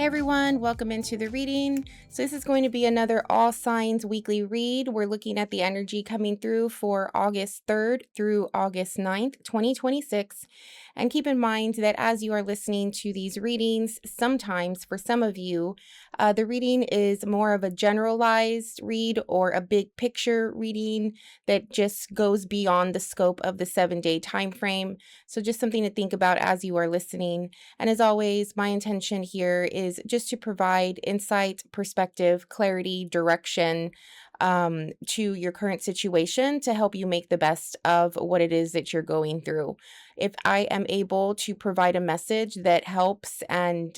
Everyone, welcome into the reading. So this is going to be another all signs weekly read. We're looking at the energy coming through for August 3rd through August 9th, 2026. And keep in mind that as you are listening to these readings, sometimes for some of you, the reading is more of a generalized read or a big picture reading that just goes beyond the scope of the 7-day time frame. So just something to think about as you are listening. And as always, my intention here is just to provide insight, perspective, clarity, direction to your current situation to help you make the best of what it is that you're going through. If I am able to provide a message that helps and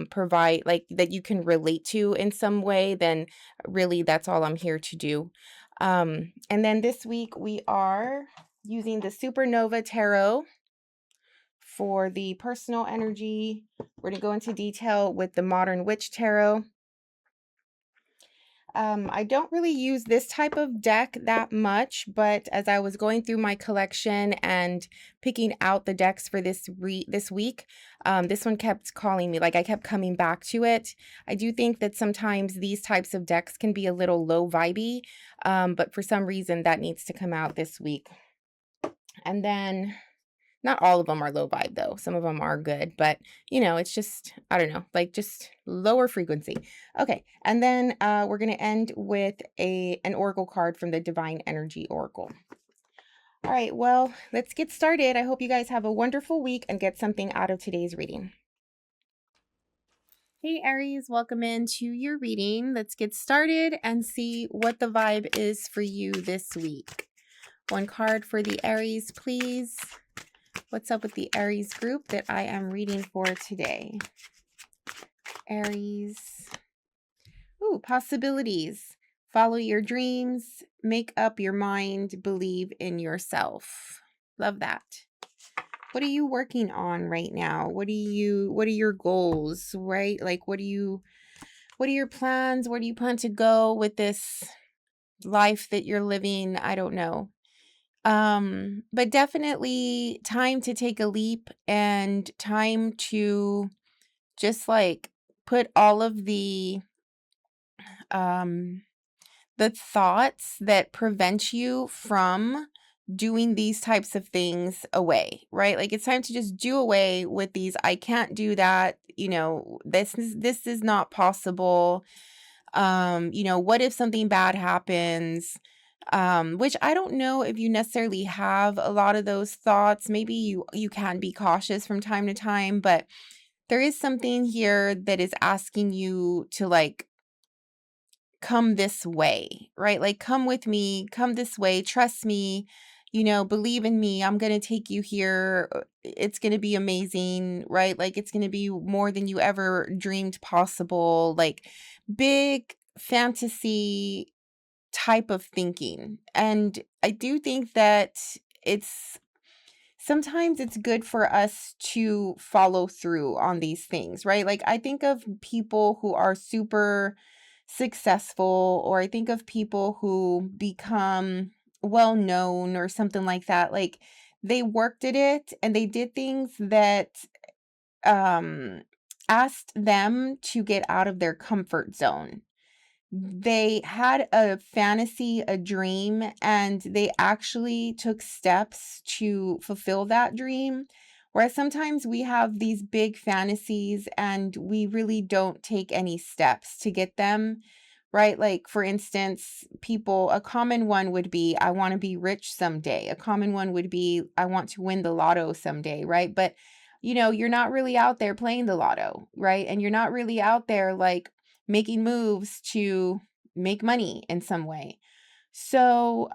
provide like that you can relate to in some way, then really that's all I'm here to do. And then this week we are using the Supernova Tarot for the personal energy. We're going to go into detail with the Modern Witch Tarot. I don't really use this type of deck that much, but as I was going through my collection and picking out the decks for this week, this one kept calling me. Like I kept coming back to it. I do think that sometimes these types of decks can be a little low vibey, but for some reason that needs to come out this week. And then not all of them are low vibe though. Some of them are good, but you know, it's just, I don't know, like just lower frequency. Okay. And then we're going to end with an oracle card from the Divine Energy Oracle. All right. Well, let's get started. I hope you guys have a wonderful week and get something out of today's reading. Hey Aries, welcome into your reading. Let's get started and see what the vibe is for you this week. One card for the Aries, please. What's up with the Aries group that I am reading for today? Aries. Ooh, possibilities. Follow your dreams. Make up your mind. Believe in yourself. Love that. What are you working on right now? What are your goals, right? Like what are your plans? Where do you plan to go with this life that you're living? I don't know. But definitely time to take a leap and time to just like put all of the thoughts that prevent you from doing these types of things away, right? Like it's time to just do away with these. I can't do that. You know, this is not possible. What if something bad happens? Which I don't know if you necessarily have a lot of those thoughts. Maybe you can be cautious from time to time, but there is something here that is asking you to like come this way, right? Like come with me, come this way, trust me, believe in me. I'm going to take you here. It's going to be amazing, right? Like it's going to be more than you ever dreamed possible. Like big fantasy type of thinking. And I do think that sometimes it's good for us to follow through on these things, right? Like I think of people who are super successful, or I think of people who become well known or something like that. Like they worked at it and they did things that asked them to get out of their comfort zone. They had a fantasy, a dream, and they actually took steps to fulfill that dream. Whereas sometimes we have these big fantasies and we really don't take any steps to get them, right? Like, for instance, a common one would be, I want to be rich someday. A common one would be, I want to win the lotto someday, right? But, you're not really out there playing the lotto, right? And you're not really out there like making moves to make money in some way. So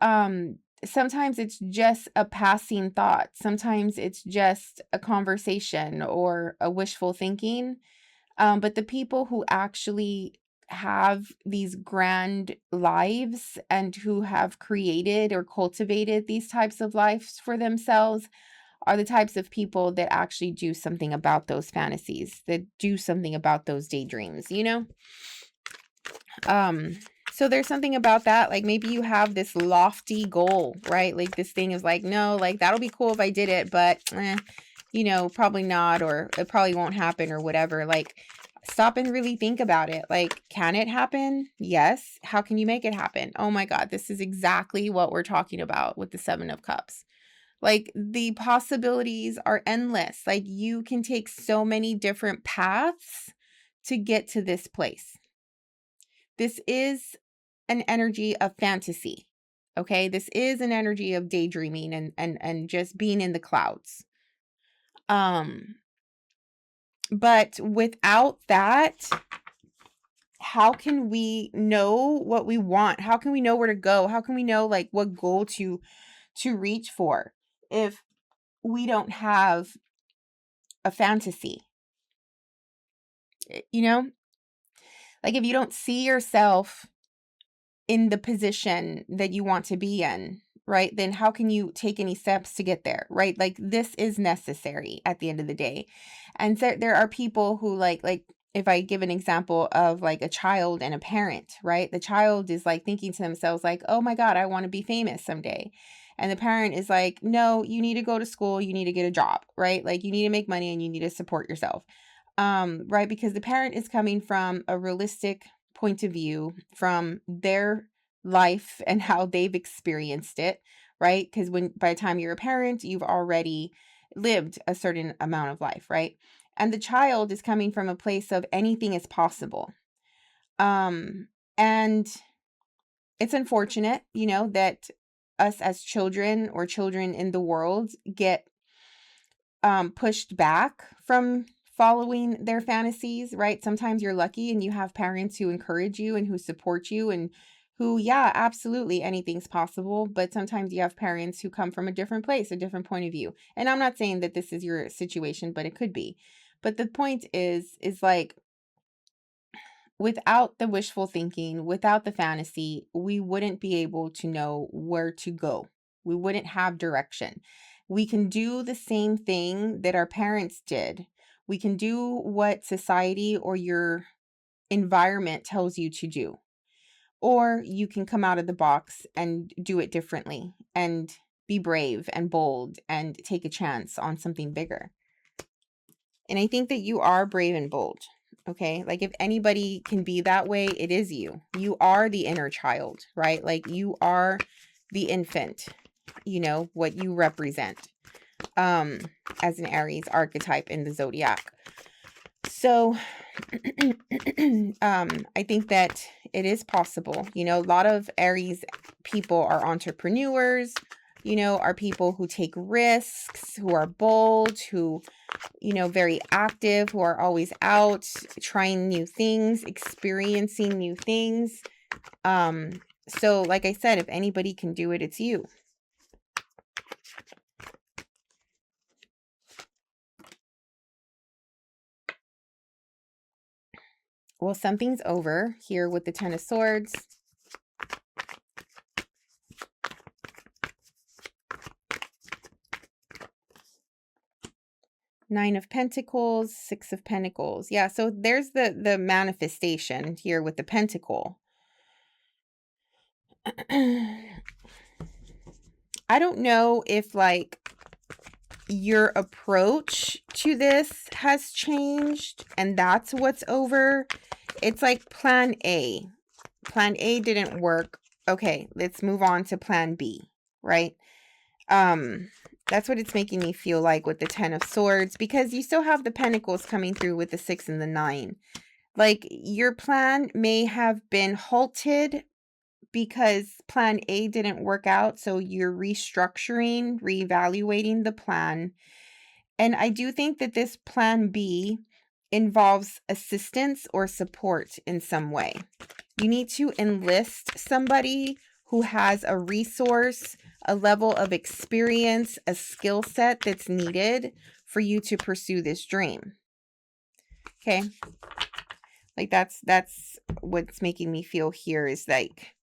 sometimes it's just a passing thought. Sometimes it's just a conversation or a wishful thinking. But the people who actually have these grand lives and who have created or cultivated these types of lives for themselves are the types of people that actually do something about those fantasies, that do something about those daydreams, So there's something about that. Like maybe you have this lofty goal, right? Like this thing is like, no, like that'll be cool if I did it, but probably not, or it probably won't happen or whatever. Like Stop and really think about it. Like, can it happen? Yes. How can you make it happen? Oh my God, this is exactly what we're talking about with the Seven of Cups. Like, the possibilities are endless. Like, you can take so many different paths to get to this place. This is an energy of fantasy. Okay? This is an energy of daydreaming and just being in the clouds. But without that, how can we know what we want? How can we know where to go? How can we know like what goal to reach for if we don't have a fantasy? You know, like if you don't see yourself in the position that you want to be in, right? Then how can you take any steps to get there, right? Like this is necessary at the end of the day. And so there are people who like if I give an example of like a child and a parent, right? The child is like thinking to themselves like, "Oh my God, I want to be famous someday." And the parent is like, "No, you need to go to school, you need to get a job, right? Like you need to make money and you need to support yourself." Right? Because the parent is coming from a realistic point of view from their life and how they've experienced it, right? Because when by the time you're a parent, you've already lived a certain amount of life, right? And the child is coming from a place of anything is possible. And it's unfortunate, you know, that us as children or children in the world get pushed back from following their fantasies, right? Sometimes you're lucky and you have parents who encourage you and who support you and who, yeah, absolutely anything's possible. But sometimes you have parents who come from a different place, a different point of view. And I'm not saying that this is your situation, but it could be. But the point is like, without the wishful thinking, without the fantasy, we wouldn't be able to know where to go. We wouldn't have direction. We can do the same thing that our parents did. We can do what society or your environment tells you to do. Or you can come out of the box and do it differently and be brave and bold and take a chance on something bigger. And I think that you are brave and bold. Okay. Like if anybody can be that way, it is you. You are the inner child, right? Like you are the infant, you know, what you represent as an Aries archetype in the zodiac. So I think that it is possible. You know, a lot of Aries people are entrepreneurs, you know, are people who take risks, who are bold, who, you know, very active, who are always out trying new things, experiencing new things. So like I said, if anybody can do it, it's you. Well, something's over here with the Ten of Swords. Nine of Pentacles, Six of Pentacles. Yeah, so there's the manifestation here with the Pentacle. I don't know if like your approach to this has changed and that's what's over. It's like plan A. Plan A didn't work. Okay, let's move on to plan B, right? That's what it's making me feel like with the Ten of Swords, because you still have the Pentacles coming through with the 6 and the 9. Like your plan may have been halted because plan A didn't work out, so you're restructuring, reevaluating the plan. And I do think that this plan B involves assistance or support in some way. You need to enlist somebody who has a resource, a level of experience, a skill set that's needed for you to pursue this dream. Okay? Like that's what's making me feel here is like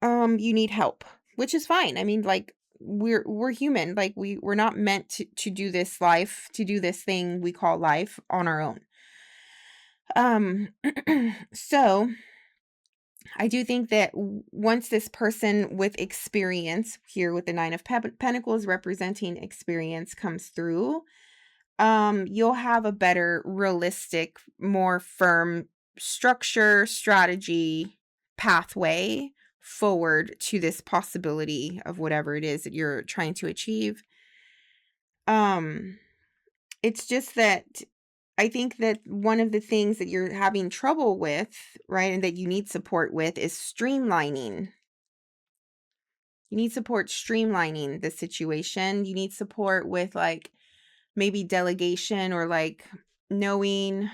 you need help, which is fine. I mean, like we're human. Like we're not meant to do this life, to do this thing we call life on our own. So I do think that once this person with experience here with the Nine of Pentacles representing experience comes through, you'll have a better, realistic, more firm structure, strategy, pathway forward to this possibility of whatever it is that you're trying to achieve. It's just that I think that one of the things that you're having trouble with, right, and that you need support with is streamlining. You need support streamlining the situation. You need support with like maybe delegation or like knowing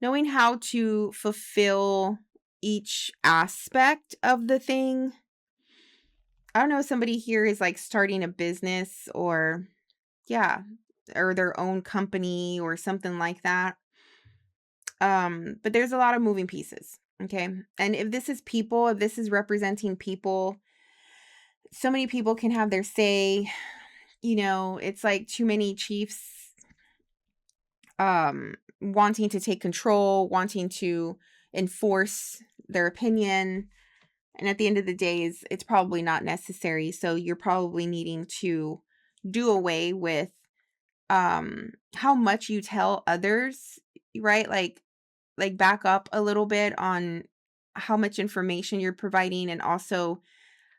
how to fulfill each aspect of the thing. I don't know, somebody here is like starting a business or their own company or something like that. But there's a lot of moving pieces, okay? And if this is representing people, so many people can have their say, it's like too many chiefs wanting to take control, wanting to enforce their opinion. And at the end of the day, it's probably not necessary. So you're probably needing to do away with how much you tell others, right? Like back up a little bit on how much information you're providing and also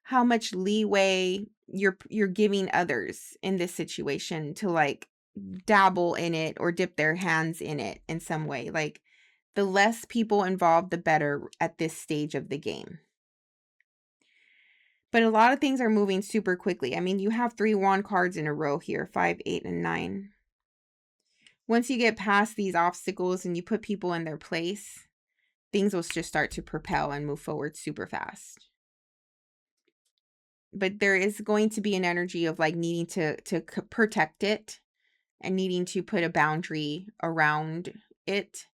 how much leeway you're giving others in this situation to like dabble in it or dip their hands in it in some way. Like the less people involved, the better at this stage of the game. But a lot of things are moving super quickly. I mean, you have 3 wand cards in a row here, 5, 8, and 9. Once you get past these obstacles and you put people in their place, things will just start to propel and move forward super fast. But there is going to be an energy of like needing to protect it and needing to put a boundary around it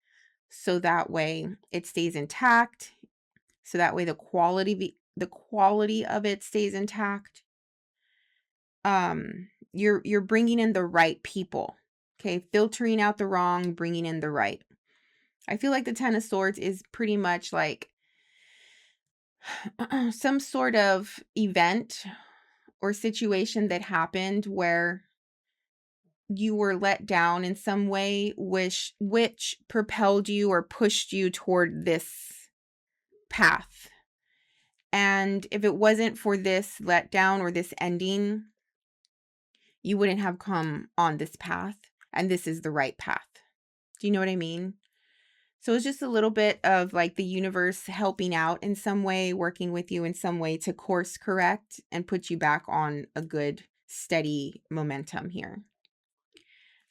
so that way it stays intact. So that way the quality of it stays intact. You're bringing in the right people. Okay, filtering out the wrong, bringing in the right. I feel like the 10 of Swords is pretty much like some sort of event or situation that happened where you were let down in some way, which propelled you or pushed you toward this path. And if it wasn't for this letdown or this ending, you wouldn't have come on this path. And this is the right path. Do you know what I mean? So it's just a little bit of like the universe helping out in some way, working with you in some way to course correct and put you back on a good, steady momentum here.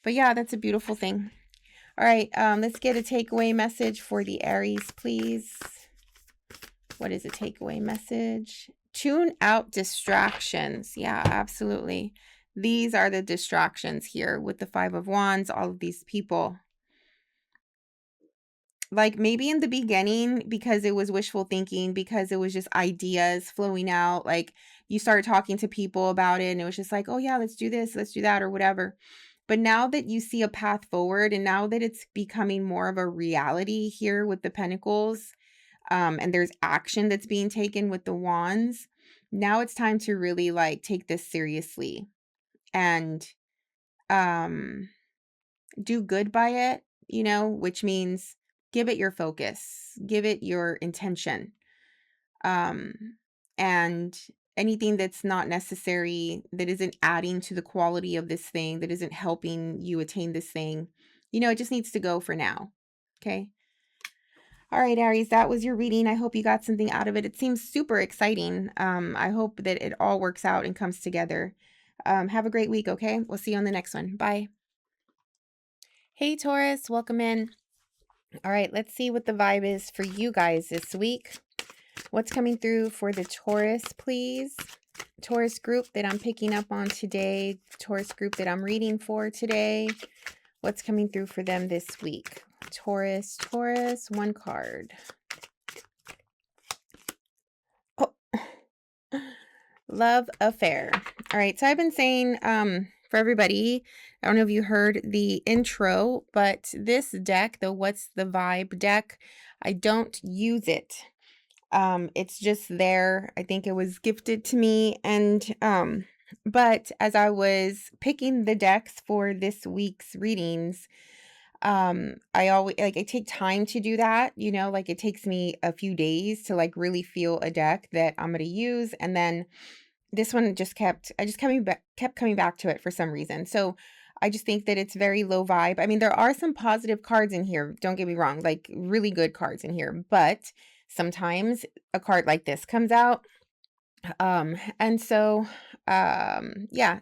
But yeah, that's a beautiful thing. All right, let's get a takeaway message for the Aries, please. What is a takeaway message? Tune out distractions. Yeah, absolutely. These are the distractions here with the 5 of Wands, all of these people. Like maybe in the beginning, because it was wishful thinking, because it was just ideas flowing out, like you started talking to people about it and it was just like, oh yeah, let's do this, let's do that, or whatever. But now that you see a path forward and now that it's becoming more of a reality here with the Pentacles, and there's action that's being taken with the Wands, now it's time to really like take this seriously and do good by it, which means give it your focus, give it your intention. And anything that's not necessary, that isn't adding to the quality of this thing, that isn't helping you attain this thing, it just needs to go for now. Okay. All right, Aries, that was your reading. I hope you got something out of it. It seems super exciting. I hope that it all works out and comes together. Have a great week, okay? We'll see you on the next one. Bye. Hey, Taurus, welcome in. All right, let's see what the vibe is for you guys this week. What's coming through for the Taurus, please? Taurus group that I'm picking up on today. Taurus group that I'm reading for today. What's coming through for them this week? Taurus, one card. Oh, love affair. All right, so I've been saying for everybody, I don't know if you heard the intro, but this deck, the What's the Vibe deck, I don't use it. It's just there. I think it was gifted to me, and But as I was picking the decks for this week's readings, I always like, I take time to do that, like it takes me a few days to like really feel a deck that I'm going to use. And then this one I just kept coming back to it for some reason. So I just think that it's very low vibe. I mean, there are some positive cards in here. Don't get me wrong, like really good cards in here, but sometimes a card like this comes out. And so, yeah,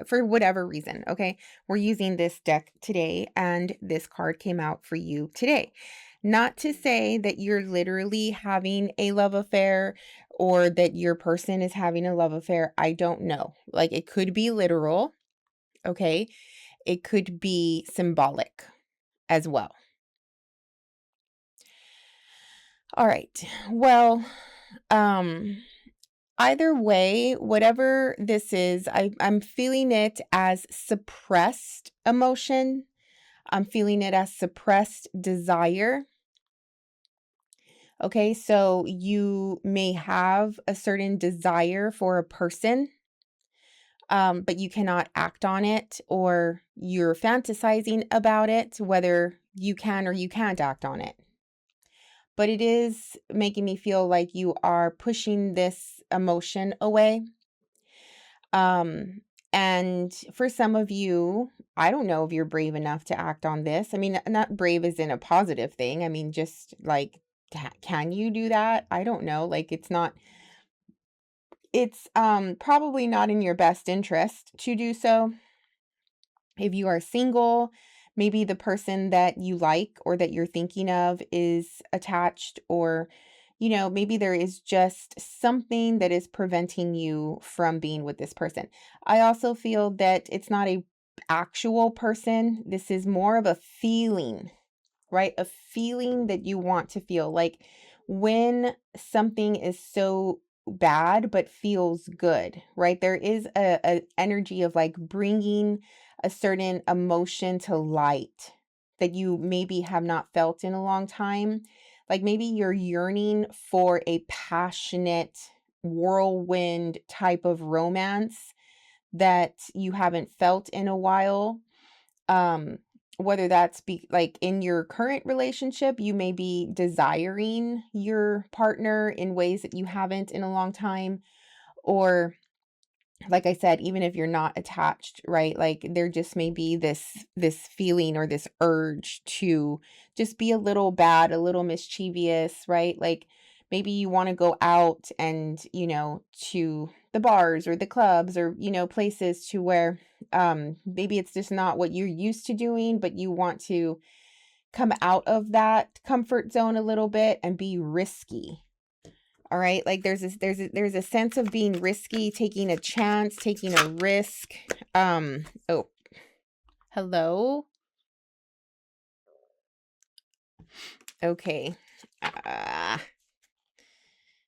for whatever reason, okay, we're using this deck today, and this card came out for you today. Not to say that you're literally having a love affair or that your person is having a love affair. I don't know. Like, it could be literal, okay? It could be symbolic as well. All right. Well, either way, whatever this is, I'm feeling it as suppressed emotion. I'm feeling it as suppressed desire. Okay, so you may have a certain desire for a person, but you cannot act on it, or you're fantasizing about it, whether you can or you can't act on it. But it is making me feel like you are pushing this emotion away. And for some of you, I don't know if you're brave enough to act on this. I mean, not brave as in a positive thing. I mean, just like, can you do that? I don't know. Like, it's probably not in your best interest to do so. If you are single, maybe the person that you like or that you're thinking of is attached, or, maybe there is just something that is preventing you from being with this person. I also feel that it's not a actual person. This is more of a feeling, right? A feeling that you want to feel, like when something is so bad but feels good, right? There is a energy of like bringing a certain emotion to light that you maybe have not felt in a long time. Like maybe you're yearning for a passionate whirlwind type of romance that you haven't felt in a while. um Whether that's like in your current relationship, you may be desiring your partner in ways that you haven't in a long time, or like I said, even if you're not attached, right? Like there just may be this feeling or this urge to just be a little bad, a little mischievous, right? Like maybe you want to go out and, to the bars or the clubs or, places to where maybe it's just not what you're used to doing, but you want to come out of that comfort zone a little bit and be risky. All right. Like there's a sense of being risky, taking a chance, taking a risk. Oh, hello. Okay.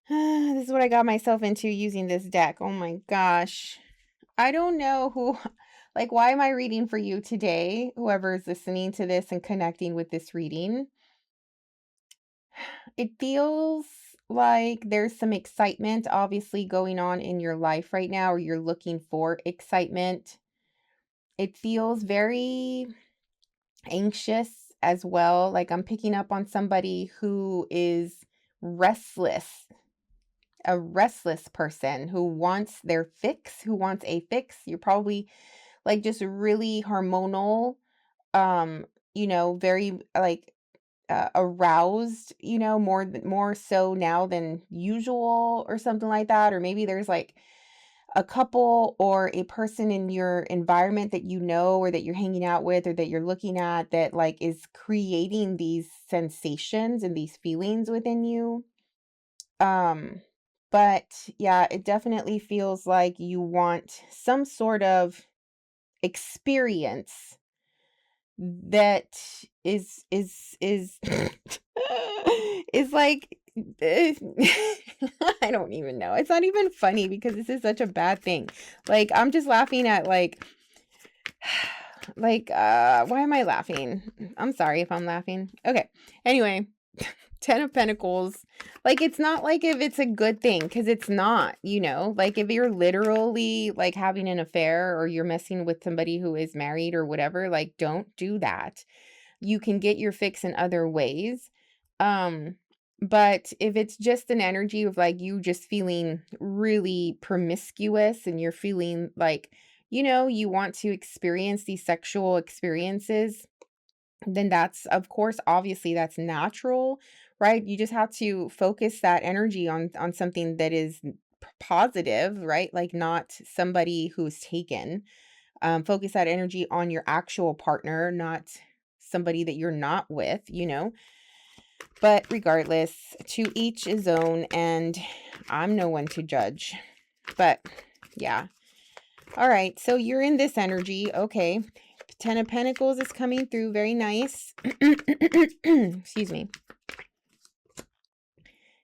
This is what I got myself into using this deck. Oh my gosh. I don't know who, like, why am I reading for you today? Whoever is listening to this and connecting with this reading. It feels like there's some excitement obviously going on in your life right now, or you're looking for excitement. It feels very anxious as well. Like I'm picking up on somebody who is restless, a restless person who wants their fix, who wants a fix. You're probably like just really hormonal, very like aroused, more so now than usual or something like that. Or maybe there's like a couple or a person in your environment that or that you're hanging out with or that you're looking at that like is creating these sensations and these feelings within you. Um, but yeah, it definitely feels like you want some sort of experience that is is like I don't even know. It's not even funny because this is such a bad thing. Like I'm just laughing at like why am I laughing? I'm sorry if I'm laughing. Okay. Anyway, Ten of Pentacles. Like, it's not like if it's a good thing, because it's not, you know, like if you're literally like having an affair or you're messing with somebody who is married or whatever, like, don't do that. You can get your fix in other ways. But if it's just an energy of like you just feeling really promiscuous and you're feeling like, you know, you want to experience these sexual experiences, then that's, of course, obviously that's natural, right? You just have to focus that energy on something that is positive, right? Like not somebody who's taken. Focus that energy on your actual partner, not somebody that you're not with, you know. But regardless, to each his own, and I'm no one to judge. But yeah. All right, so you're in this energy. Okay. Ten of Pentacles is coming through. Very nice. Excuse me.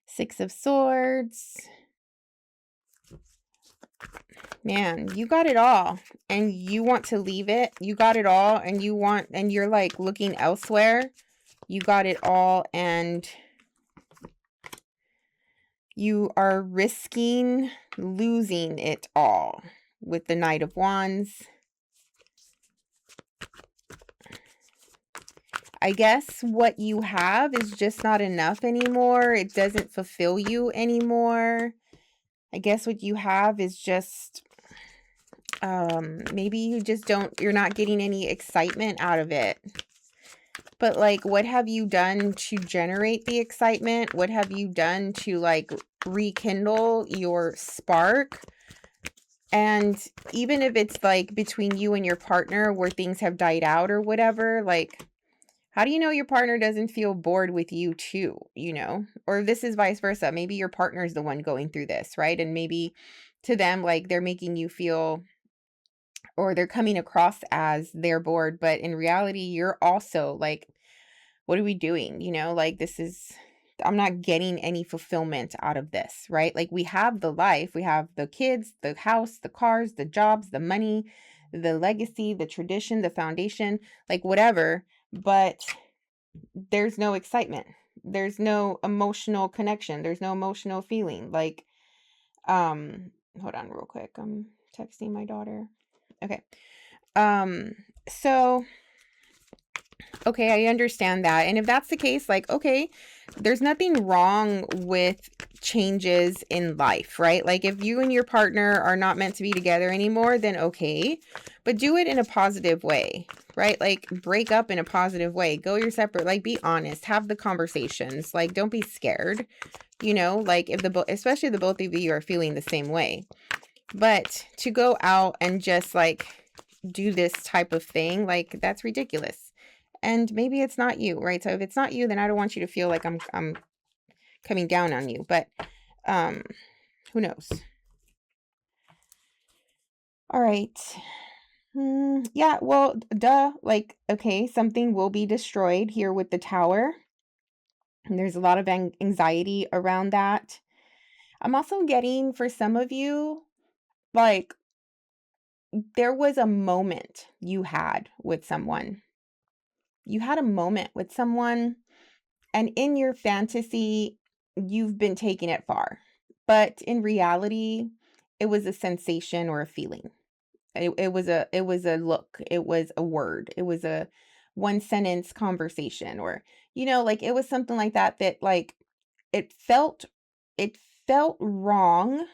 Six of Swords. Man, you got it all and you want to leave it. You got it all and you're like looking elsewhere. You got it all and you are risking losing it all with the Knight of Wands. I guess what you have is just not enough anymore. It doesn't fulfill you anymore. I guess what you have is just, maybe you're not getting any excitement out of it. But like, what have you done to generate the excitement? What have you done to like rekindle your spark? And even if it's like between you and your partner where things have died out or whatever, like, how do you know your partner doesn't feel bored with you too, you know? Or this is vice versa. Maybe your partner is the one going through this, right? And maybe to them, like, they're making you feel, or they're coming across as they're bored, but in reality, you're also like, what are we doing? You know, like, I'm not getting any fulfillment out of this, right? Like, we have the life, we have the kids, the house, the cars, the jobs, the money, the legacy, the tradition, the foundation, like whatever, but there's no excitement. There's no emotional connection. There's no emotional feeling. Like, hold on real quick. I'm texting my daughter. Okay. So, okay, I understand that. And if that's the case, like, okay, there's nothing wrong with changes in life, right? Like, if you and your partner are not meant to be together anymore, then okay, but do it in a positive way, right? Like, break up in a positive way, go your separate, like, be honest, have the conversations, like, don't be scared, you know, like, if especially the both of you are feeling the same way. But to go out and just like do this type of thing, like, that's ridiculous. And maybe it's not you, right? So if it's not you, then I don't want you to feel like I'm coming down on you, but who knows? All right. Yeah, well, duh, like, okay, something will be destroyed here with the Tower. And there's a lot of anxiety around that. I'm also getting, for some of you, like, there was a moment you had with someone. You had a moment with someone, and in your fantasy, you've been taking it far. But in reality, it was a sensation or a feeling. It was a look. It was a word. It was a one sentence conversation, or, you know, like, it was something like that, that like, it felt it felt wrong,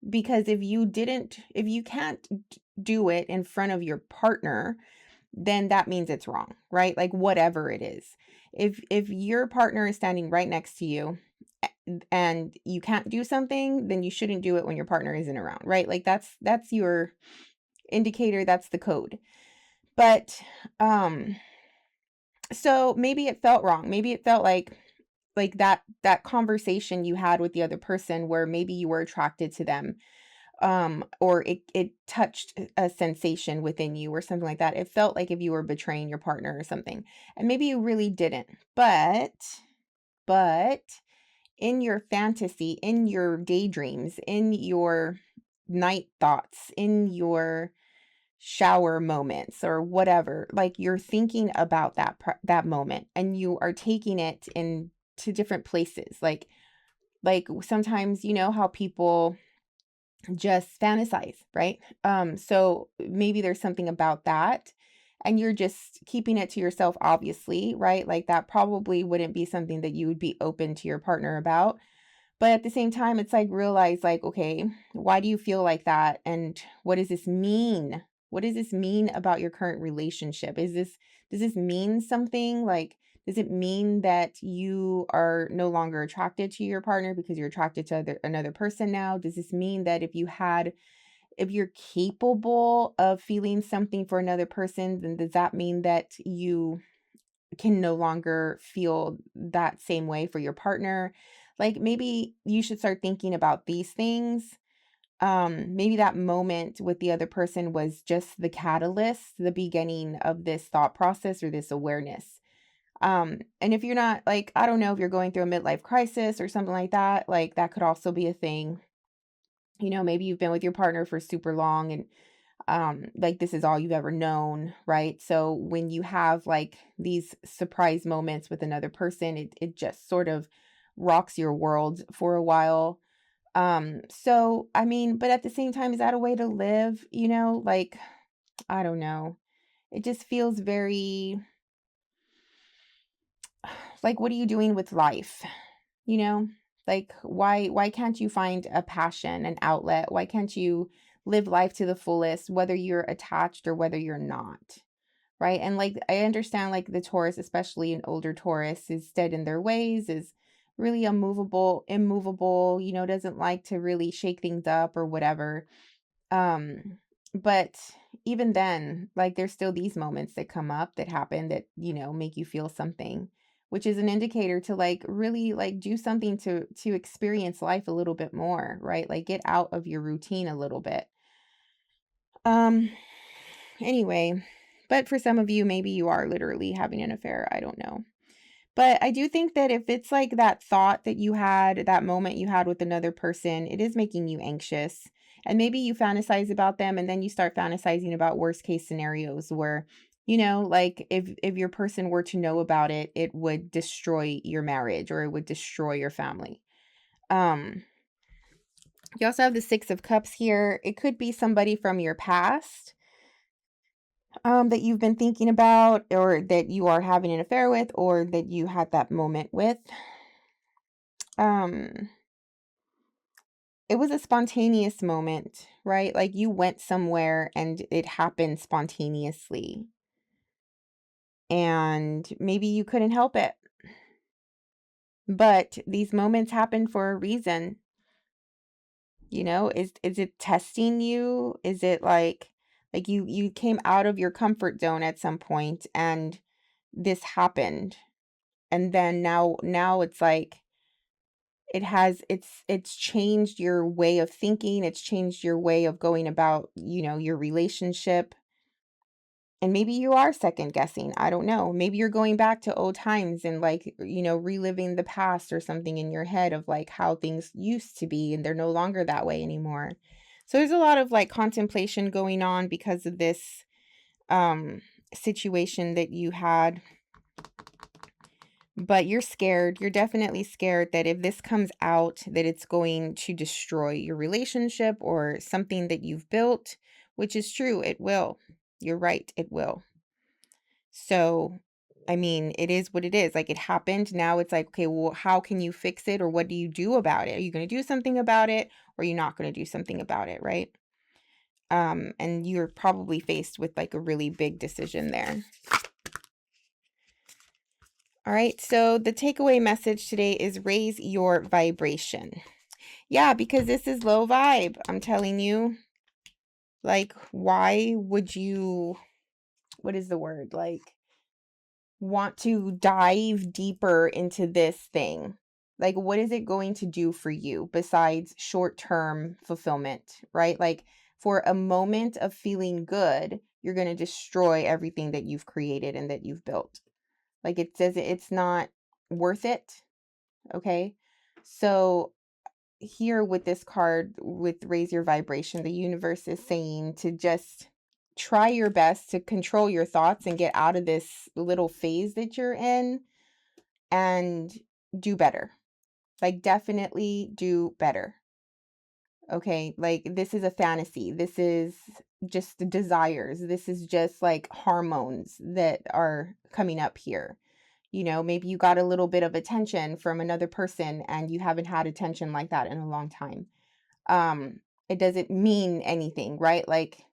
because if you can't do it in front of your partner, then that means it's wrong, right? Like, whatever it is. If your partner is standing right next to you and you can't do something, then you shouldn't do it when your partner isn't around, right? Like, that's your indicator, that's the code. But so maybe it felt wrong. Maybe it felt like that conversation you had with the other person where maybe you were attracted to them, or it touched a sensation within you or something like that. It felt like if you were betraying your partner or something, and maybe you really didn't, but in your fantasy, in your daydreams, in your night thoughts, in your shower moments or whatever, like, you're thinking about that moment, and you are taking it in to different places. Like sometimes, you know how people just fantasize, right? So maybe there's something about that, and you're just keeping it to yourself, obviously, right? Like that probably wouldn't be something that you would be open to your partner about. But at the same time, it's like realize like, okay, why do you feel like that? And what does this mean? What does this mean about your current relationship? Does this mean something? Like, does it mean that you are no longer attracted to your partner because you're attracted to another person now? Does this mean that if you're capable of feeling something for another person, then does that mean that you can no longer feel that same way for your partner? Like maybe you should start thinking about these things. Maybe that moment with the other person was just the catalyst, the beginning of this thought process or this awareness. And if you're not, like, I don't know, if you're going through a midlife crisis or something like that could also be a thing. You know, maybe you've been with your partner for super long, and like this is all you've ever known, right? So when you have like these surprise moments with another person, it just sort of rocks your world for a while. So I mean, but at the same time, is that a way to live? You know, like, I don't know. It just feels very like, what are you doing with life? You know, like why can't you find a passion, an outlet? Why can't you live life to the fullest, whether you're attached or whether you're not? Right? And like I understand like the Taurus, especially an older Taurus, is dead in their ways, is really immovable, you know, doesn't like to really shake things up or whatever. But even then, like there's still these moments that come up that happen that, you know, make you feel something, which is an indicator to like really like do something to experience life a little bit more, right? Like get out of your routine a little bit. Um anyway, but for some of you maybe you are literally having an affair, I don't know. But I do think that if it's like that thought that you had, that moment you had with another person, it is making you anxious. And maybe you fantasize about them and then you start fantasizing about worst case scenarios where, you know, like if your person were to know about it, it would destroy your marriage or it would destroy your family. Um you also have the 6 of Cups here. It could be somebody from your past that you've been thinking about, or that you are having an affair with, or that you had that moment with. Um, it was a spontaneous moment, right? Like you went somewhere and it happened spontaneously, and maybe you couldn't help it. But these moments happen for a reason. You know, is it testing you? Is it like you came out of your comfort zone at some point and this happened, and then now it's like it's changed your way of thinking, it's changed your way of going about, you know, your relationship. And maybe you are second guessing, I don't know, maybe you're going back to old times and like, you know, reliving the past or something in your head of like how things used to be and they're no longer that way anymore. So there's a lot of like contemplation going on because of this um situation that you had. But you're scared. You're definitely scared that if this comes out, that it's going to destroy your relationship or something that you've built, which is true. It will. You're right. It will. So, I mean, it is what it is. Like it happened. Now it's like, okay, well, how can you fix it or what do you do about it? Are you going to do something about it or are you not going to do something about it? Right. And you're probably faced with like a really big decision there. All right, so the takeaway message today is raise your vibration. Yeah, because this is low vibe, I'm telling you. Like, why would you, what is the word? Like, want to dive deeper into this thing? Like, what is it going to do for you besides short-term fulfillment, right? Like, for a moment of feeling good, you're going to destroy everything that you've created and that you've built. Like it says it's not worth it. Okay. So here with this card, with raise your vibration, the universe is saying to just try your best to control your thoughts and get out of this little phase that you're in and do better. Like, definitely do better. Okay, like, this is a fantasy. This is just the desires. This is just like hormones that are coming up here. Maybe you got a little bit of attention from another person and you haven't had attention like that in a long time. Um, it doesn't mean anything, right? Like,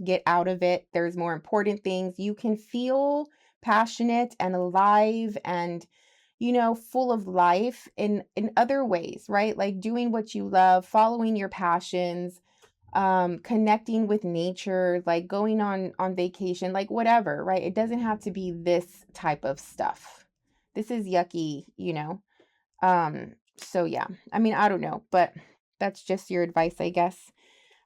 get out of it. There's more important things. You can feel passionate and alive and full of life in other ways, right? Like doing what you love, following your passions, connecting with nature, like going on vacation, like whatever, right? It doesn't have to be this type of stuff. This is yucky. So yeah. I mean, I don't know, but that's just your advice, I guess.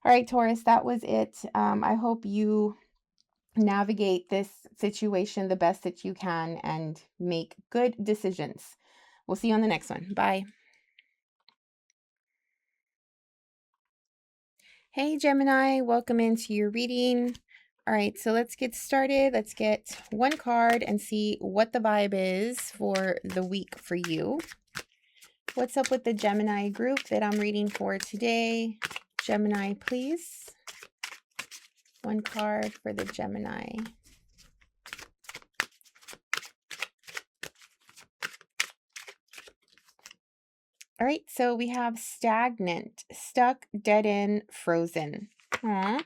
All right, Taurus, that was it. I hope you navigate this situation the best that you can and make good decisions. We'll see you on the next one. Bye. Hey, Gemini, welcome into your reading. All right, so let's get started. Let's get one card and see what the vibe is for the week for you. What's up with the Gemini group that I'm reading for today? Gemini, please. One card for the Gemini. All right, so we have stagnant, stuck, dead end, frozen. Aww.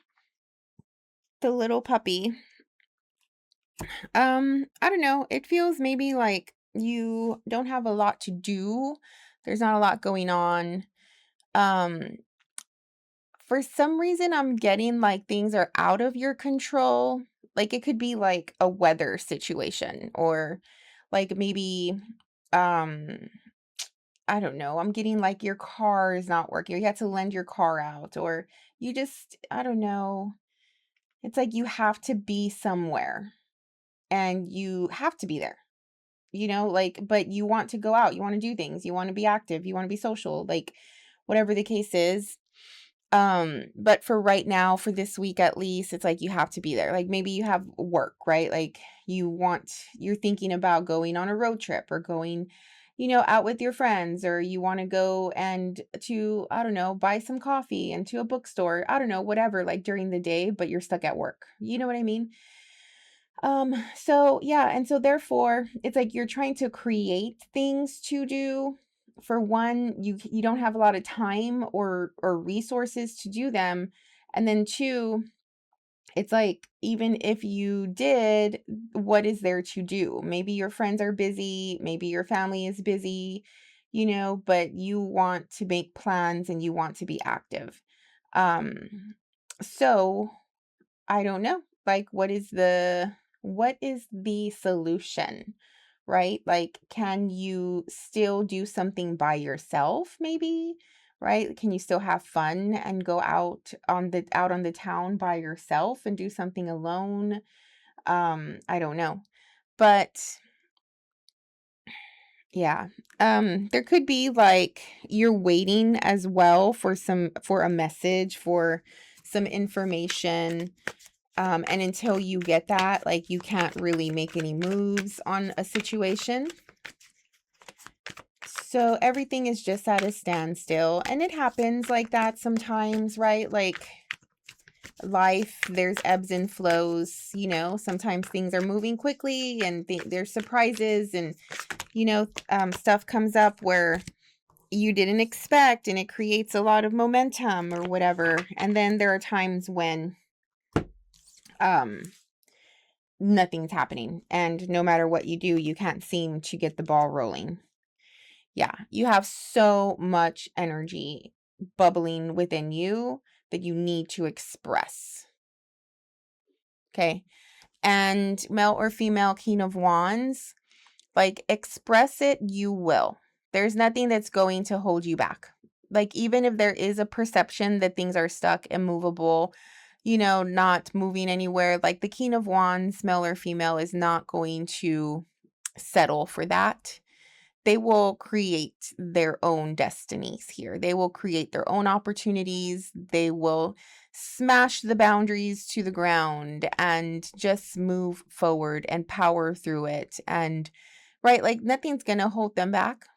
The little puppy. I don't know. It feels maybe like you don't have a lot to do. There's not a lot going on. For some reason, I'm getting like things are out of your control. Like it could be like a weather situation or like maybe, um, I don't know. I'm getting like your car is not working or you had to lend your car out or you just, I don't know. It's like you have to be somewhere and you have to be there, like, but you want to go out, you want to do things, you want to be active, you want to be social, like whatever the case is. But for right now, for this week at least, it's like you have to be there. Like maybe you have work, right? Like you're thinking about going on a road trip or going, out with your friends, or you want to go and to, I don't know, buy some coffee and to a bookstore, I don't know, whatever, like during the day, but you're stuck at work. You know what I mean? So yeah, and so therefore it's like you're trying to create things to do. For one, you don't have a lot of time or resources to do them. And then two, it's like even if you did, what is there to do? Maybe your friends are busy, maybe your family is busy, but you want to make plans and you want to be active. So I don't know. Like what is the solution? Right? Like can you still do something by yourself maybe? Right? Can you still have fun and go out on the town by yourself and do something alone? I don't know. But yeah. There could be like you're waiting as well for a message, for some information. And until you get that, like you can't really make any moves on a situation. So everything is just at a standstill. And it happens like that sometimes, right? Like life, there's ebbs and flows, sometimes things are moving quickly and there's surprises and, stuff comes up where you didn't expect and it creates a lot of momentum or whatever. And then there are times when, um, nothing's happening. And no matter what you do, you can't seem to get the ball rolling. Yeah, you have so much energy bubbling within you that you need to express. Okay. And male or female King of Wands, like express it, you will. There's nothing that's going to hold you back. Like even if there is a perception that things are stuck, immovable, not moving anywhere, like the King of Wands, male or female, is not going to settle for that. They will create their own destinies here. They will create their own opportunities. They will smash the boundaries to the ground and just move forward and power through it. And right, like nothing's going to hold them back.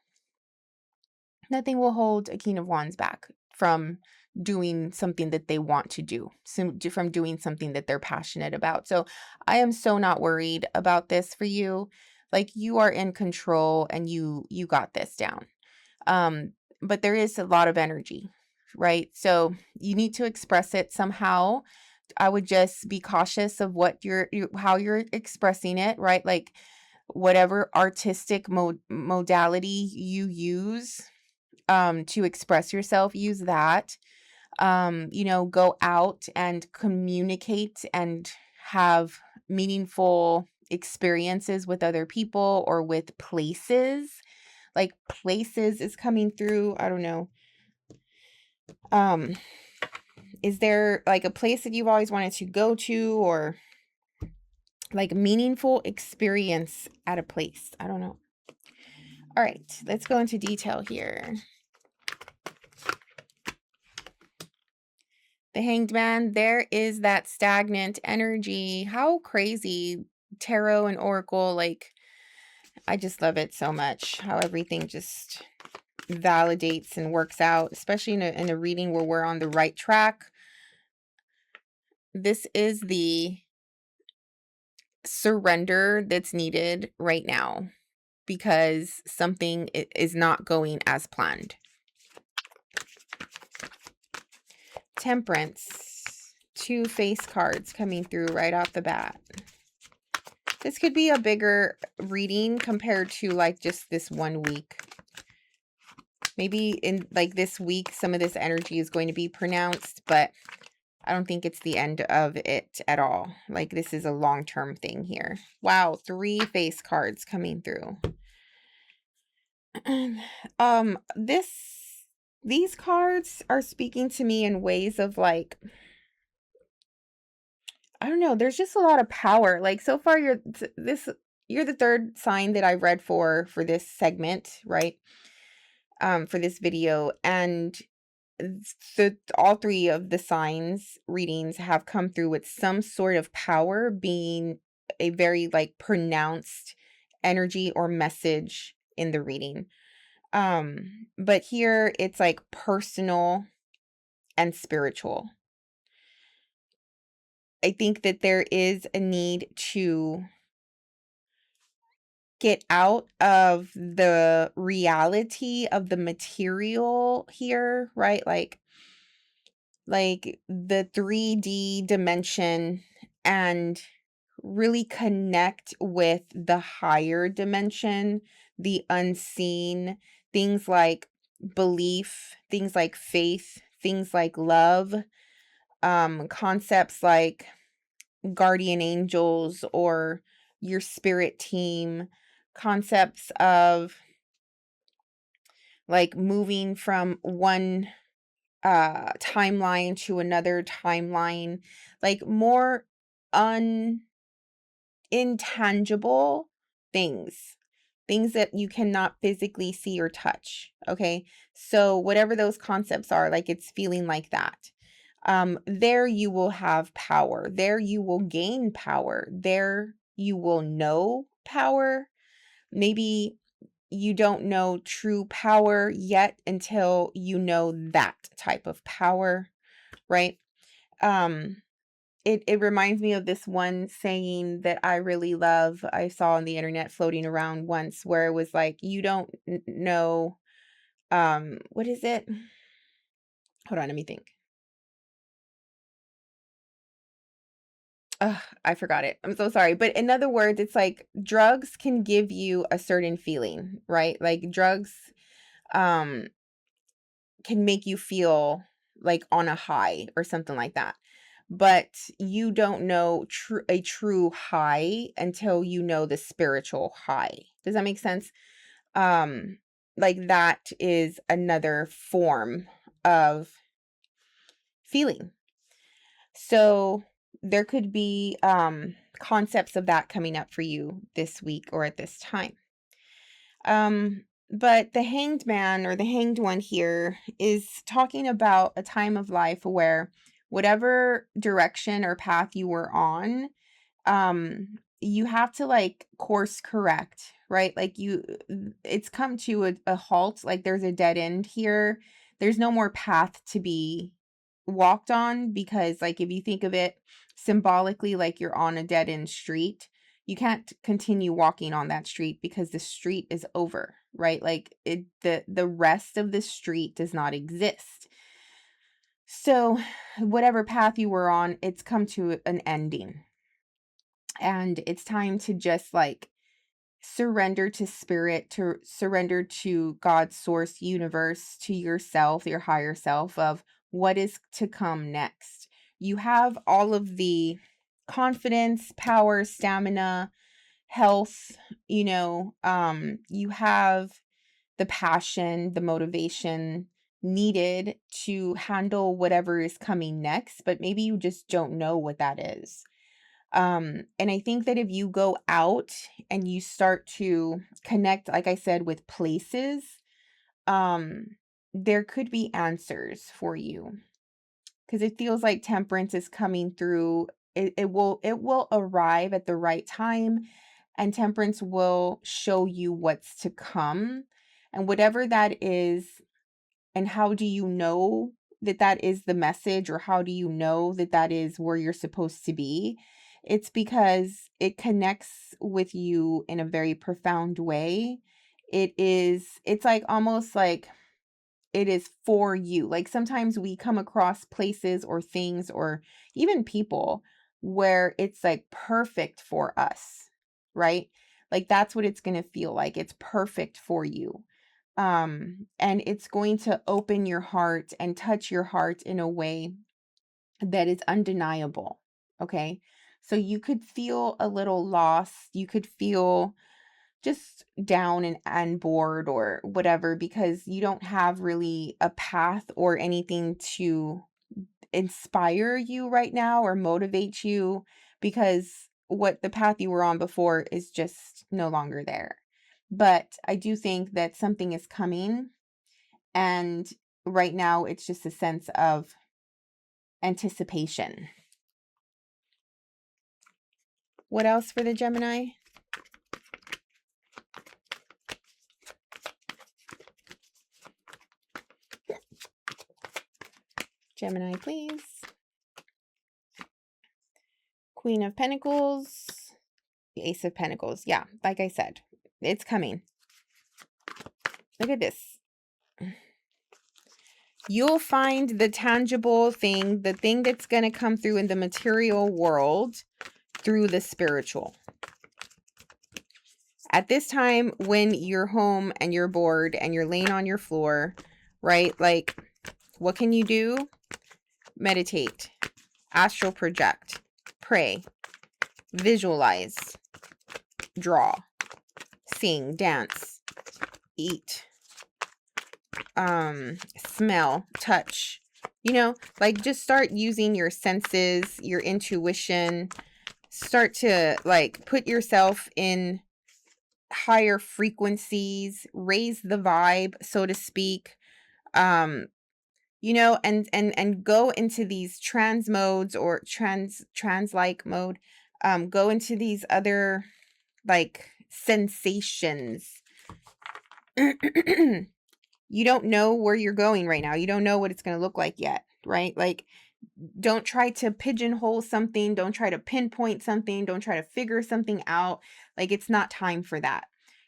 Nothing will hold a King of Wands back from doing something that they want to do, from doing something that they're passionate about. So I am so not worried about this for you. Like, you are in control and you got this down. Um, but there is a lot of energy, right? So you need to express it somehow. I would just be cautious of what how you're expressing it, right? Like, whatever artistic modality you use to express yourself, use that. Go out and communicate and have meaningful experiences with other people or with places. Like, places is coming through. I don't know. Is there like a place that you've always wanted to go to, or like meaningful experience at a place? I don't know. All right, let's go into detail here. The Hanged Man, there is that stagnant energy. How crazy. Tarot and Oracle, like, I just love it so much. How everything just validates and works out, especially in a reading where we're on the right track. This is the surrender that's needed right now because something is not going as planned. Temperance, 2 face cards coming through right off the bat. This could be a bigger reading compared to like just this 1 week. Maybe in like this week, some of this energy is going to be pronounced, but I don't think it's the end of it at all. Like, this is a long-term thing here. Wow, 3 face cards coming through. These cards are speaking to me in ways of like, I don't know, there's just a lot of power. Like, so far you're the third sign that I read for this segment, right? For this video, and all 3 of the signs readings have come through with some sort of power being a very like pronounced energy or message in the reading. But here it's like personal and spiritual. I think that there is a need to get out of the reality of the material here, right? Like the 3D dimension, and really connect with the higher dimension, the unseen, things like belief, things like faith, things like love, concepts like guardian angels or your spirit team, concepts of like moving from one timeline to another timeline, like more intangible things that you cannot physically see or touch. Okay, so whatever those concepts are, like, it's feeling like that. There you will have power, there you will gain power, there you will know power. Maybe you don't know true power yet until you know that type of power, right? It reminds me of this one saying that I really love. I saw on the internet floating around once, where it was like, you don't know, what is it? Hold on, let me think. Ugh, I forgot it. I'm so sorry. But in other words, it's like drugs can give you a certain feeling, right? Like, drugs um can make you feel like on a high or something like that. But you don't know a true high until you know the spiritual high. Does that make sense? Like, that is another form of feeling. So there could be concepts of that coming up for you this week or at this time. But the Hanged Man, or the Hanged One here, is talking about a time of life where whatever direction or path you were on, you have to like course correct, right? Like it's come to a halt. Like there's a dead end here. There's no more path to be walked on, because like if you think of it symbolically, like you're on a dead end street, you can't continue walking on that street because the street is over, right? Like the rest of the street does not exist. So whatever path you were on, it's come to an ending. And it's time to just like surrender to spirit, to surrender to God's source, universe, to yourself, your higher self, of what is to come next. You have all of the confidence, power, stamina, health, you have the passion, the motivation needed to handle whatever is coming next, but maybe you just don't know what that is. And I think that if you go out and you start to connect, like I said, with places, there could be answers for you, because it feels like temperance is coming through. It will arrive at the right time, and temperance will show you what's to come, and whatever that is. And how do you know that that is the message, or how do you know that that is where you're supposed to be? It's because it connects with you in a very profound way. It's like almost like it is for you. Like sometimes we come across places or things or even people where it's like perfect for us, right? Like that's what it's going to feel like. It's perfect for you. And it's going to open your heart and touch your heart in a way that is undeniable. Okay. So you could feel a little lost. You could feel just down and bored or whatever, because you don't have really a path or anything to inspire you right now or motivate you, because what the path you were on before is just no longer there. But I do think that something is coming, and right now it's just a sense of anticipation. What else for the Gemini? Gemini, please. Queen of Pentacles, the Ace of Pentacles. Yeah, like I said, it's coming. Look at this. You'll find the tangible thing, the thing that's going to come through in the material world through the spiritual. At this time, when you're home and you're bored and you're laying on your floor, right? Like, what can you do? Meditate, astral project, pray, visualize, draw, sing, dance, eat, smell, touch, like just start using your senses, your intuition, start to like put yourself in higher frequencies, raise the vibe, so to speak. And go into these trans modes or trans like mode. Go into these other like sensations. You don't know where you're going right now. You don't know what it's going to look like yet, right? Like, don't try to pigeonhole something. Don't try to pinpoint something. Don't try to figure something out. Like, it's not time for that.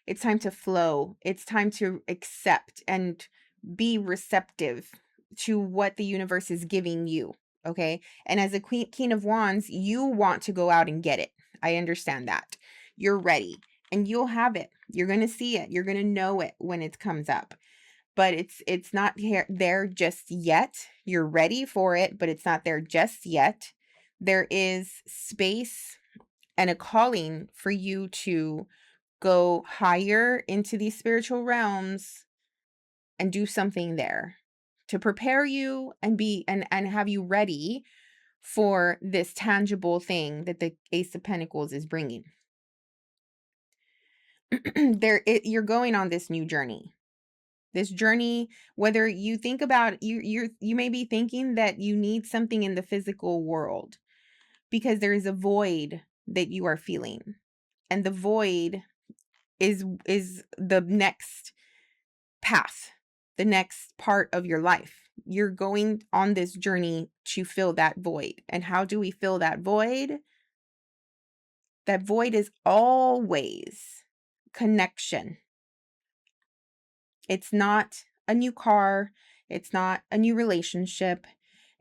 It's time to flow. It's time to accept and be receptive to what the universe is giving you. Okay. And as a Queen of Wands, you want to go out and get it. I understand that. You're ready and you'll have it. You're going to see it. You're going to know it when it comes up. But it's not there just yet. You're ready for it, but it's not there just yet. There is space and a calling for you to go higher into these spiritual realms and do something there to prepare you and be and have you ready for this tangible thing that the Ace of Pentacles is bringing. You're going on this new journey. This journey, whether you think about you may be thinking that you need something in the physical world because there is a void that you are feeling. And the void is the next path, the next part of your life. You're going on this journey to fill that void. And how do we fill that void? That void is always connection. It's not a new car. It's not a new relationship.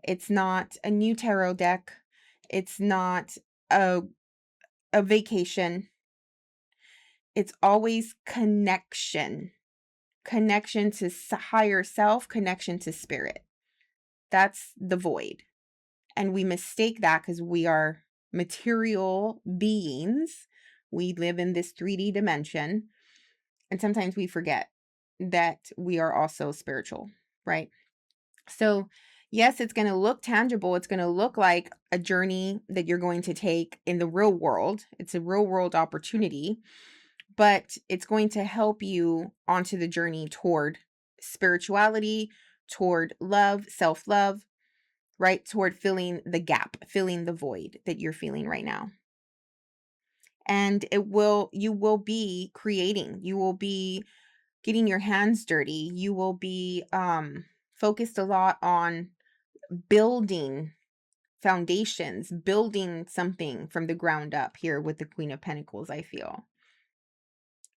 It's not a new tarot deck. It's not a vacation. It's always connection. Connection to higher self, connection to spirit. That's the void. And we mistake that because we are material beings. We live in this 3D dimension. And sometimes we forget that we are also spiritual, right? So yes, it's going to look tangible. It's going to look like a journey that you're going to take in the real world. It's a real world opportunity, but it's going to help you onto the journey toward spirituality, toward love, self-love, right? Toward filling the gap, filling the void that you're feeling right now. And you will be creating, you will be getting your hands dirty. You will be focused a lot on building foundations, building something from the ground up here with the Queen of Pentacles, I feel,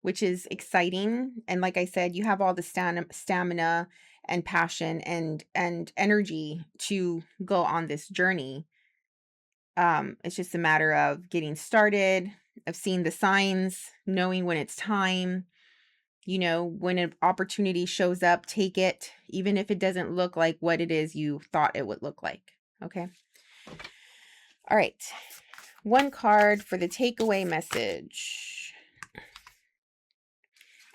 which is exciting. And like I said, you have all the stamina and passion and energy to go on this journey. It's just a matter of getting started, of seeing the signs, knowing when it's time. You know, when an opportunity shows up, take it, even if it doesn't look like what it is you thought it would look like. Okay. All right. One card for the takeaway message.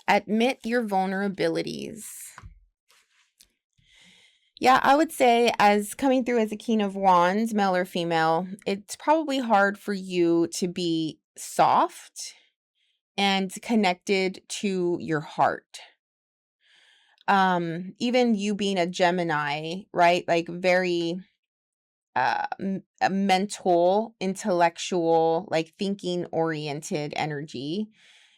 Admit your vulnerabilities. Yeah, I would say, as coming through as a King of Wands, male or female, it's probably hard for you to be soft and connected to your heart. Even you being a Gemini, right? Like very a mental, intellectual, like thinking oriented energy.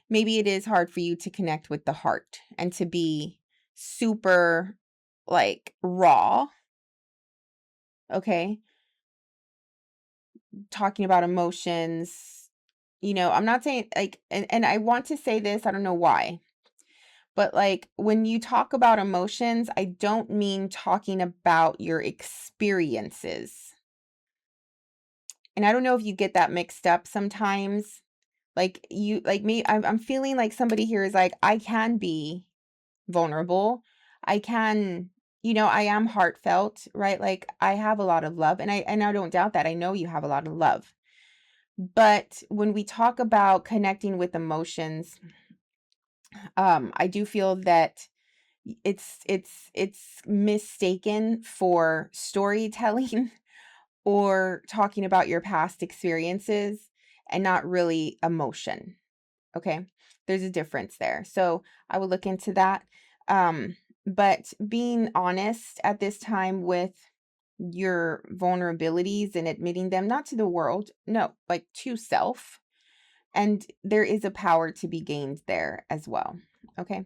Maybe it is hard for you to connect with the heart and to be super like raw. Okay. Talking about emotions, you know, I'm not saying like, and I want to say this, I don't know why. But like when you talk about emotions, I don't mean talking about your experiences. And I don't know if you get that mixed up sometimes. Like you, like me, I'm feeling like somebody here is like, I can be vulnerable. I can, you know, I am heartfelt, right? Like I have a lot of love, and I don't doubt that. I know you have a lot of love. But when we talk about connecting with emotions, I do feel that it's mistaken for storytelling or talking about your past experiences and not really emotion. Okay. There's a difference there. So I would look into that. But being honest at this time with your vulnerabilities and admitting them, not to the world, no, like to self. And there is a power to be gained there as well. Okay.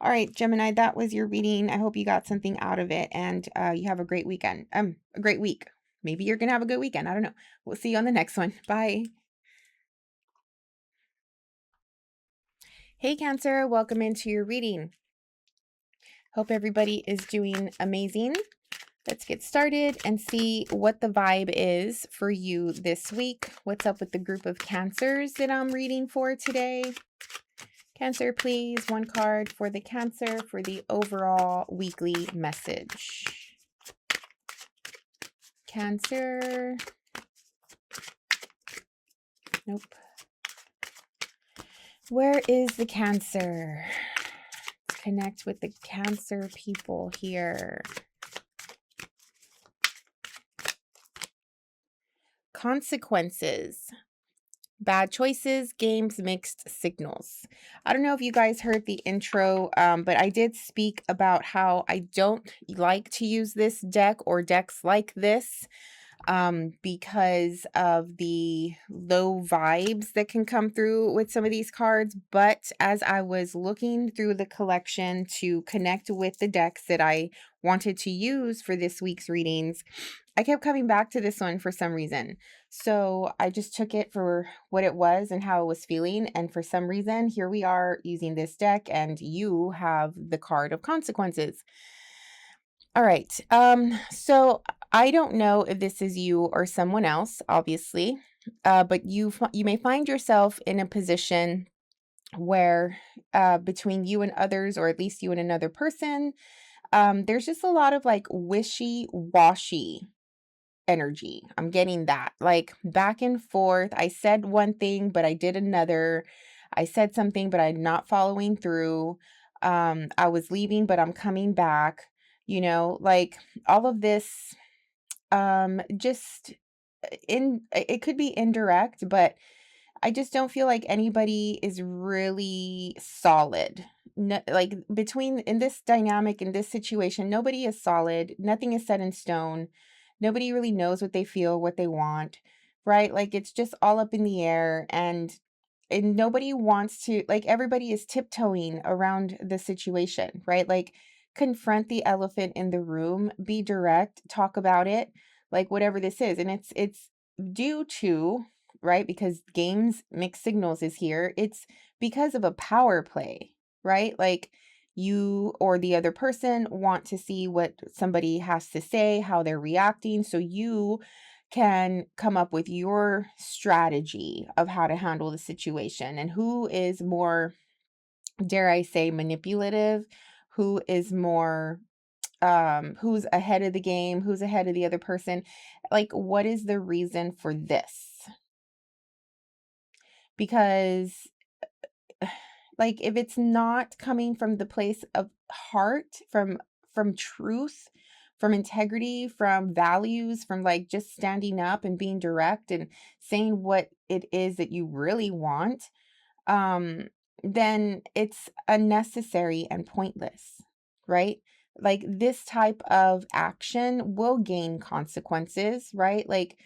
All right, Gemini, that was your reading. I hope you got something out of it, and you have a great weekend. A great week. Maybe you're going to have a good weekend. I don't know. We'll see you on the next one. Bye. Hey, Cancer. Welcome into your reading. Hope everybody is doing amazing. Let's get started and see what the vibe is for you this week. What's up with the group of Cancers that I'm reading for today? Cancer, please. One card for the Cancer for the overall weekly message. Cancer. Nope. Where is the Cancer? Let's connect with the Cancer people here. Consequences. Bad choices, games, mixed signals. I don't know if you guys heard the intro, but I did speak about how I don't like to use this deck or decks like this. because of the low vibes that can come through with some of these cards. But as I was looking through the collection to connect with the decks that I wanted to use for this week's readings, I kept coming back to this one for some reason. So I just took it for what it was and how it was feeling. And for some reason, here we are using this deck, and you have the card of consequences. All right. So I don't know if this is you or someone else, obviously, but you may find yourself in a position where between you and others, or at least you and another person, there's just a lot of like wishy-washy energy. I'm getting that, like back and forth. I said one thing, but I did another. I said something, but I'm not following through. I was leaving, but I'm coming back. Like all of this, just it could be indirect, but I just don't feel like anybody is really solid. No, like between in this dynamic, in this situation, nobody is solid. Nothing is set in stone. Nobody really knows what they feel, what they want, right? Like it's just all up in the air, and nobody wants to, like, everybody is tiptoeing around the situation, right? Like confront the elephant in the room, be direct, talk about it, like whatever this is. And it's due to, right? Because games mixed signals is here. It's because of a power play, right? Like you or the other person want to see what somebody has to say, how they're reacting. So you can come up with your strategy of how to handle the situation, and who is more, dare I say, manipulative, who is more who's ahead of the game, who's ahead of the other person. Like what is the reason for this? Because like if it's not coming from the place of heart, from truth, from integrity, from values, from like just standing up and being direct and saying what it is that you really want, um then it's unnecessary and pointless, right? Like this type of action will gain consequences, right? Like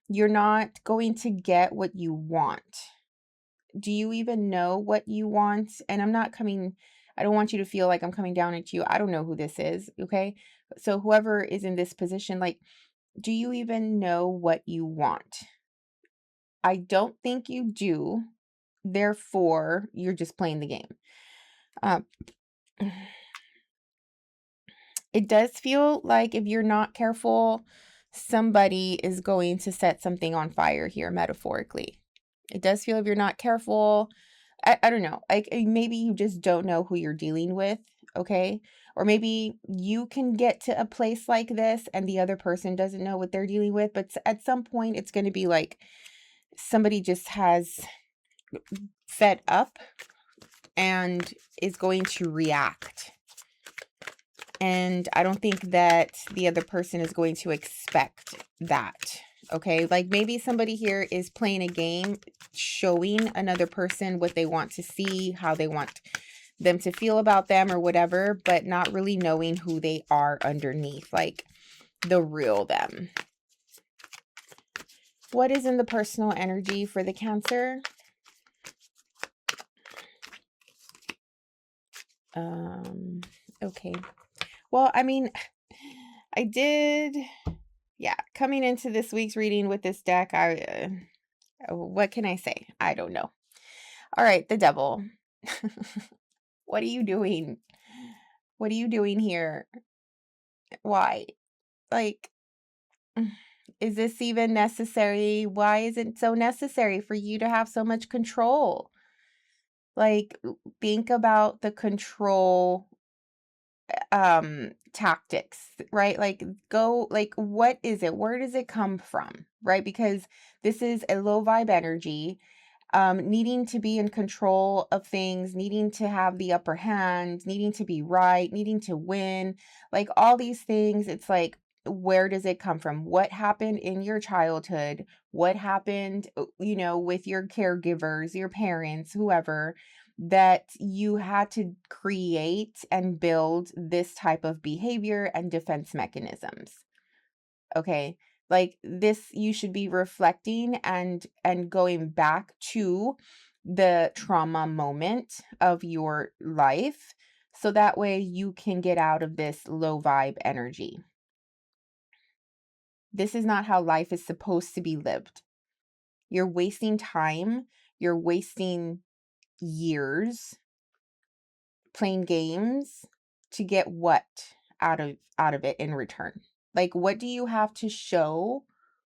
you're not going to get what you want. Do you even know what you want? And I don't want you to feel like I'm coming down at you. I don't know who this is, okay? So whoever is in this position, like, do you even know what you want? I don't think you do. Therefore, you're just playing the game. Um, it does feel like if you're not careful, somebody is going to set something on fire here, metaphorically. It does feel if you're not careful, I don't know. Like maybe you just don't know who you're dealing with, okay? Or maybe you can get to a place like this and the other person doesn't know what they're dealing with, but at some point it's going to be like somebody just has fed up and is going to react. And I don't think that the other person is going to expect that. Okay, like maybe somebody here is playing a game, showing another person what they want to see, how they want them to feel about them or whatever, but not really knowing who they are underneath, like the real them. What is in the personal energy for the Cancer? Okay. Well, I mean, I did, yeah, coming into this week's reading with this deck, what can I say? I don't know. All right, the Devil. What are you doing? What are you doing here? Why? Like, is this even necessary? Why is it so necessary for you to have so much control? Like, think about the control tactics, right? Like go, like what is it? Where does it come from? Right? Because this is a low vibe energy, needing to be in control of things, needing to have the upper hand, needing to be right, needing to win, like all these things. It's like, where does it come from? What happened in your childhood? What happened, with your caregivers, your parents, whoever, that you had to create and build this type of behavior and defense mechanisms? Okay. Like this, you should be reflecting and going back to the trauma moment of your life, so that way you can get out of this low vibe energy. This is not how life is supposed to be lived. You're wasting time, you're wasting years playing games to get what out of it in return? Like, what do you have to show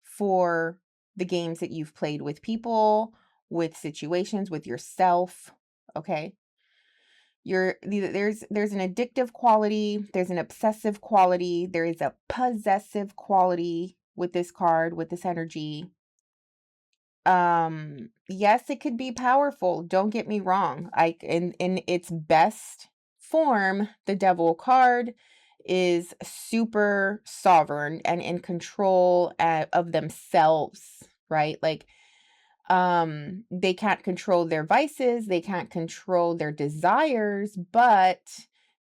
for the games that you've played with people, with situations, with yourself? Okay. There's an addictive quality, there's an obsessive quality, there is a possessive quality with this card, with this energy. Yes, it could be powerful, don't get me wrong. Like in its best form, the Devil card is super sovereign and in control of themselves, right? Like they can't control their vices, they can't control their desires, but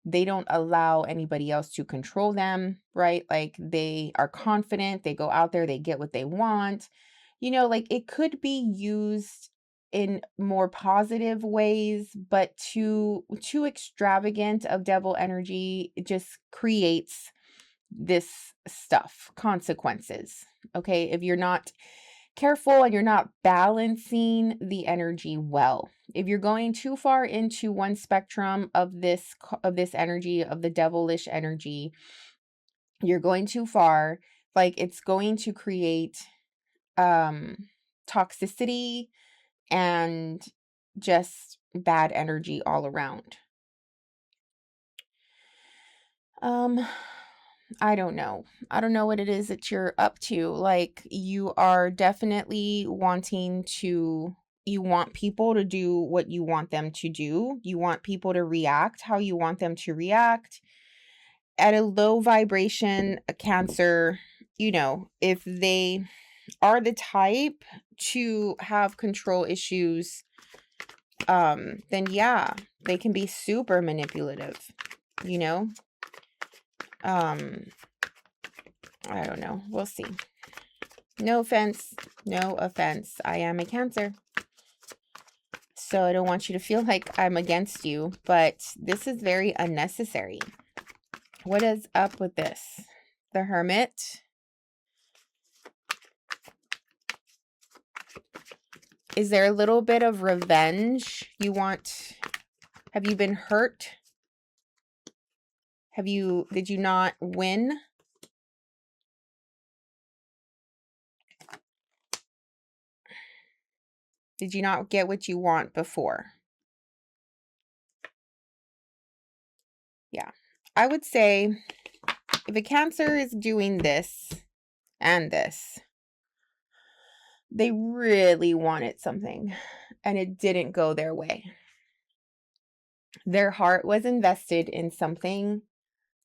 they don't allow anybody else to control them, right? Like they are confident, they go out there, they get what they want. Like it could be used in more positive ways, but too extravagant of devil energy, it just creates this stuff, consequences. Okay, if you're not careful and you're not balancing the energy well. If you're going too far into one spectrum of this energy, of the devilish energy, you're going too far. Like it's going to create toxicity and just bad energy all around. I don't know. I don't know what it is that you're up to. Like you are definitely you want people to do what you want them to do. You want people to react how you want them to react. At a low vibration, a Cancer, if they are the type to have control issues, then yeah, they can be super manipulative, I don't know. We'll see. No offense. No offense. I am a Cancer. So I don't want you to feel like I'm against you, but this is very unnecessary. What is up with this? The Hermit. Is there a little bit of revenge you want? Have you been hurt? Did you not win? Did you not get what you want before? Yeah. I would say if a Cancer is doing this and this, they really wanted something and it didn't go their way. Their heart was invested in something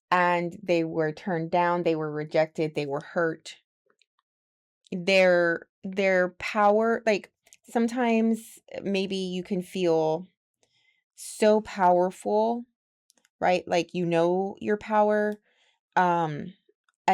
and they were turned down, they were rejected, they were hurt. Their power, like sometimes maybe you can feel so powerful, right? Like your power, and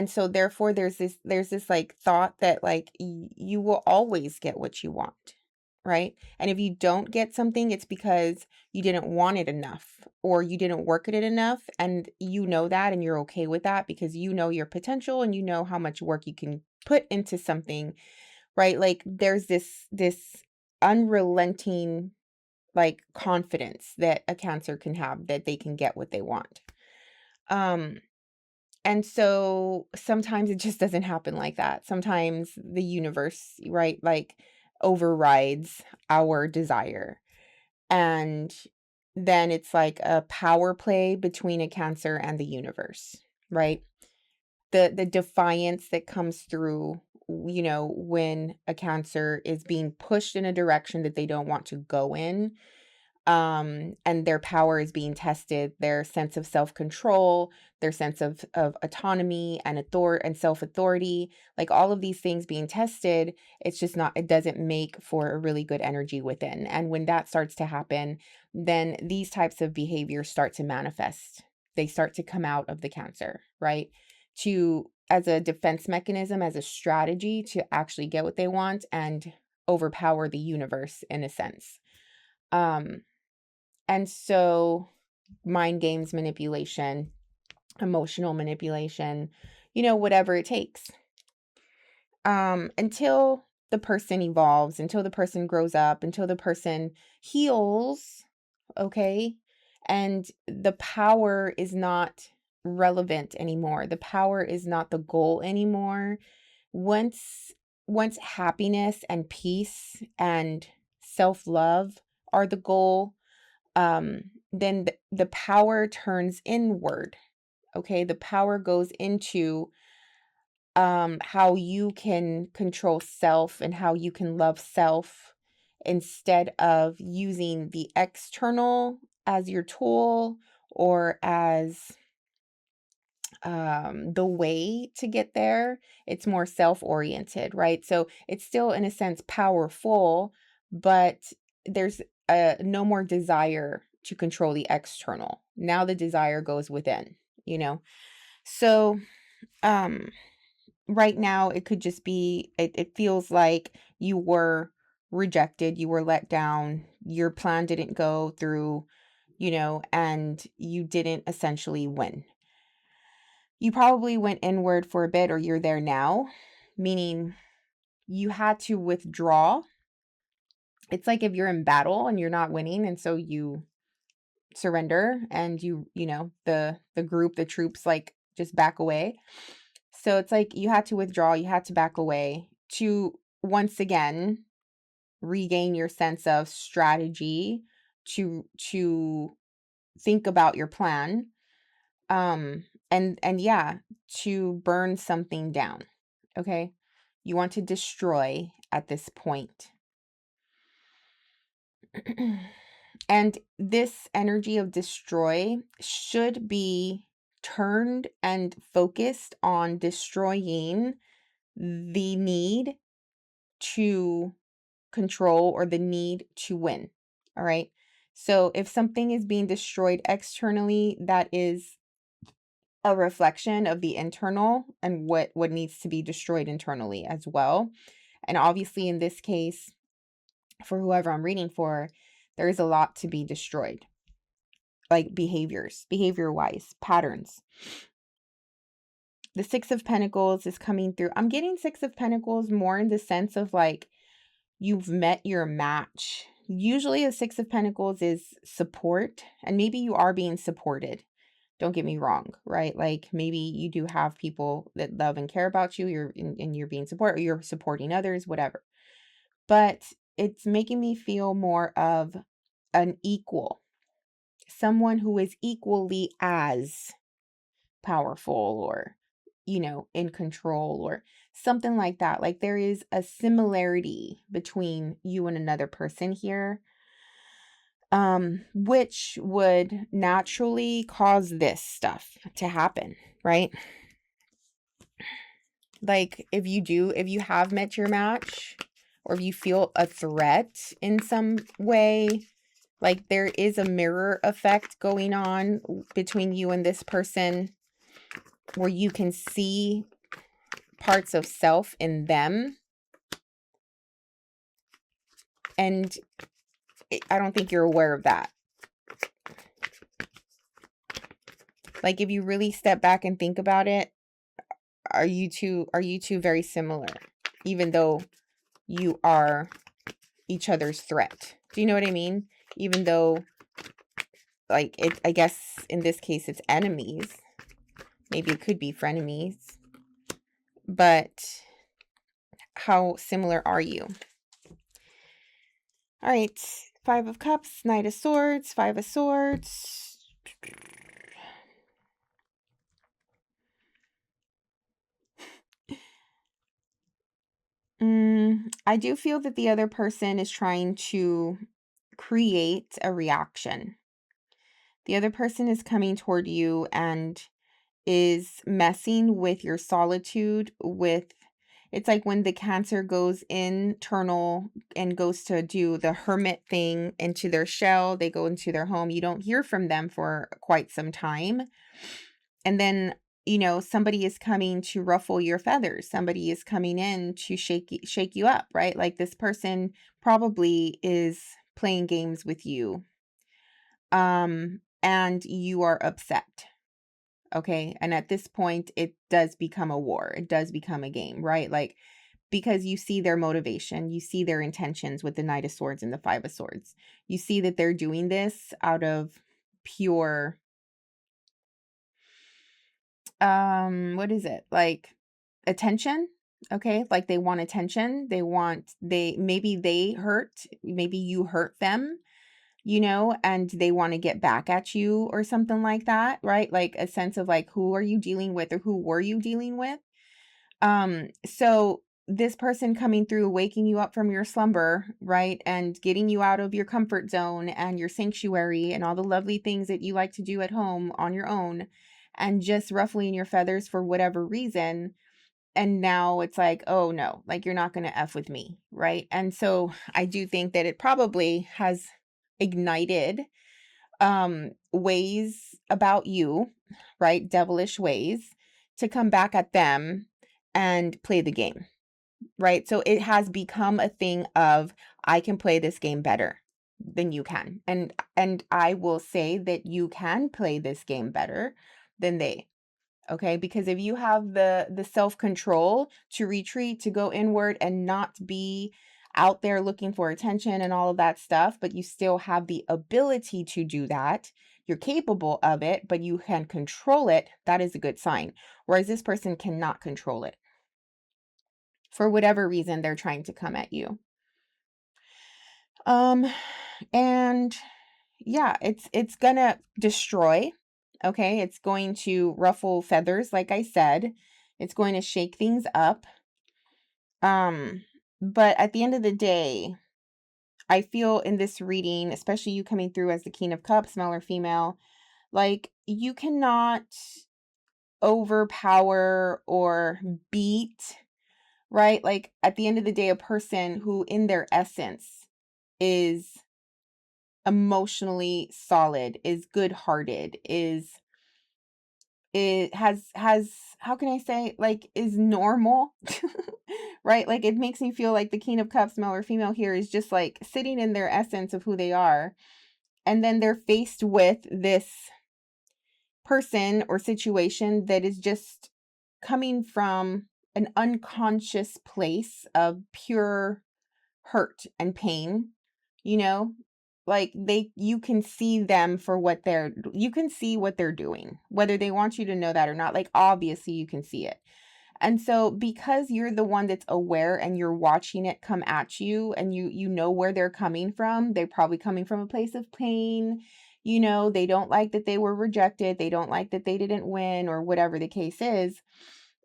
so therefore there's this like thought that like you will always get what you want, right? And if you don't get something, it's because you didn't want it enough or you didn't work at it enough, and that and you're okay with that because your potential and how much work you can put into something, right? Like there's this unrelenting like confidence that a Cancer can have that they can get what they want. And so sometimes it just doesn't happen like that. Sometimes the universe, right, like overrides our desire. And then it's like a power play between a Cancer and the universe, right? The defiance that comes through, when a Cancer is being pushed in a direction that they don't want to go in, and their power is being tested, their sense of self-control, their sense of autonomy and self-authority, like all of these things being tested. It's just not, it doesn't make for a really good energy within. And when that starts to happen, then these types of behaviors start to manifest. They start to come out of the Cancer, right? as a defense mechanism, as a strategy to actually get what they want and overpower the universe in a sense. And so mind games, manipulation, emotional manipulation, whatever it takes. Until the person evolves, until the person grows up, until the person heals, okay? And the power is not relevant anymore. The power is not the goal anymore. Once happiness and peace and self-love are the goal, then the power turns inward. Okay? The power goes into how you can control self and how you can love self instead of using the external as your tool or as the way to get there. It's more self-oriented, right? So it's still in a sense powerful, but there's no more desire to control the external. Now the desire goes within, So right now it could just be, it feels like you were rejected, you were let down, your plan didn't go through, and you didn't essentially win. You probably went inward for a bit, or you're there now, meaning you had to withdraw. It's like if you're in battle and you're not winning, and so you surrender and the group, the troops, like just back away. So it's like you had to withdraw, you had to back away to once again regain your sense of strategy, to think about your plan, and yeah, to burn something down. Okay? You want to destroy at this point. And this energy of destroy should be turned and focused on destroying the need to control or the need to win. All right. So if something is being destroyed externally, that is a reflection of the internal and what needs to be destroyed internally as well. And obviously in this case, for whoever I'm reading for, there is a lot to be destroyed. Like behavior-wise, patterns. The Six of Pentacles is coming through. I'm getting Six of Pentacles more in the sense of like you've met your match. Usually a Six of Pentacles is support, and maybe you are being supported. Don't get me wrong, right? Like maybe you do have people that love and care about you, and you're being supported, or you're supporting others, whatever. But it's making me feel more of an equal. Someone who is equally as powerful or, in control or something like that. Like there is a similarity between you and another person here, which would naturally cause this stuff to happen, right? Like if you have met your match, or if you feel a threat in some way, like there is a mirror effect going on between you and this person where you can see parts of self in them. And I don't think you're aware of that. Like if you really step back and think about it, are you two very similar, even though you are each other's threat? Do you know what I mean? Even though, like, I guess in this case it's enemies. Maybe it could be frenemies. But how similar are you? All right. Five of Cups, Knight of Swords, Five of Swords. I do feel that the other person is trying to create a reaction. The other person is coming toward you and is messing with your solitude. It's like when the Cancer goes internal and goes to do the hermit thing into their shell, they go into their home. You don't hear from them for quite some time. And then you know, somebody is coming to ruffle your feathers. Somebody is coming in to shake you up, right? Like this person probably is playing games with you. And you are upset. Okay. And at this point, it does become a war. It does become a game, right? Like, because you see their motivation, you see their intentions with the Knight of Swords and the Five of Swords. You see that they're doing this out of pure, what is it? Like attention. Okay. Like they want attention. Maybe they hurt, maybe you hurt them, you know, and they want to get back at you or something like that, right? Like a sense of like, who are you dealing with or who were you dealing with? So this person coming through, waking you up from your slumber, right? And getting you out of your comfort zone and your sanctuary and all the lovely things that you like to do at home on your own, and just ruffling your feathers for whatever reason. And now it's like, oh no, like you're not going to F with me, right? And so I do think that it probably has ignited ways about you, right? Devilish ways to come back at them and play the game, right? So it has become a thing of, I can play this game better than you can. And I will say that you can play this game better than they. Okay, because if you have the self-control to retreat, to go inward and not be out there looking for attention and all of that stuff, but you still have the ability to do that, you're capable of it, but you can control it, that is a good sign. Whereas this person cannot control it. For whatever reason, they're trying to come at you. And yeah, it's gonna destroy. Okay, it's going to ruffle feathers, like I said. It's going to shake things up. But at the end of the day, I feel in this reading, especially you coming through as the King of Cups, male or female, like you cannot overpower or beat, right? Like at the end of the day, a person who in their essence is emotionally solid, is good-hearted, it has how can I say, like, is normal, right? Like it makes me feel like the King of Cups, male or female, here is just like sitting in their essence of who they are, and then they're faced with this person or situation that is just coming from an unconscious place of pure hurt and pain, you know? Like you can see them for you can see what they're doing, whether they want you to know that or not. Like obviously you can see it. And so because you're the one that's aware and you're watching it come at you, and you know where they're coming from, they're probably coming from a place of pain. You know, they don't like that they were rejected. They don't like that they didn't win or whatever the case is.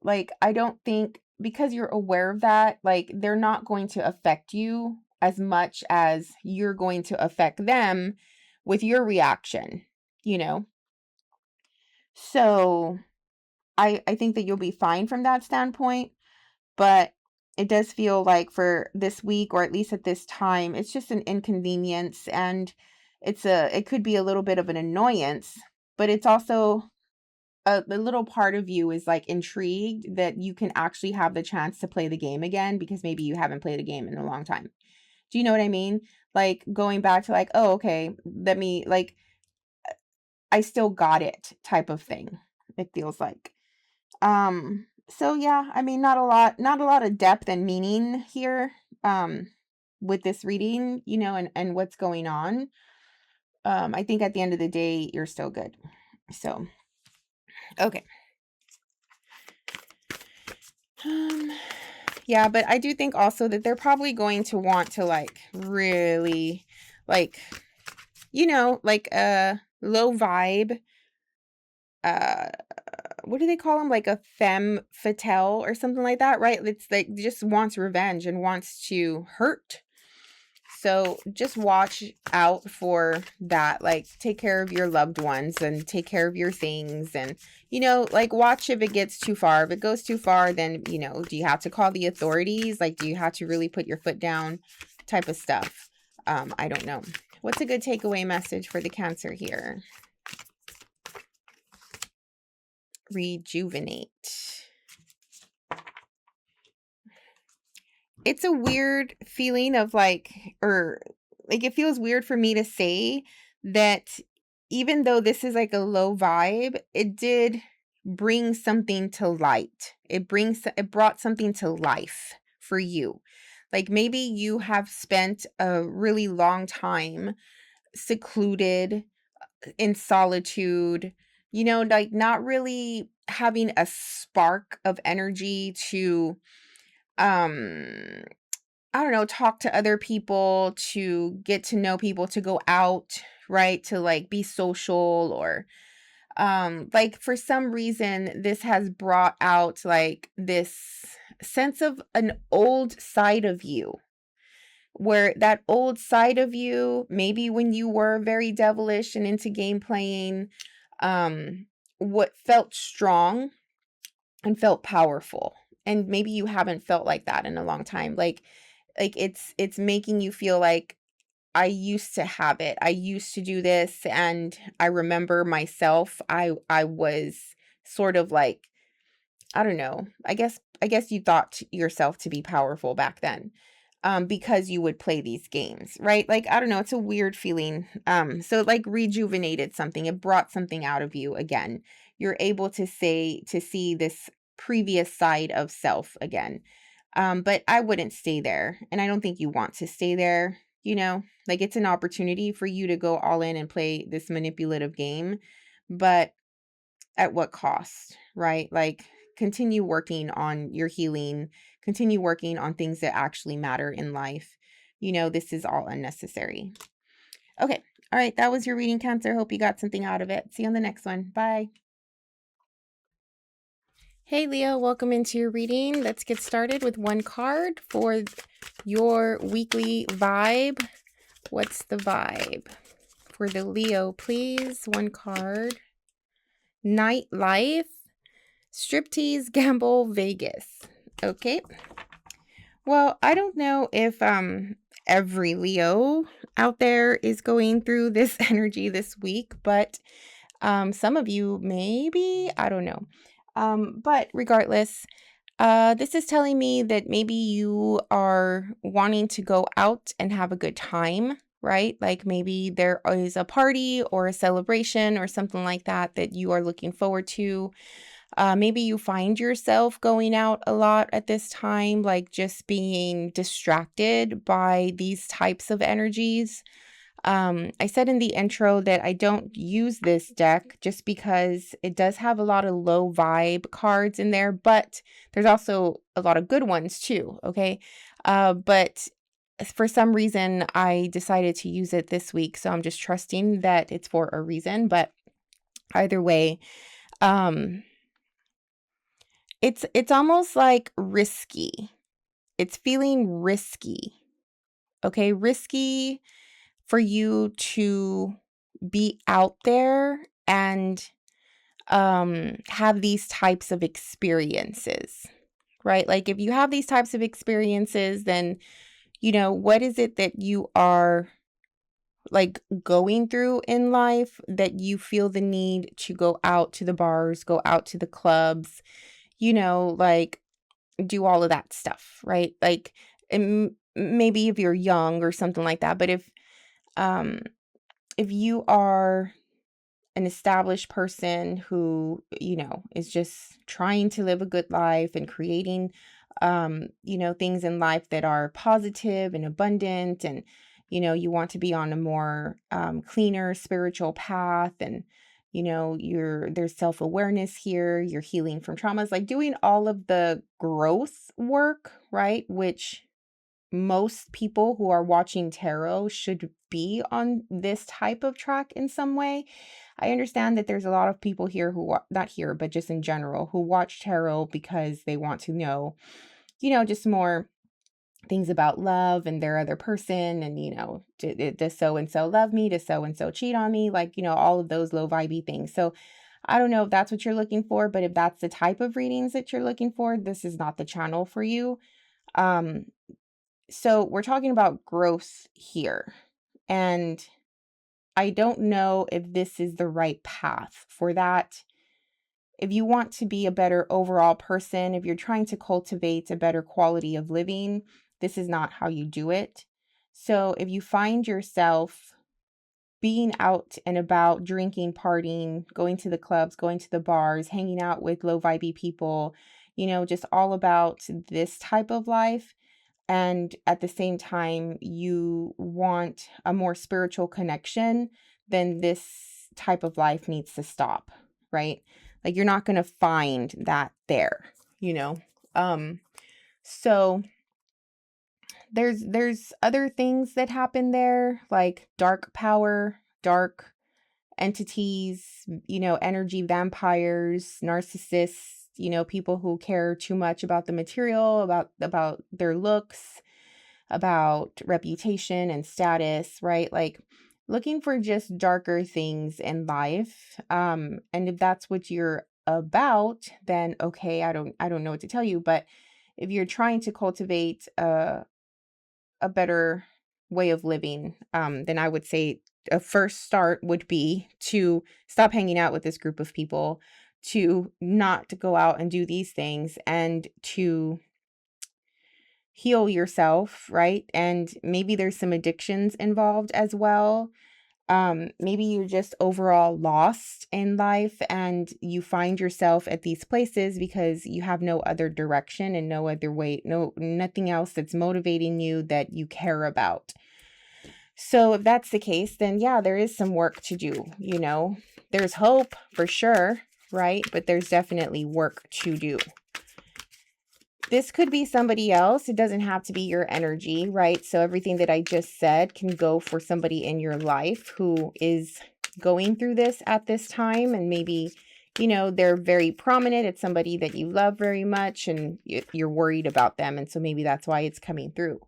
Like, I don't think, because you're aware of that, like they're not going to affect you as much as you're going to affect them with your reaction, you know? So I think that you'll be fine from that standpoint, but it does feel like for this week, or at least at this time, it's just an inconvenience, and it could be a little bit of an annoyance, but it's also a little part of you is like intrigued that you can actually have the chance to play the game again, because maybe you haven't played a game in a long time. Do you know what I mean? Like going back to like, oh, okay, let me like, I still got it type of thing. It feels like. So yeah, I mean, not a lot of depth and meaning here, with this reading, you know, and what's going on. I think at the end of the day, you're still good. So, okay. Yeah, but I do think also that they're probably going to want to like really like, you know, like a low vibe, uh what do they call them? Like a femme fatale or something like that, right? It's like just wants revenge and wants to hurt. So just watch out for that. Like take care of your loved ones and take care of your things, and, you know, like watch if it gets too far. If it goes too far, then, you know, do you have to call the authorities? Like, do you have to really put your foot down type of stuff? I don't know. What's a good takeaway message for the Cancer here? rejuvenate. It's a weird feeling of like, or like it feels weird for me to say that even though this is like a low vibe, it did bring something to light. It brought something to life for you. Like maybe you have spent a really long time secluded in solitude, like not really having a spark of energy to um I don't know, talk to other people, to get to know people, to go out, right? To like be social, or like for some reason this has brought out like this sense of an old side of you, where that old side of you, maybe when you were very devilish and into game playing, what felt strong and felt powerful. And maybe you haven't felt like that in a long time. Like it's making you feel like, I used to have it. I used to do this, and I remember myself. I was sort of like, I don't know. I guess you thought yourself to be powerful back then. Because you would play these games, right? Like, I don't know, it's a weird feeling. So it like rejuvenated something. It brought something out of you again. You're able to see this previous side of self again. But I wouldn't stay there. And I don't think you want to stay there, like it's an opportunity for you to go all in and play this manipulative game. But at what cost, right? Like continue working on your healing, continue working on things that actually matter in life. This is all unnecessary. Okay. All right. That was your reading, Cancer. Hope you got something out of it. See you on the next one. Bye. Hey, Leo, welcome into your reading. Let's get started with one card for your weekly vibe. What's the vibe for the Leo, please? One card. Nightlife, striptease, gamble, Vegas. Okay. Well, I don't know if every Leo out there is going through this energy this week, but some of you maybe, I don't know. But regardless, this is telling me that maybe you are wanting to go out and have a good time, right? Like maybe there is a party or a celebration or something like that that you are looking forward to. Maybe you find yourself going out a lot at this time, like just being distracted by these types of energies. I said in the intro that I don't use this deck just because it does have a lot of low vibe cards in there, but there's also a lot of good ones too, okay? But for some reason, I decided to use it this week, so I'm just trusting that it's for a reason, but either way, it's almost like risky. It's feeling risky, okay? Risky for you to be out there and have these types of experiences, right? Like if you have these types of experiences, then what is it that you are like going through in life that you feel the need to go out to the bars, go out to the clubs, like do all of that stuff, right? Like maybe if you're young or something like that, but if you are an established person who, is just trying to live a good life and creating, things in life that are positive and abundant, and, you want to be on a more cleaner spiritual path, and, there's self-awareness here, you're healing from traumas, like doing all of the growth work, right? Which most people who are watching tarot should be on this type of track in some way. I understand that there's a lot of people here who not here, but just in general, who watch tarot because they want to know, just more things about love and their other person, and does so and so love me, does so and so cheat on me, like all of those low vibey things. So I don't know if that's what you're looking for, but if that's the type of readings that you're looking for, this is not the channel for you. So we're talking about growth here, and I don't know if this is the right path for that. if you want to be a better overall person, if you're trying to cultivate a better quality of living, this is not how you do it. So if you find yourself being out and about, drinking, partying, going to the clubs, going to the bars, hanging out with low vibey people, just all about this type of life, and at the same time you want a more spiritual connection, then this type of life needs to stop, right? Like, you're not going to find that there, so there's other things that happen there, like dark power, dark entities, energy vampires, narcissists, people who care too much about the material, about their looks, about reputation and status, right? Like, looking for just darker things in life. And if that's what you're about, then okay, I don't know what to tell you. But if you're trying to cultivate a better way of living, then I would say a first start would be to stop hanging out with this group of people, to not go out and do these things, and to heal yourself, right? And maybe there's some addictions involved as well. Maybe you're just overall lost in life and you find yourself at these places because you have no other direction and no other way, nothing else that's motivating you that you care about. So if that's the case, then yeah, there is some work to do, There's hope for sure, right? But there's definitely work to do. This could be somebody else. It doesn't have to be your energy, right? So everything that I just said can go for somebody in your life who is going through this at this time. And maybe, they're very prominent. It's somebody that you love very much and you're worried about them. And so maybe that's why it's coming through.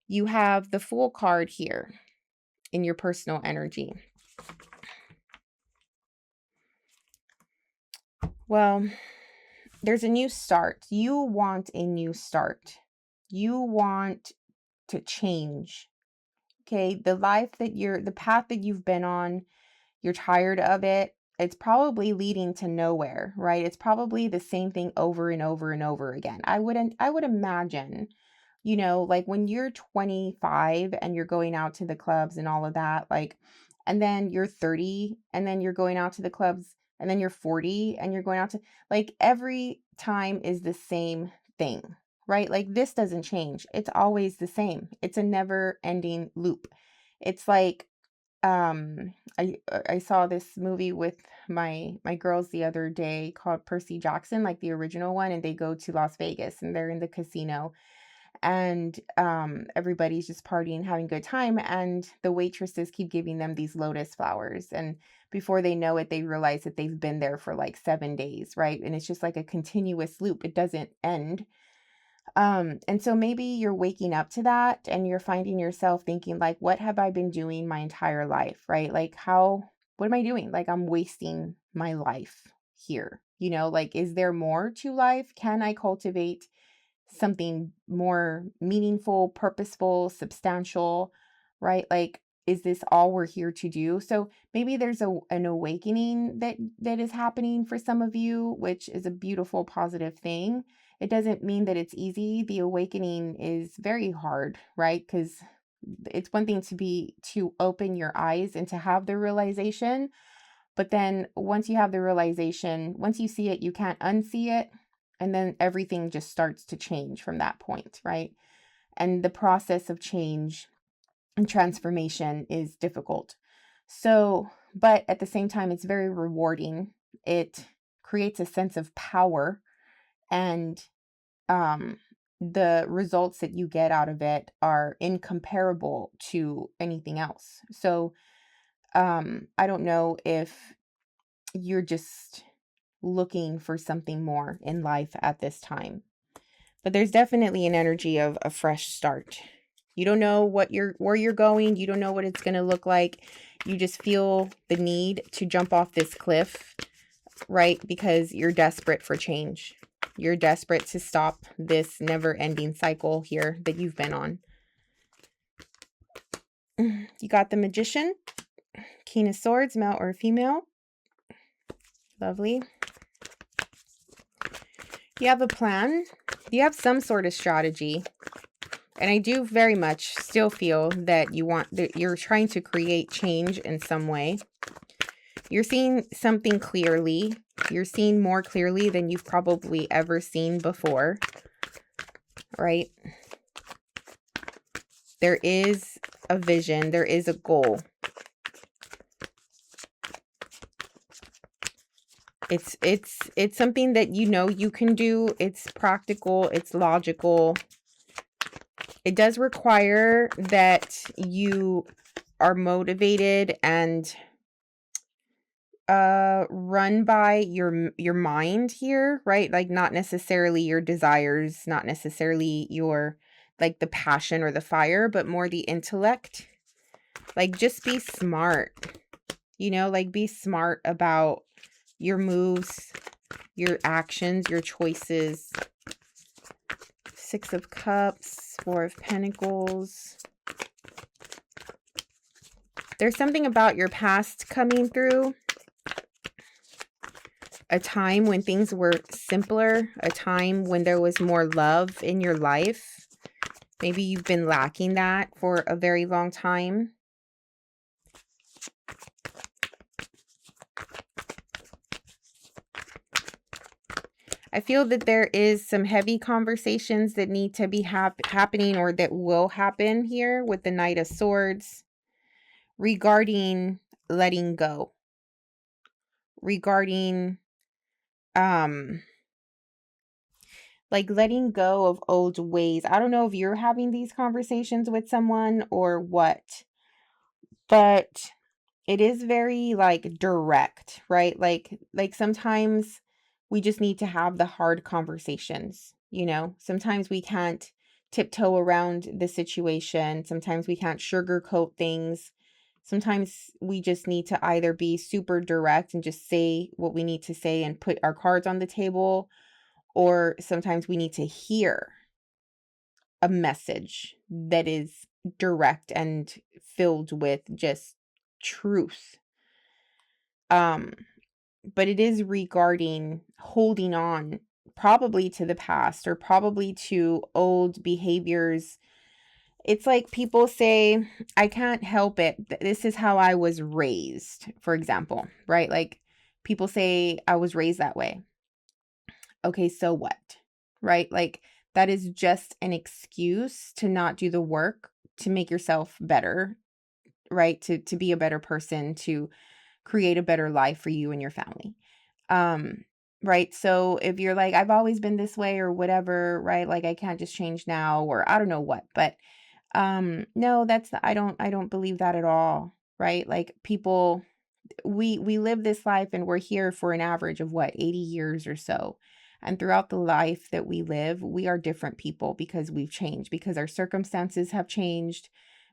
You have the Fool card here in your personal energy. Well, there's a new start. You want a new start. You want to change. Okay, the path that you've been on, you're tired of it. It's probably leading to nowhere, right? It's probably the same thing over and over and over again. I would imagine, like when you're 25 and you're going out to the clubs and all of that, like, and then you're 30 and then you're going out to the clubs, and then you're 40 and you're going out to, like, every time is the same thing, right? Like, this doesn't change. It's always the same. It's a never ending loop. It's like, I saw this movie with my girls the other day called Percy Jackson, like the original one, and they go to Las Vegas and they're in the casino, and everybody's just partying, having a good time, and the waitresses keep giving them these lotus flowers, and before they know it, they realize that they've been there for like 7 days, right? And it's just like a continuous loop. It doesn't end. And so maybe you're waking up to that and you're finding yourself thinking, like, what have I been doing my entire life, right? Like, what am I doing? Like, I'm wasting my life here, like, is there more to life? Can I cultivate something more meaningful, purposeful, substantial, right? Like, is this all we're here to do? So maybe there's an awakening that is happening for some of you, which is a beautiful, positive thing. It doesn't mean that it's easy. The awakening is very hard, right? Because it's one thing to open your eyes and to have the realization, but then once you have the realization, once you see it, you can't unsee it. And then everything just starts to change from that point, right? And the process of change and transformation is difficult. So, but at the same time, it's very rewarding. It creates a sense of power, and the results that you get out of it are incomparable to anything else. So, I don't know if you're just looking for something more in life at this time, but there's definitely an energy of a fresh start. You don't know where you're going. You don't know what it's going to look like. You just feel the need to jump off this cliff, right? Because you're desperate for change. You're desperate to stop this never-ending cycle here that you've been on. You got the Magician, King of Swords, male or female. Lovely. You have a plan. You have some sort of strategy. And I do very much still feel that you're trying to create change in some way. You're seeing something clearly. You're seeing more clearly than you've probably ever seen before, right? There is a vision. There is a goal. It's something that you know you can do. It's practical. It's logical. It does require that you are motivated and run by your mind here, right? Like not necessarily your desires, not necessarily your like the passion or the fire, but more the intellect. Like just be smart. You know, like be smart about your moves, your actions, your choices. Six of Cups, Four of Pentacles. There's something about your past coming through. A time when things were simpler, a time when there was more love in your life. Maybe you've been lacking that for a very long time. I feel that there is some heavy conversations that need to be happening or that will happen here with the Knight of Swords regarding letting go. Regarding like letting go of old ways. I don't know if you're having these conversations with someone or what, but it is very like direct, right? Like sometimes we just need to have the hard conversations, you know? Sometimes we can't tiptoe around the situation. Sometimes we can't sugarcoat things. Sometimes we just need to either be super direct and just say what we need to say and put our cards on the table, or sometimes we need to hear a message that is direct and filled with just truth. But it is regarding holding on probably to the past or probably to old behaviors. It's like people say, I can't help it. This is how I was raised, for example, right? Like people say, I was raised that way. Okay, so what? Right? Like that is just an excuse to not do the work to make yourself better, right? To be a better person, to create a better life for you and your family. Right? So if you're like, I've always been this way or whatever, right? Like I can't just change now or I don't know what, but no, I don't believe that at all, right? Like people we live this life and we're here for an average of what, 80 years or so. And throughout the life that we live, we are different people because we've changed, because our circumstances have changed,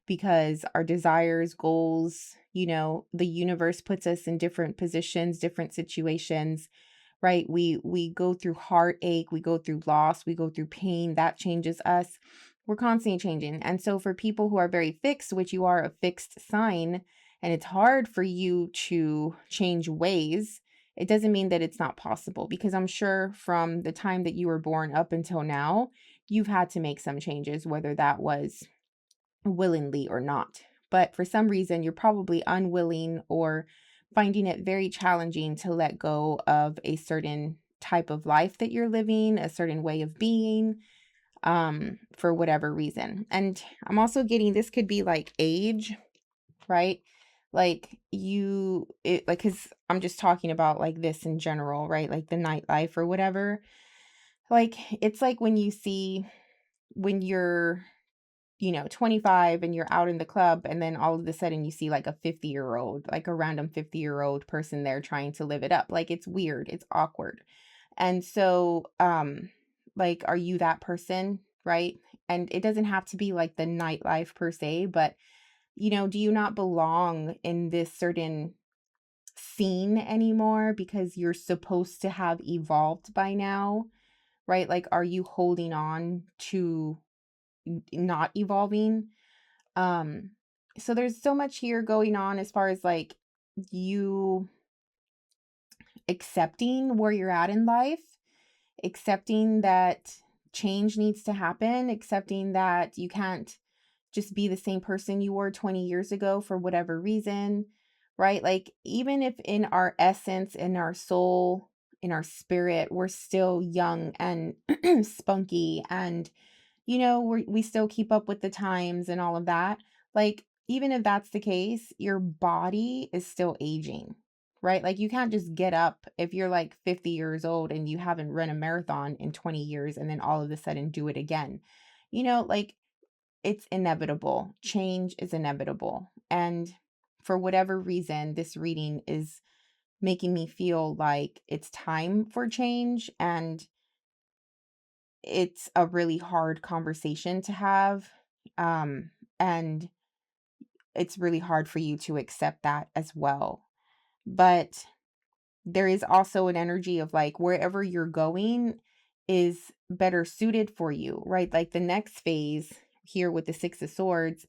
because our desires, goals, you know, the universe puts us in different positions, different situations, right? We go through heartache, we go through loss, we go through pain, that changes us. We're constantly changing. And so for people who are very fixed, which you are a fixed sign, and it's hard for you to change ways, it doesn't mean that it's not possible, because I'm sure from the time that you were born up until now, you've had to make some changes, whether that was willingly or not. But for some reason, you're probably unwilling or finding it very challenging to let go of a certain type of life that you're living, a certain way of being, for whatever reason. And I'm also getting, this could be like age, right? Like because I'm just talking about like this in general, right? Like the nightlife or whatever. Like it's like when you're, you know, 25 and you're out in the club, and then all of a sudden you see like a 50-year-old, like a random 50-year-old person there trying to live it up. Like it's weird, it's awkward. And so like, are you that person, right? And it doesn't have to be like the nightlife per se, but you know, do you not belong in this certain scene anymore because you're supposed to have evolved by now, right? Like, are you holding on to not evolving? So there's so much here going on as far as like you accepting where you're at in life accepting that change needs to happen, accepting that you can't just be the same person you were 20 years ago for whatever reason, right? Like, even if in our essence, in our soul, in our spirit, we're still young and spunky, and, we still keep up with the times and all of that. Like, even if that's the case, your body is still aging, right? Like, you can't just get up if you're like 50 years old and you haven't run a marathon in 20 years and then all of a sudden do it again. Like, it's inevitable. Change is inevitable. And for whatever reason, this reading is making me feel like it's time for change, and it's a really hard conversation to have. And it's really hard for you to accept that as well. But there is also an energy of like, wherever you're going is better suited for you, right? Like, the next phase here with the Six of Swords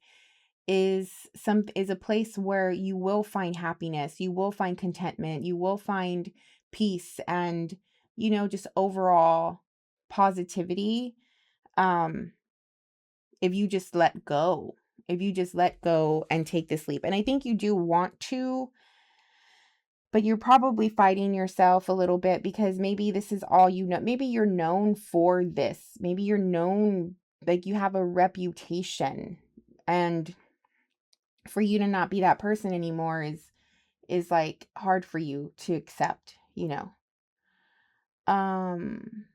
is a place where you will find happiness, you will find contentment, you will find peace, and just overall positivity. If you just let go, and take this leap. And I think you do want to, but you're probably fighting yourself a little bit, because maybe this is all you know. Maybe you're known for this. Maybe you're known, like, you have a reputation, and for you to not be that person anymore is like hard for you to accept. Um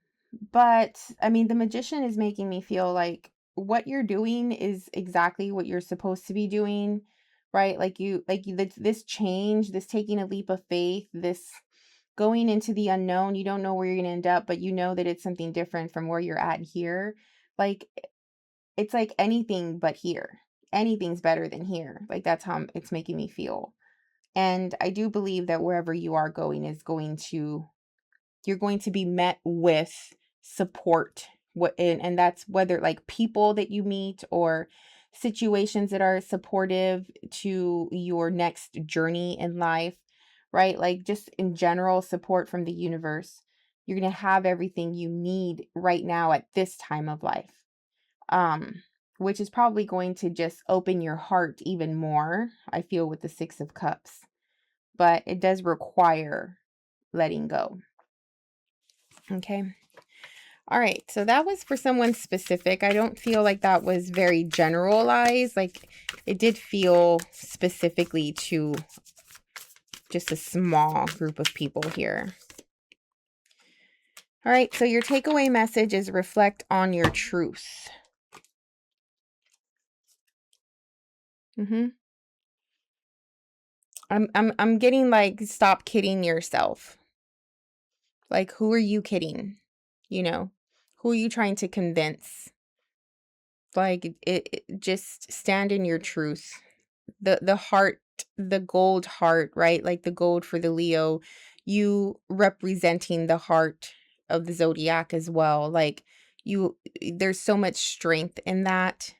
but I mean, the Magician is making me feel like what you're doing is exactly what you're supposed to be doing, right? This change, this taking a leap of faith, this going into the unknown. You don't know where you're going to end up, but you know that it's something different from where you're at here. Like, it's like anything but here. Anything's better than here. Like, that's how it's making me feel. And I do believe that wherever you are going you're going to be met with support. And that's whether like people that you meet or situations that are supportive to your next journey in life, right? Like, just in general support from the universe. You're going to have everything you need right now at this time of life. Which is probably going to just open your heart even more, I feel, with the Six of Cups. But it does require letting go. Okay. All right. So that was for someone specific. I don't feel like that was very generalized. Like, it did feel specifically to just a small group of people here. All right. So your takeaway message is reflect on your truth. I'm getting like, stop kidding yourself. Like, who are you kidding? Who are you trying to convince? Like, it just stand in your truth. The heart, the gold heart, right? Like the gold for the Leo, you representing the heart of the zodiac as well. Like, there's so much strength in that.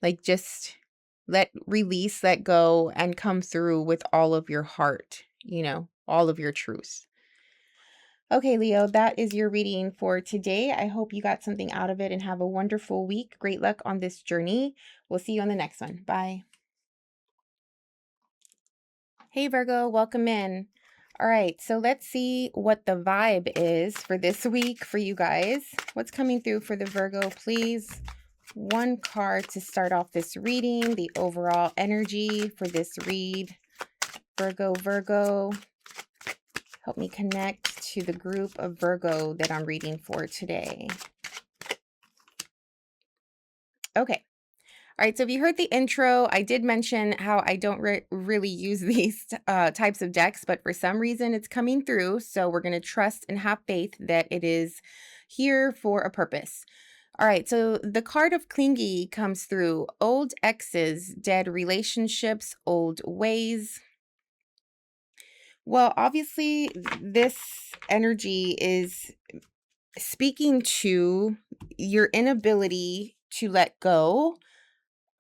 Like, just release, let go, and come through with all of your heart, all of your truth. Okay, Leo, that is your reading for today. I hope you got something out of it and have a wonderful week. Great luck on this journey. We'll see you on the next one. Bye. Hey, Virgo, welcome in. All right, so let's see what the vibe is for this week for you guys. What's coming through for the Virgo, please? One card to start off this reading, the overall energy for this read. Virgo. Help me connect to the group of Virgo that I'm reading for today. Okay. All right, so if you heard the intro, I did mention how I don't really use these types of decks, but for some reason it's coming through. So we're going to trust and have faith that it is here for a purpose. All right, so the card of clingy comes through. Old exes, dead relationships, old ways. Well, obviously, this energy is speaking to your inability to let go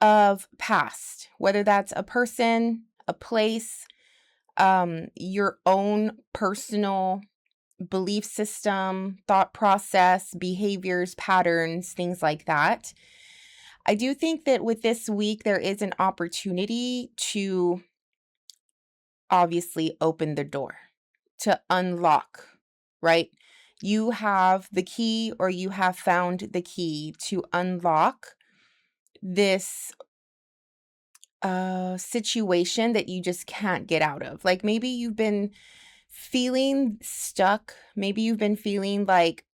of past, whether that's a person, a place, your own personal belief system, thought process, behaviors, patterns, things like that. I do think that with this week, there is an opportunity to obviously open the door, to unlock, right? You have the key, or you have found the key to unlock this situation that you just can't get out of. Like maybe you've been feeling stuck. Maybe you've been feeling like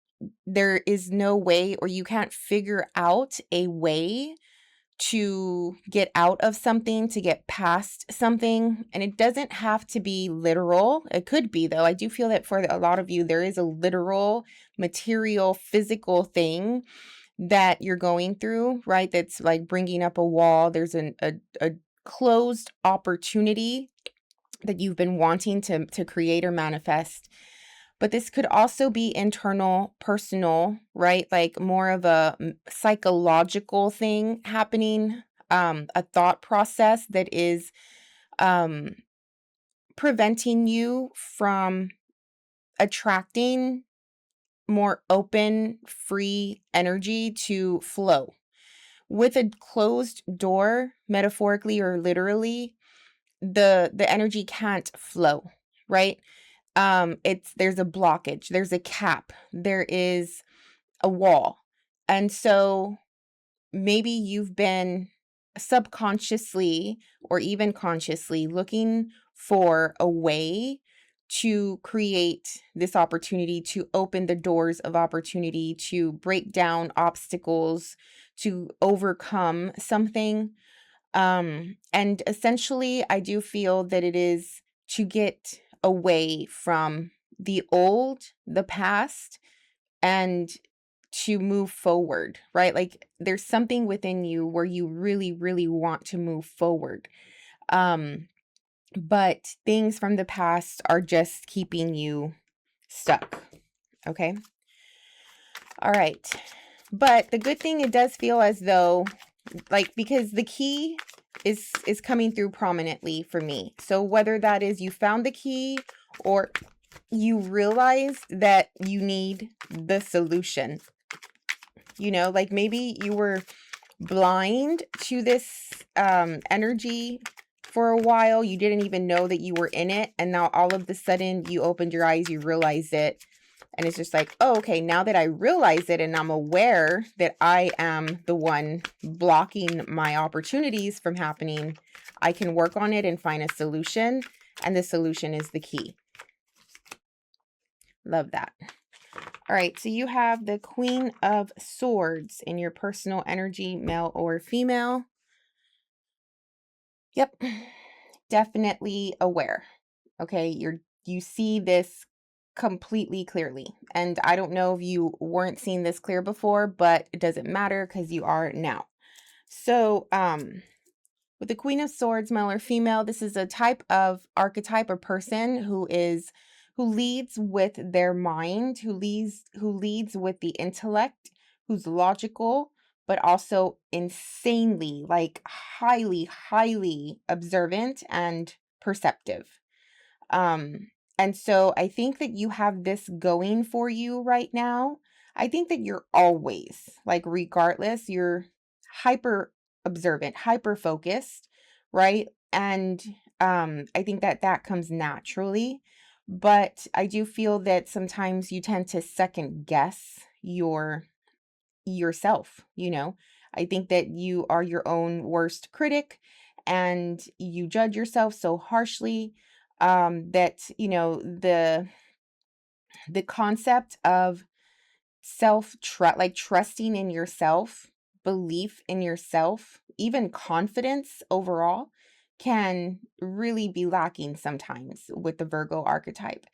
there is no way, or you can't figure out a way to get out of something, to get past something. And it doesn't have to be literal. It could be, though. I do feel that for a lot of you, there is a literal, material, physical thing that you're going through, right? That's like bringing up a wall. There's a closed opportunity that you've been wanting to create or manifest. But this could also be internal, personal, right? Like more of a psychological thing happening, a thought process that is um, preventing you from attracting more open, free energy to flow. With a closed door, metaphorically or literally, the energy can't flow, right? There's a blockage, there's a cap, there is a wall. And so maybe you've been subconsciously or even consciously looking for a way to create this opportunity, to open the doors of opportunity, to break down obstacles, to overcome something. And essentially, I do feel that it is to get away from the old, the past, and to move forward, right? Like there's something within you where you really, really want to move forward. But things from the past are just keeping you stuck. Okay. All right. But the good thing, it does feel as though, like, because the key is coming through prominently for me. So whether that is you found the key, or you realize that you need the solution, like maybe you were blind to this energy for a while. You didn't even know that you were in it. And now all of a sudden you opened your eyes, you realize it. And it's just like, oh, okay, now that I realize it and I'm aware that I am the one blocking my opportunities from happening, I can work on it and find a solution. And the solution is the key. Love that. All right, so you have the Queen of Swords in your personal energy, male or female. Yep, definitely aware. Okay, you see this completely clearly. And I don't know if you weren't seeing this clear before, but it doesn't matter because you are now. So, with the Queen of Swords, male or female, this is a type of archetype or person who leads with their mind, who leads with the intellect, who's logical, but also insanely, like highly, highly observant and perceptive. And so I think that you have this going for you right now. I think that you're always, like, regardless, you're hyper observant, hyper focused, right? And I think that that comes naturally. But I do feel that sometimes you tend to second guess yourself. I think that you are your own worst critic, and you judge yourself so harshly, that the concept of like trusting in yourself, belief in yourself, even confidence overall, can really be lacking sometimes with the Virgo archetype.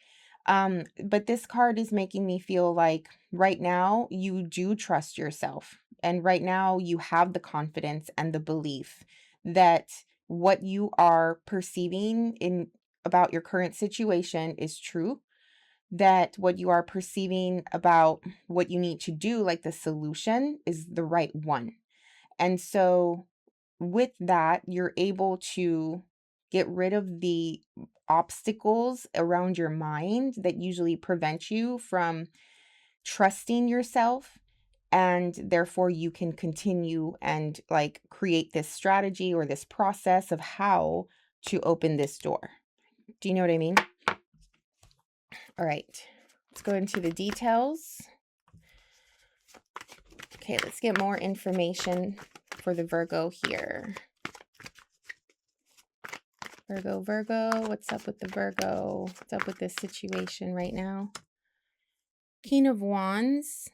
But this card is making me feel like right now you do trust yourself. And right now you have the confidence and the belief that what you are perceiving in about your current situation is true, that what you are perceiving about what you need to do, like the solution, is the right one. And so with that, you're able to Get rid of the obstacles around your mind that usually prevent you from trusting yourself, and therefore you can continue and like create this strategy or this process of how to open this door. Do you know what I mean? All right, let's go into the details. Okay, let's get more information for the Virgo here. Virgo, what's up with the Virgo? What's up with this situation right now? King of Wands.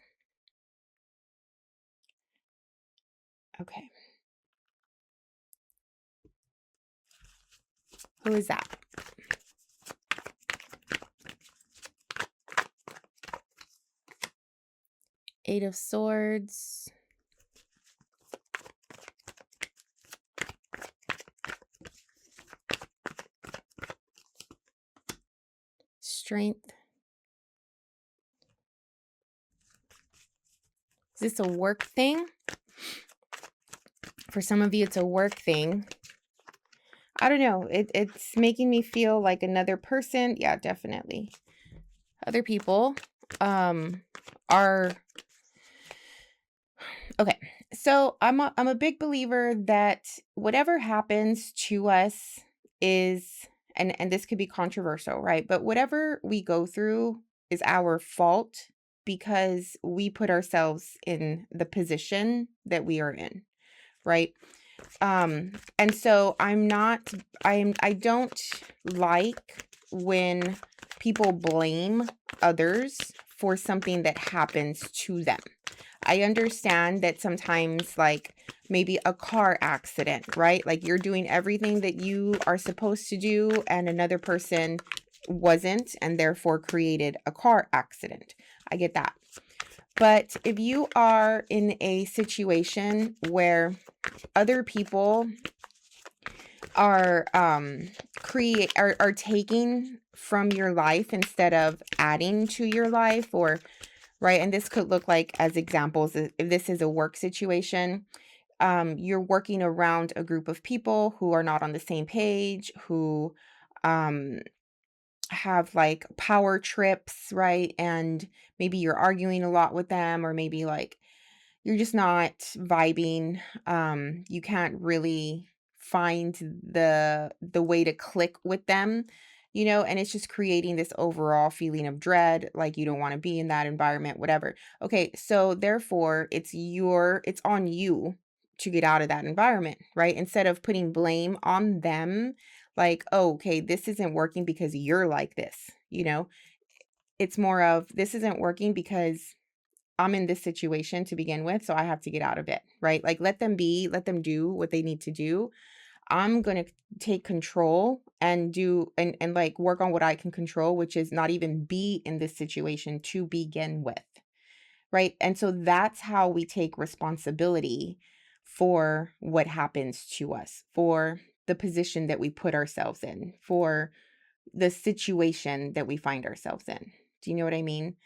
Okay. Who is that? Eight of Swords. Strength. Is this a work thing? For some of you, it's a work thing. I don't know. It's making me feel like another person. Yeah, definitely. Other people are... Okay, so I'm a big believer that whatever happens to us is, and this could be controversial, right? But whatever we go through is our fault because we put ourselves in the position that we are in, right? And so I don't like when people blame others for something that happens to them. I understand that sometimes, like maybe a car accident, right? Like you're doing everything that you are supposed to do and another person wasn't and therefore created a car accident. I get that. But if you are in a situation where other people are taking from your life instead of adding to your life, or right, and this could look like, as examples, if this is a work situation, you're working around a group of people who are not on the same page, who have like power trips, right? And maybe you're arguing a lot with them, or maybe like you're just not vibing. You can't really find the way to click with them, you know, and it's just creating this overall feeling of dread, like you don't want to be in that environment, whatever. Okay, so therefore it's on you to get out of that environment, right? Instead of putting blame on them, like, oh, okay, this isn't working because you're like this, you know. It's more of, this isn't working because I'm in this situation to begin with, so I have to get out of it, right? Like let them do what they need to do. I'm going to take control and do and like work on what I can control, which is not even be in this situation to begin with, right? And so that's how we take responsibility for what happens to us, for the position that we put ourselves in, for the situation that we find ourselves in. Do you know what I mean?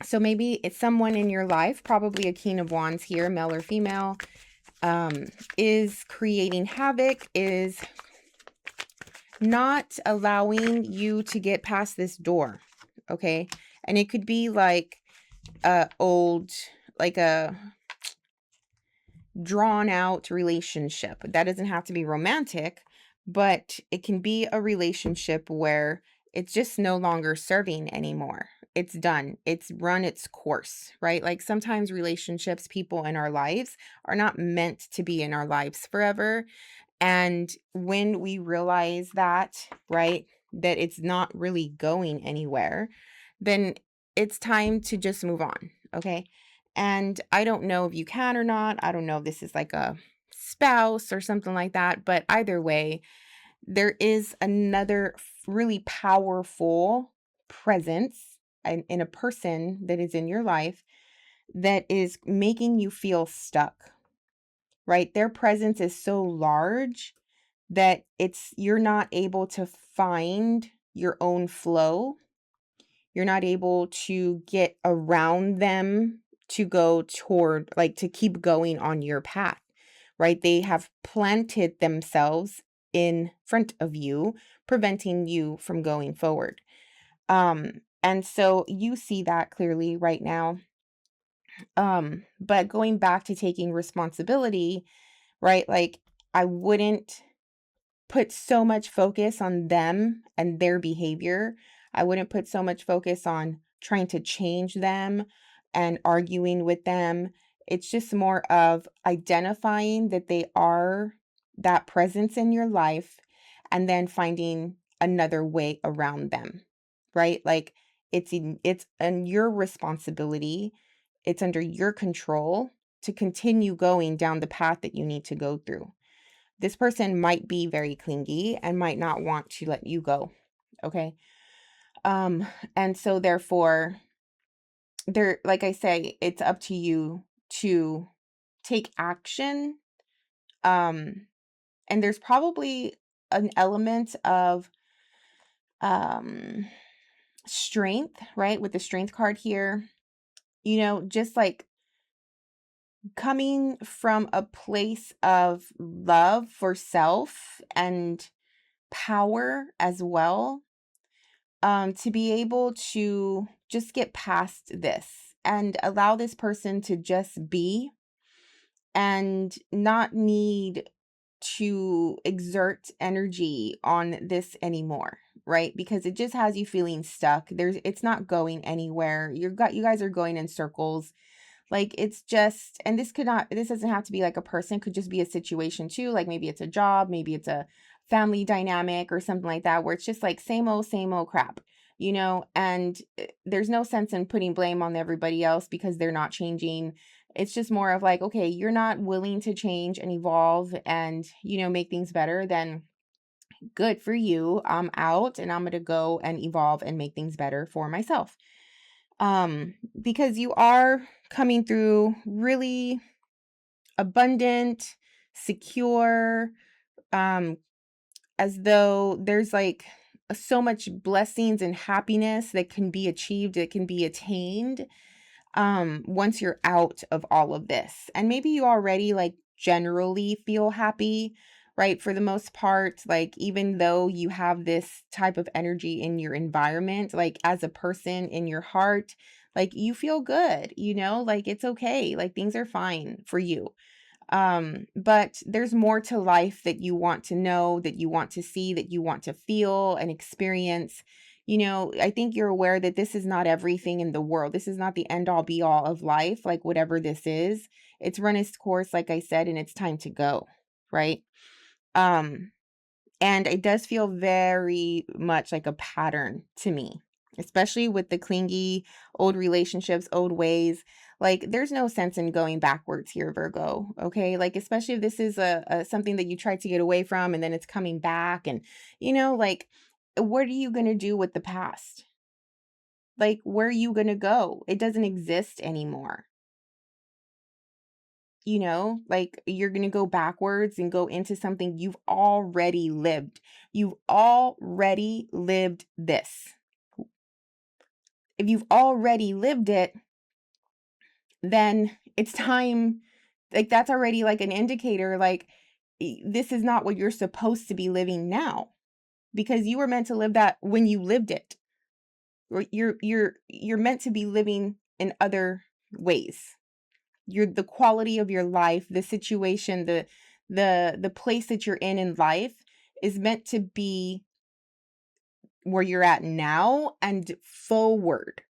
So maybe it's someone in your life, probably a King of Wands here, male or female, is creating havoc, is not allowing you to get past this door, okay? And it could be like a drawn out relationship. That doesn't have to be romantic, but it can be a relationship where it's just no longer serving anymore. It's done. It's run its course, right? Like sometimes relationships, people in our lives are not meant to be in our lives forever. And when we realize that, right, that it's not really going anywhere, then it's time to just move on, okay? And I don't know if you can or not. I don't know if this is like a spouse or something like that, but either way, there is another really powerful presence in a person that is in your life that is making you feel stuck, right? Their presence is so large that you're not able to find your own flow. You're not able to get around them to go toward, like to keep going on your path, right? They have planted themselves in front of you, preventing you from going forward. And so you see that clearly right now. But going back to taking responsibility, right? Like, I wouldn't put so much focus on them and their behavior. I wouldn't put so much focus on trying to change them and arguing with them. It's just more of identifying that they are that presence in your life and then finding another way around them, right? Like, it's on your responsibility. It's under your control to continue going down the path that you need to go through. This person might be very clingy and might not want to let you go. Okay. And so therefore, there, like I say, it's up to you to take action. And there's probably an element of um strength, right? With the strength card here, just like coming from a place of love for self and power as well, to be able to just get past this and allow this person to just be and not need to exert energy on this anymore, right? Because it just has you feeling stuck. It's not going anywhere. You guys are going in circles. Like, it's just, and this doesn't have to be like a person, it could just be a situation too. Like, maybe it's a job, maybe it's a family dynamic or something like that, where it's just like same old crap, and there's no sense in putting blame on everybody else because they're not changing. It's just more of like, okay, you're not willing to change and evolve and, make things better, then good for you. I'm out and I'm going to go and evolve and make things better for myself. Because you are coming through really abundant, secure, as though there's like so much blessings and happiness that can be achieved, that can be attained, once you're out of all of this. And maybe you already like generally feel happy, right? For the most part, like, even though you have this type of energy in your environment, like as a person in your heart, like you feel good, like it's okay, like things are fine for you. But there's more to life that you want to know, that you want to see, that you want to feel and experience. I think you're aware that this is not everything in the world. This is not the end all be all of life, like whatever this is. It's run its course, like I said, and it's time to go, right? Um, and it does feel very much like a pattern to me, especially with the clingy old relationships, old ways. Like, there's no sense in going backwards here, Virgo. Okay. Like, especially if this is a something that you tried to get away from and then it's coming back. And, like, what are you going to do with the past? Like, where are you going to go? It doesn't exist anymore. Like, you're going to go backwards and go into something you've already lived. You've already lived this. If you've already lived it, then it's time, like, that's already like an indicator, like, this is not what you're supposed to be living now, because you were meant to live that when you lived it. Or you're meant to be living in other ways. The quality of your life, the situation, the place that you're in life is meant to be where you're at now and forward,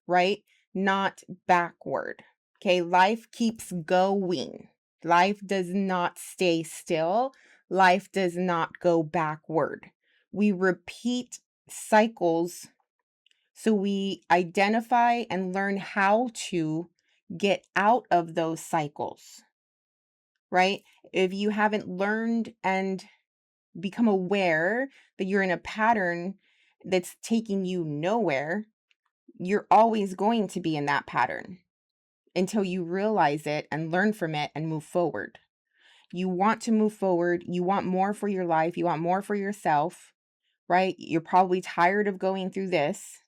right? Not backward. Okay, life keeps going. Life does not stay still. Life does not go backward. We repeat cycles, so we identify and learn how to get out of those cycles, right? If you haven't learned and become aware that you're in a pattern that's taking you nowhere, you're always going to be in that pattern until you realize it and learn from it and move forward. You want to move forward. You want more for your life. You want more for yourself, right? You're probably tired of going through this.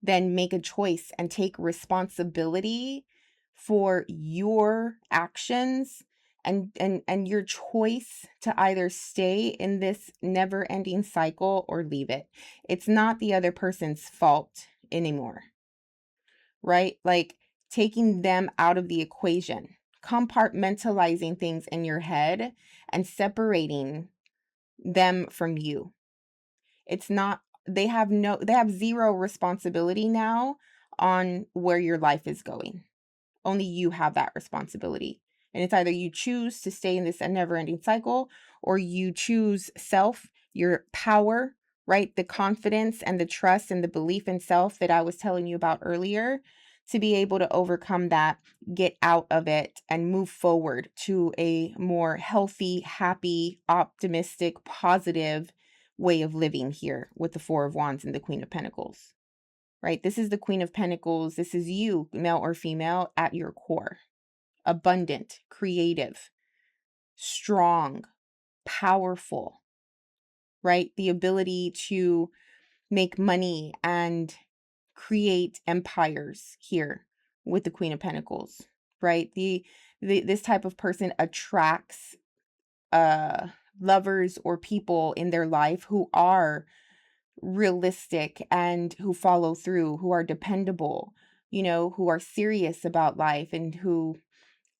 Then make a choice and take responsibility for your actions and your choice to either stay in this never-ending cycle or leave it. It's not the other person's fault anymore, right? Like taking them out of the equation, compartmentalizing things in your head and separating them from you. It's not, they have zero responsibility now on where your life is going. Only you have that responsibility. And it's either you choose to stay in this never-ending cycle, or you choose self, your power, right? The confidence and the trust and the belief in self that I was telling you about earlier, to be able to overcome that, get out of it, and move forward to a more healthy, happy, optimistic, positive way of living here with the Four of Wands and the Queen of Pentacles. Right? This is the Queen of Pentacles. This is you, male or female, at your core. Abundant, creative, strong, powerful, right? The ability to make money and create empires here with the Queen of Pentacles, right? This type of person attracts lovers or people in their life who are realistic and who follow through, who are dependable, you know, who are serious about life and who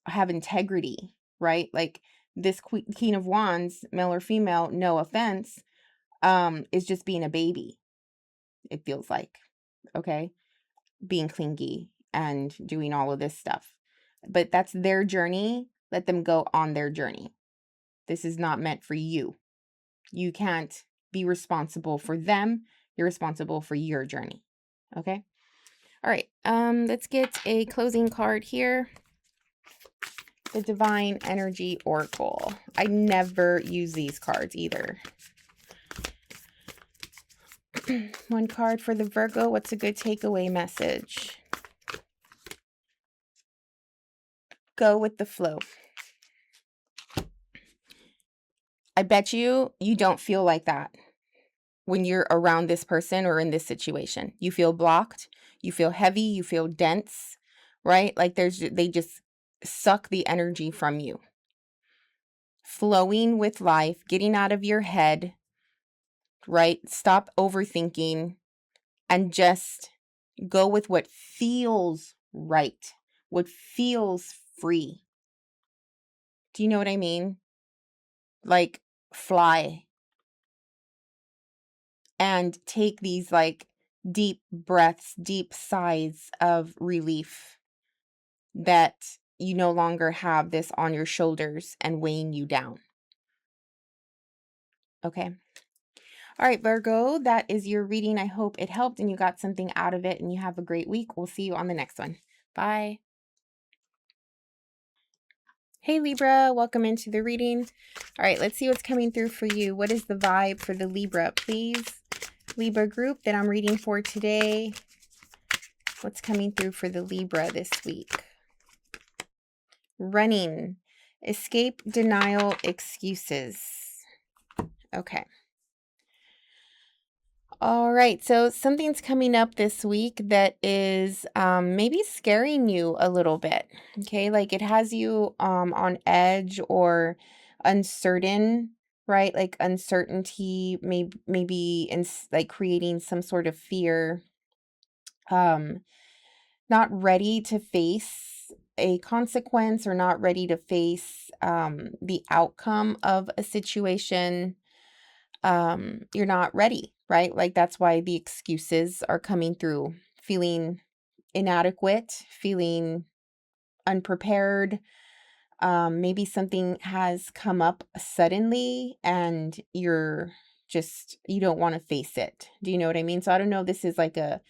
have integrity, right? Like this Queen of Wands, male or female, no offense, is just being a baby. It feels like, okay, being clingy and doing all of this stuff. But that's their journey. Let them go on their journey. This is not meant for you. You can't be responsible for them. You're responsible for your journey. Okay. All right. Let's get a closing card here. The Divine Energy Oracle. I never use these cards either. One card for the Virgo. What's a good takeaway message? Go with the flow. I bet you don't feel like that when you're around this person or in this situation. You feel blocked. You feel heavy. You feel dense, right? Like they just suck the energy from you. Flowing with life, getting out of your head, right? Stop overthinking and just go with what feels right, what feels free. Do you know what I mean? Like fly and take these like deep breaths, deep sighs of relief that you no longer have this on your shoulders and weighing you down. Okay. All right, Virgo, that is your reading. I hope it helped and you got something out of it and you have a great week. We'll see you on the next one. Bye. Hey, Libra, welcome into the reading. All right, let's see what's coming through for you. What is the vibe for the Libra, please? Libra group that I'm reading for today. What's coming through for the Libra this week? Running, escape, denial, excuses. Okay. All right, so something's coming up this week that is maybe scaring you a little bit, okay? Like it has you on edge or uncertain, right? Like uncertainty, maybe in like creating some sort of fear, not ready to face a consequence or not ready to face the outcome of a situation. You're not ready, right? Like that's why the excuses are coming through, feeling inadequate, feeling unprepared. Maybe something has come up suddenly and you don't want to face it. Do you know what I mean? So I don't know if this is like a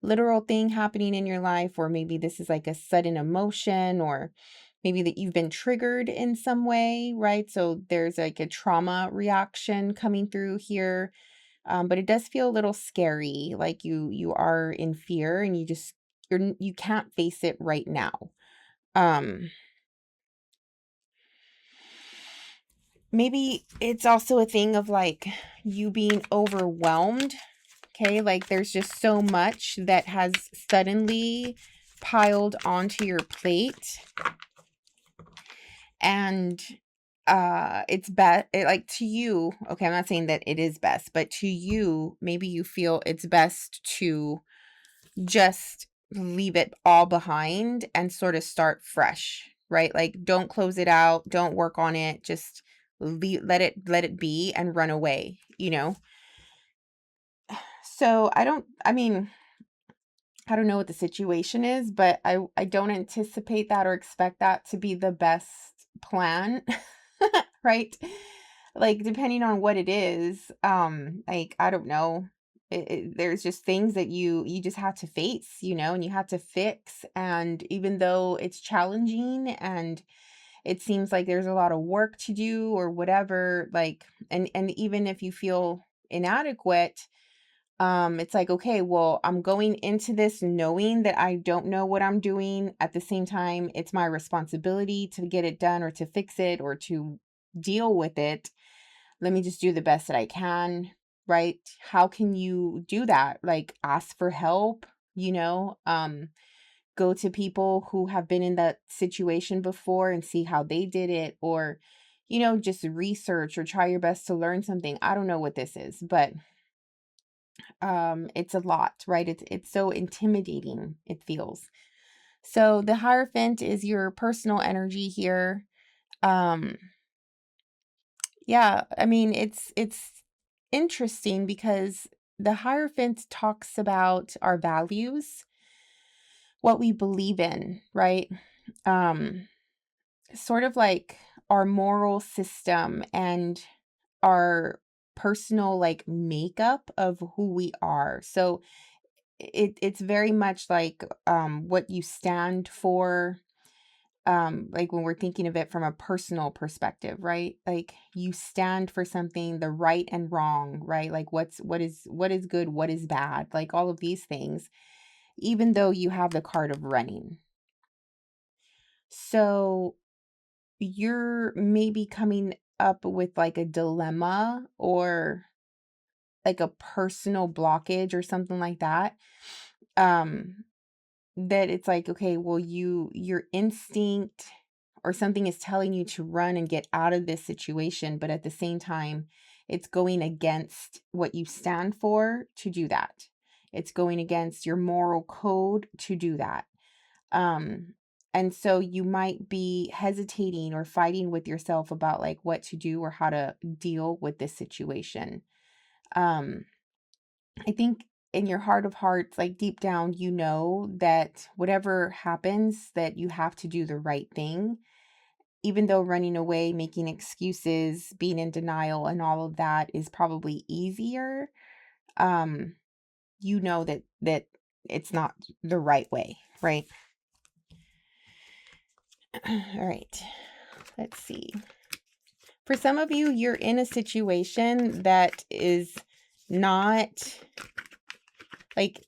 literal thing happening in your life, or maybe this is like a sudden emotion, or maybe that you've been triggered in some way, right? So there's like a trauma reaction coming through here. But it does feel a little scary, like you are in fear and you can't face it right now. Maybe it's also a thing of like you being overwhelmed. Okay, like there's just so much that has suddenly piled onto your plate. And it's best, like, to you, okay, I'm not saying that it is best, but to you, maybe you feel it's best to just leave it all behind and sort of start fresh, right? Like, don't close it out, don't work on it, just let it be and run away, you know? So I don't know what the situation is, but I don't anticipate that or expect that to be the best plan, right? Like, depending on what it is, like, I don't know. There's just things that you just have to face, you know, and you have to fix. And even though it's challenging and it seems like there's a lot of work to do or whatever, like, and even if you feel inadequate, it's like, okay, well, I'm going into this knowing that I don't know what I'm doing. At the same time, it's my responsibility to get it done or to fix it or to deal with it. Let me just do the best that I can, right? How can you do that? Like, ask for help, you know? Go to people who have been in that situation before and see how they did it, or, you know, just research or try your best to learn something. I don't know what this is, but it's a lot, right? It's so intimidating, it feels. So the Hierophant is your personal energy here. um yeah, I mean, it's interesting because the Hierophant talks about our values, what we believe in, right? um Sort of like our moral system and our personal, like, makeup of who we are. So it's very much like what you stand for, like when we're thinking of it from a personal perspective, right? Like, you stand for something, the right and wrong, right? Like, what is good, what is bad, like all of these things, even though you have the card of running. So you're maybe coming up with like a dilemma or like a personal blockage or something like that. Um that it's like, okay, well, your instinct or something is telling you to run and get out of this situation, but at the same time, it's going against what you stand for to do that. It's going against your moral code to do that. Um, and so you might be hesitating or fighting with yourself about like what to do or how to deal with this situation. Um, I think in your heart of hearts, like deep down, you know that whatever happens, that you have to do the right thing, even though running away, making excuses, being in denial, and all of that is probably easier. Um, you know that it's not the right way, right? All right. Let's see. For some of you, you're in a situation that is not like,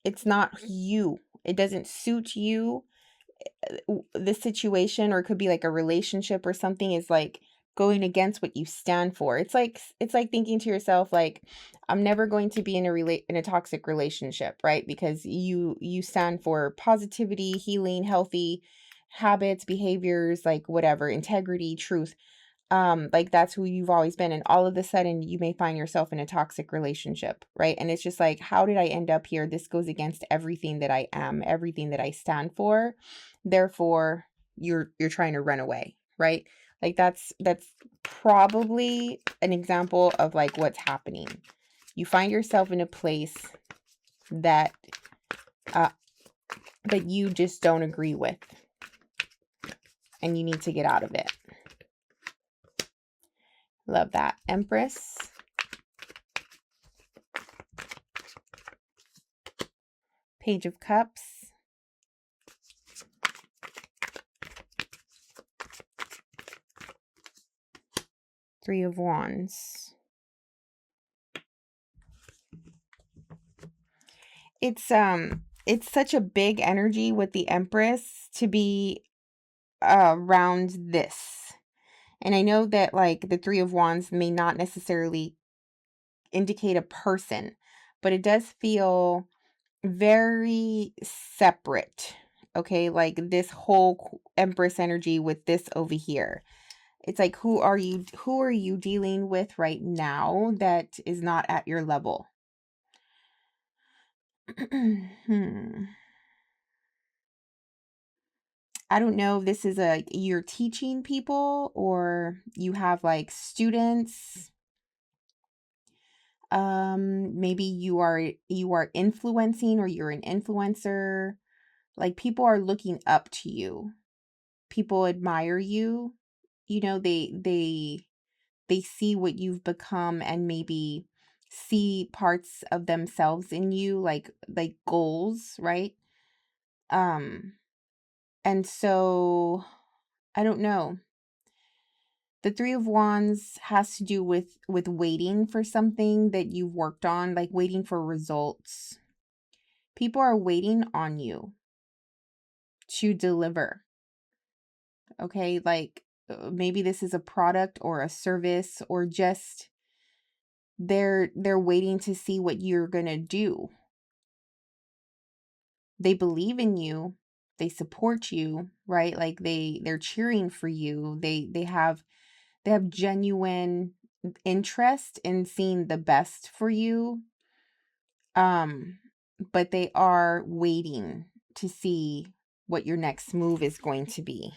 it's not you. It doesn't suit you. The situation, or it could be like a relationship or something, is like going against what you stand for. It's like thinking to yourself like, I'm never going to be in a toxic relationship, right? Because you stand for positivity, healing, healthy habits, behaviors, like whatever, integrity, truth. Like that's who you've always been, and all of a sudden you may find yourself in a toxic relationship, right? And it's just like, how did I end up here? This goes against everything that I am, everything that I stand for. Therefore, you're trying to run away, right? Like that's probably an example of like what's happening. You find yourself in a place that uh that you just don't agree with, and you need to get out of it. Love that. Empress. Page of Cups. Three of Wands. It's such a big energy with the Empress to be around this. And I know that like the Three of Wands may not necessarily indicate a person, but it does feel very separate. Okay, like this whole Empress energy with this over here. It's like, who are you dealing with right now that is not at your level? I don't know if this is you're teaching people, or you have like students. Maybe you are influencing, or you're an influencer. Like, people are looking up to you. People admire you. You know, they see what you've become, and maybe see parts of themselves in you, like goals, right? Um and so I don't know. The Three of Wands has to do with waiting for something that you've worked on, like waiting for results. People are waiting on you to deliver. Okay, like maybe this is a product or a service, or just they're waiting to see what you're going to do. They believe in you, they support you, right? Like they're cheering for you. They have genuine interest in seeing the best for you. But they are waiting to see what your next move is going to be.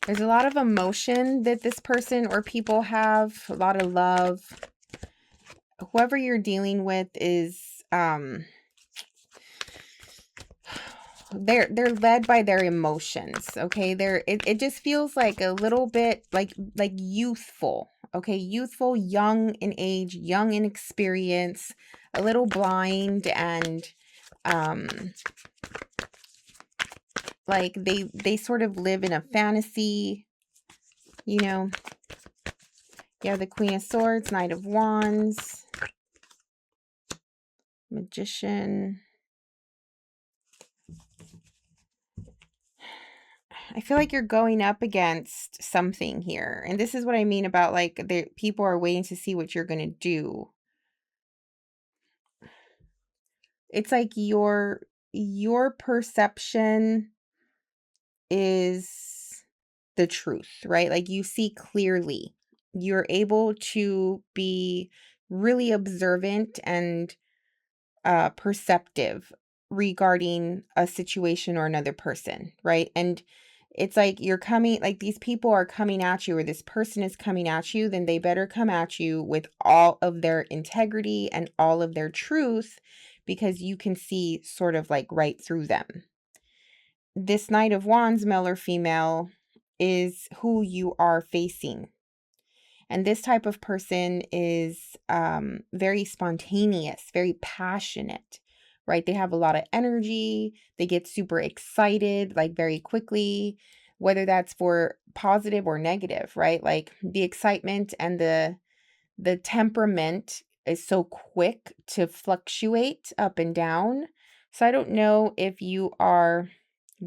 There's a lot of emotion that this person or people have, a lot of love. Whoever you're dealing with is they're led by their emotions. Okay, it just feels like a little bit like youthful. Okay, youthful, young in age, young in experience, a little blind, and like they sort of live in a fantasy, you know. Yeah, the Queen of Swords, Knight of Wands, Magician. I feel like you're going up against something here. And this is what I mean about like the people are waiting to see what you're going to do. It's like your perception is the truth, right? Like you see clearly. You're able to be really observant and perceptive regarding a situation or another person, right? And it's like you're coming, like these people are coming at you, or this person is coming at you, then they better come at you with all of their integrity and all of their truth, because you can see sort of like right through them. This Knight of Wands, male or female, is who you are facing. And this type of person is very spontaneous, very passionate, right? They have a lot of energy. They get super excited, like very quickly, whether that's for positive or negative, right? Like the excitement and the temperament is so quick to fluctuate up and down. So I don't know if you are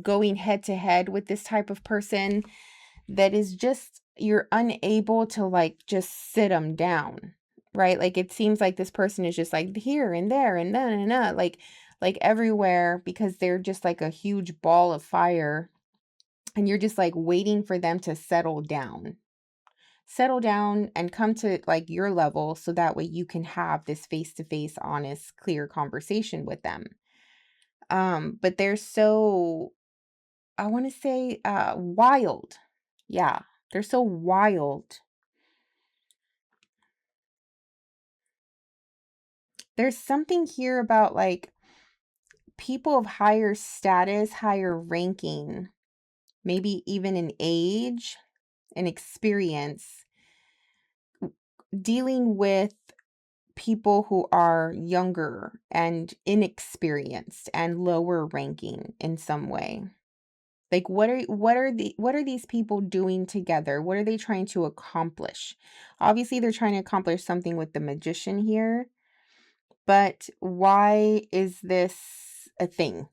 going head to head with this type of person that is just, you're unable to like just sit them down, right? Like it seems like this person is just like here and there and then and like everywhere, because they're just like a huge ball of fire, and you're just like waiting for them to settle down and come to like your level, so that way you can have this face-to-face, honest, clear conversation with them. But they're so, I want to say wild. Yeah, they're so wild. There's something here about like people of higher status, higher ranking, maybe even in age and experience, dealing with people who are younger and inexperienced and lower ranking in some way. Like what are these people doing together? What are they trying to accomplish? Obviously they're trying to accomplish something with the Magician here. But why is this a thing?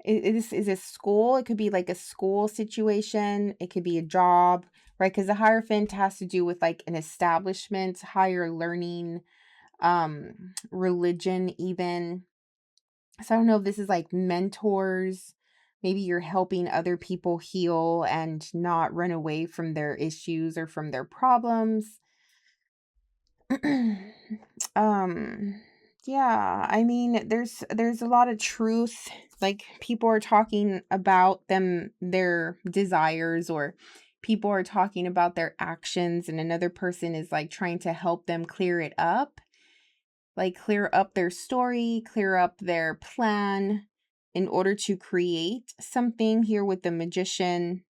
Is this school? It could be like a school situation. It could be a job, right? Because the Hierophant has to do with like an establishment, higher learning, religion even. So I don't know if this is like mentors. Maybe you're helping other people heal and not run away from their issues or from their problems. um yeah, I mean there's a lot of truth. Like people are talking about their desires, or people are talking about their actions, and another person is like trying to help them clear it up. Like clear up their story, clear up their plan in order to create something here with the Magician.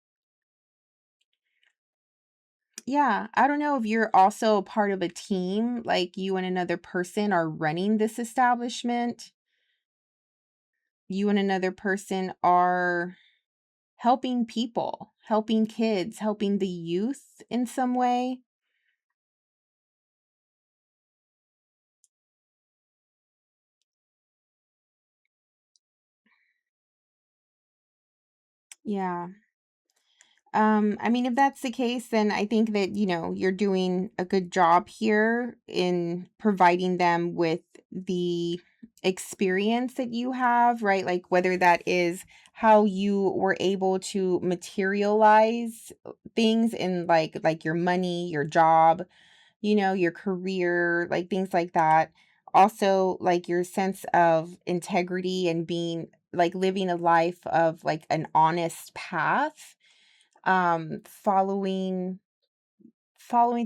Yeah, I don't know if you're also part of a team, like you and another person are running this establishment. You and another person are helping people, helping kids, helping the youth in some way. Yeah. I mean, if that's the case, then I think that, you're doing a good job here in providing them with the experience that you have, right? Like whether that is how you were able to materialize things in like your money, your job, your career, like things like that. Also, like your sense of integrity and being like living a life of like an honest path, following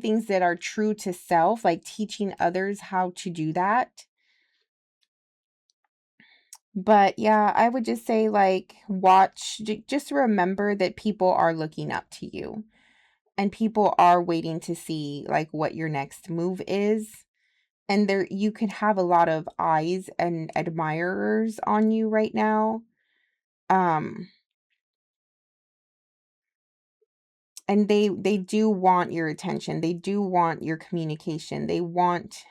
things that are true to self, like teaching others how to do that. But yeah, I would just say like just remember that people are looking up to you, and people are waiting to see like what your next move is. And there you could have a lot of eyes and admirers on you right now. Um and they do want your attention. They do want your communication. They want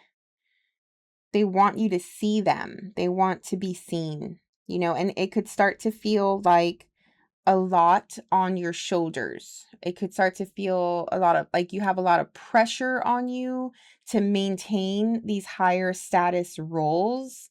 you to see them. They want to be seen, and it could start to feel like a lot on your shoulders. It could start to feel a lot of like you have a lot of pressure on you to maintain these higher status roles.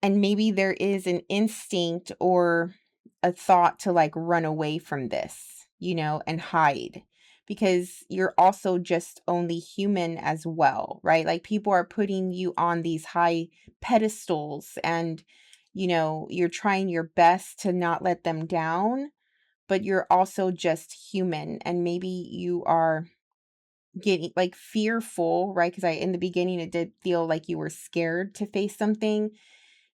And maybe there is an instinct or a thought to like run away from this, and hide, because you're also just only human as well, right? Like people are putting you on these high pedestals, and you're trying your best to not let them down, but you're also just human. And maybe you are getting like fearful, right? Because I in the beginning it did feel like you were scared to face something.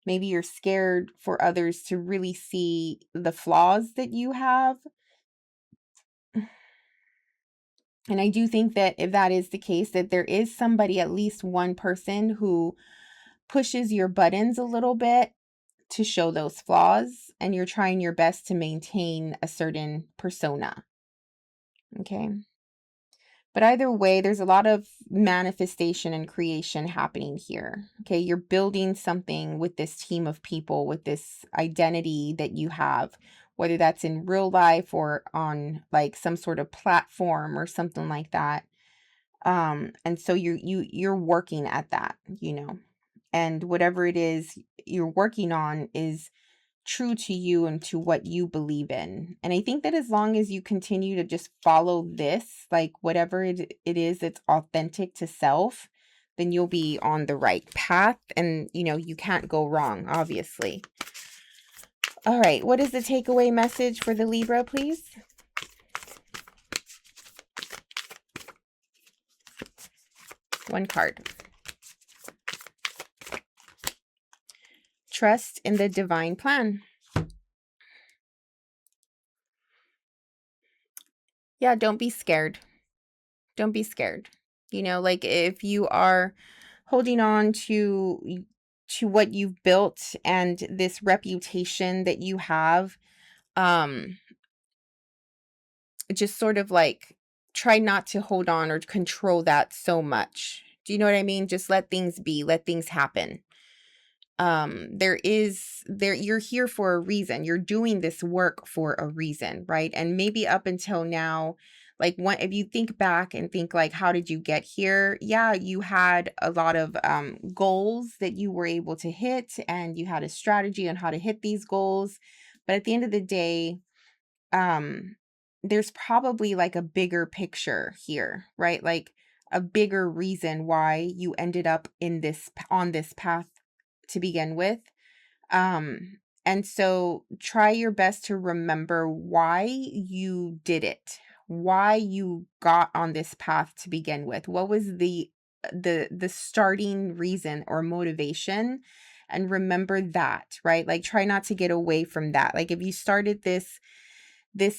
Maybe you're scared for others to really see the flaws that you have. And I do think that if that is the case, that there is somebody, at least one person, who pushes your buttons a little bit to show those flaws, and you're trying your best to maintain a certain persona. Okay. But either way, there's a lot of manifestation and creation happening here. Okay. You're building something with this team of people, with this identity that you have, whether that's in real life or on like some sort of platform or something like that. And so you're working at that, and whatever it is you're working on is true to you and to what you believe in. And I think that as long as you continue to just follow this, like whatever it is that's authentic to self, then you'll be on the right path, and you can't go wrong, obviously. All right, what is the takeaway message for the Libra, please? One card. Trust in the divine plan. Yeah, don't be scared. Don't be scared. Like if you are holding on to what you've built and this reputation that you have, um just sort of like try not to hold on or control that so much. Do you know what I mean? Just let things be, let things happen. You're here for a reason. You're doing this work for a reason, right? And maybe up until now, Like, if you think back and think like, how did you get here? Yeah, you had a lot of goals that you were able to hit, and you had a strategy on how to hit these goals. But at the end of the day, um, there's probably like a bigger picture here, right? Like a bigger reason why you ended up on this path to begin with. Um, and so try your best to remember why you did it, why you got on this path to begin with. What was the starting reason or motivation? And remember that, right? Like try not to get away from that. Like if you started this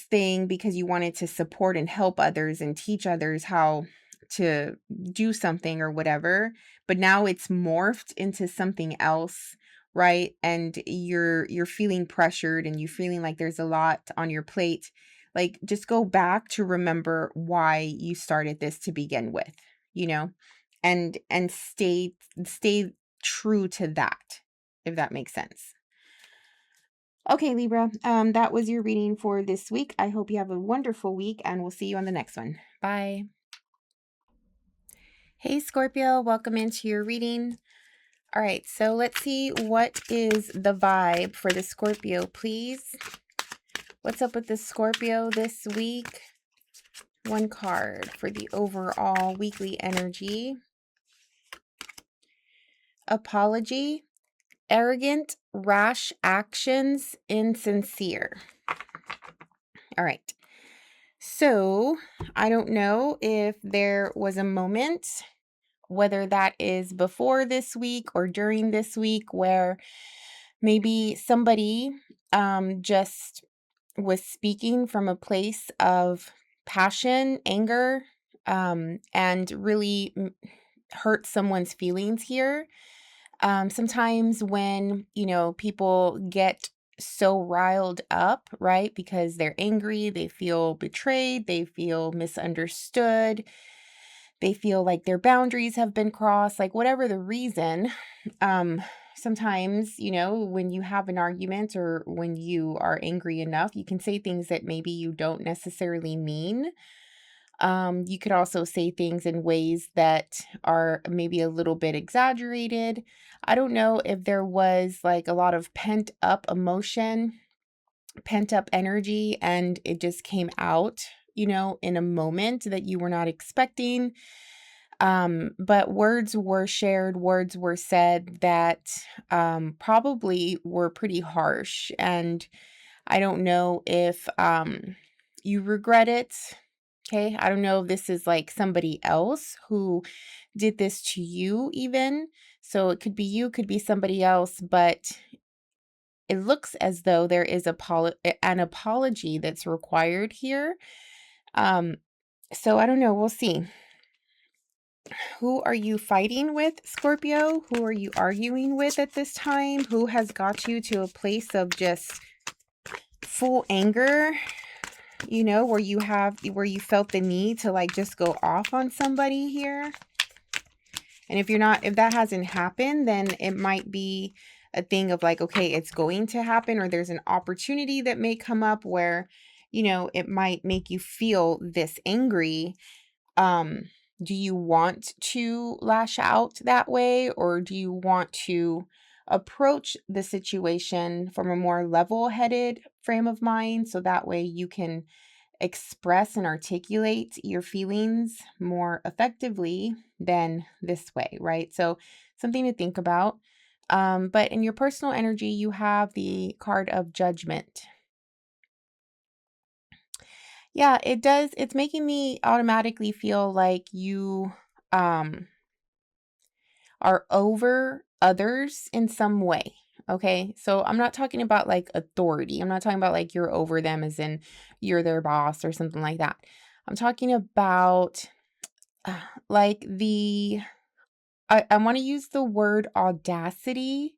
thing because you wanted to support and help others and teach others how to do something or whatever, but now it's morphed into something else, right? And you're feeling pressured and you're feeling like there's a lot on your plate. Like just go back to remember why you started this to begin with, you know, and stay true to that, if that makes sense. Okay, Libra, that was your reading for this week. I hope you have a wonderful week, and we'll see you on the next one. Bye. Hey, Scorpio, welcome into your reading. All right, so let's see what is the vibe for the Scorpio, please. What's up with the Scorpio this week? One card for the overall weekly energy. Apology, arrogant, rash actions, insincere. All right. So I don't know if there was a moment, whether that is before this week or during this week, where maybe somebody just was speaking from a place of passion, anger, and really hurt someone's feelings here. Sometimes when, people get so riled up, right? Because they're angry, they feel betrayed, they feel misunderstood, they feel like their boundaries have been crossed, like whatever the reason. Sometimes, when you have an argument or when you are angry enough, you can say things that maybe you don't necessarily mean. You could also say things in ways that are maybe a little bit exaggerated. I don't know if there was like a lot of pent up emotion, pent up energy, and it just came out, in a moment that you were not expecting. But words were shared, words were said that probably were pretty harsh. And I don't know if you regret it. Okay, I don't know if this is like somebody else who did this to you even. So it could be you, could be somebody else, but it looks as though there is an apology that's required here. So I don't know, we'll see. Who are you fighting with, Scorpio? Who are you arguing with at this time? Who has got you to a place of just full anger? Where you felt the need to like just go off on somebody here. And if that hasn't happened, then it might be a thing of like, okay, it's going to happen, or there's an opportunity that may come up where, it might make you feel this angry. Do you want to lash out that way, or do you want to approach the situation from a more level-headed frame of mind so that way you can express and articulate your feelings more effectively than this way, right? So something to think about. But in your personal energy, you have the card of Judgment. Yeah, it does. It's making me automatically feel like you are over others in some way. Okay. So I'm not talking about like authority. I'm not talking about like you're over them as in you're their boss or something like that. I'm talking about like I want to use the word audacity.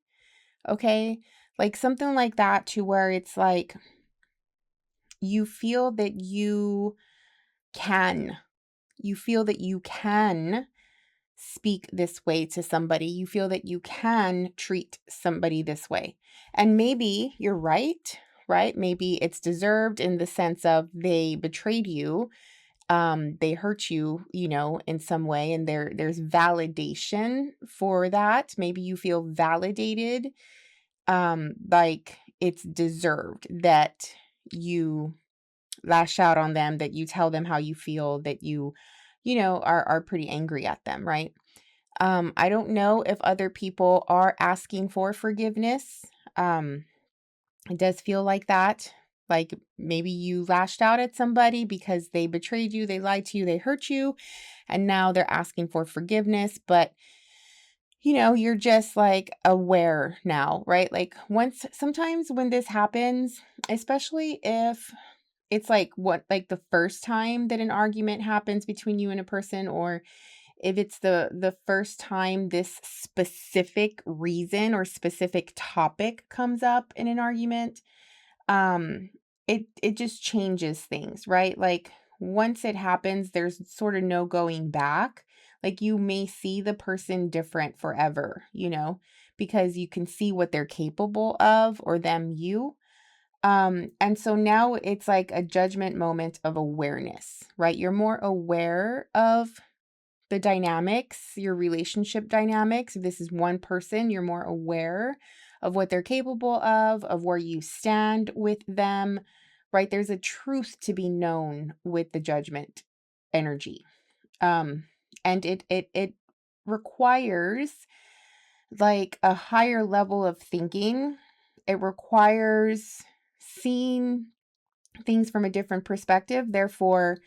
Okay. Like something like that, to where it's like you feel that you feel that you can speak this way to somebody. You feel that you can treat somebody this way. And maybe you're right? Maybe it's deserved in the sense of they betrayed you they hurt you, in some way, and there's validation for that. Maybe you feel validated, like it's deserved that you lash out on them, that you tell them how you feel, that are pretty angry at them, right? I don't know if other people are asking for forgiveness. It does feel like that. Like maybe you lashed out at somebody because they betrayed you, they lied to you, they hurt you, and now they're asking for forgiveness. But, you're just like aware now, right? Like sometimes when this happens, especially if it's like the first time that an argument happens between you and a person, or if it's the first time this specific reason or specific topic comes up in an argument, um it just changes things, right? Like once it happens, there's sort of no going back. Like you may see the person different forever, because you can see what they're capable of, or them you. And so now it's like a judgment moment of awareness, right? You're more aware of the dynamics, your relationship dynamics. If this is one person, you're more aware of what they're capable of where you stand with them, right? There's a truth to be known with the judgment energy. And it requires like a higher level of thinking. It requires seeing things from a different perspective. Therefore,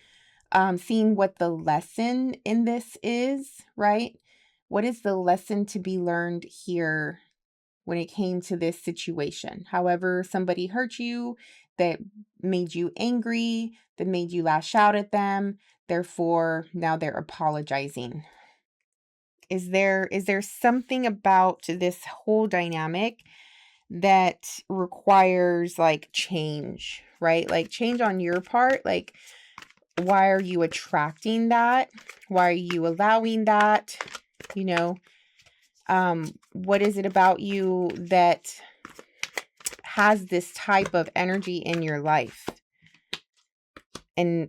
seeing what the lesson in this is, right? What is the lesson to be learned here when it came to this situation? However, somebody hurt you, that made you angry, that made you lash out at them. Therefore, now they're apologizing. Is there something about this whole dynamic that requires like change, right? Like change on your part. Like, why are you attracting that? Why are you allowing that? What is it about you that has this type of energy in your life,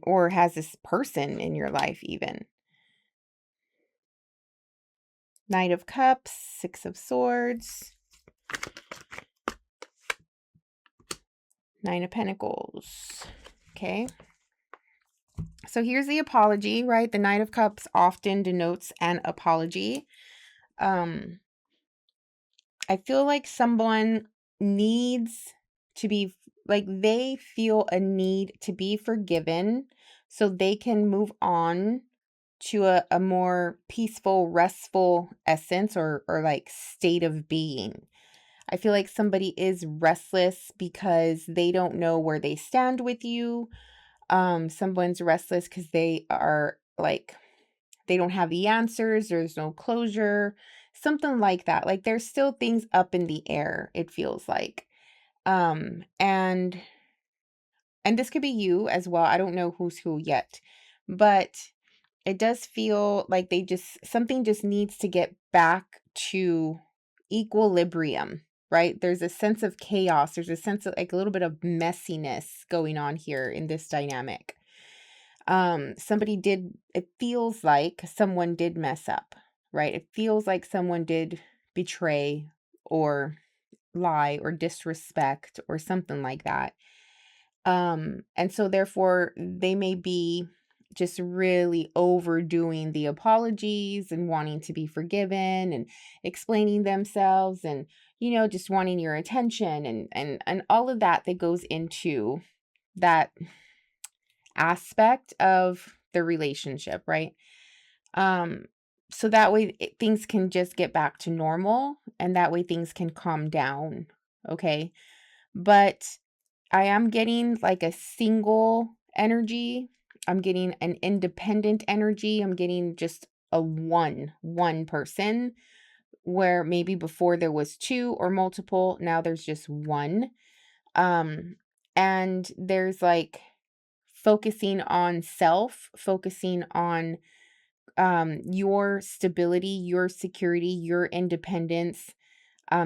or has this person in your life even? Knight of Cups, Six of Swords, Nine of Pentacles. Okay. So here's the apology, right? The Knight of Cups often denotes an apology. I feel like someone needs to be, like, they feel a need to be forgiven so they can move on to a more peaceful, restful essence, or like state of being. I feel like somebody is restless because they don't know where they stand with you. Someone's restless because they are like, they don't have the answers, there's no closure, something like that. Like there's still things up in the air, it feels like. And this could be you as well. I don't know who's who yet, but it does feel like something just needs to get back to equilibrium, right? There's a sense of chaos. There's a sense of like a little bit of messiness going on here in this dynamic. It feels like someone did mess up, right? It feels like someone did betray or lie or disrespect or something like that. And so therefore they may be just really overdoing the apologies and wanting to be forgiven and explaining themselves, and just wanting your attention, and all of that goes into that aspect of the relationship, right? So that way things can just get back to normal, and that way things can calm down. Okay. But I am getting like a single energy. I'm getting an independent energy. I'm getting just a one person, where maybe before there was two or multiple, now there's just one. And there's like focusing on self, focusing on your stability, your security, your independence,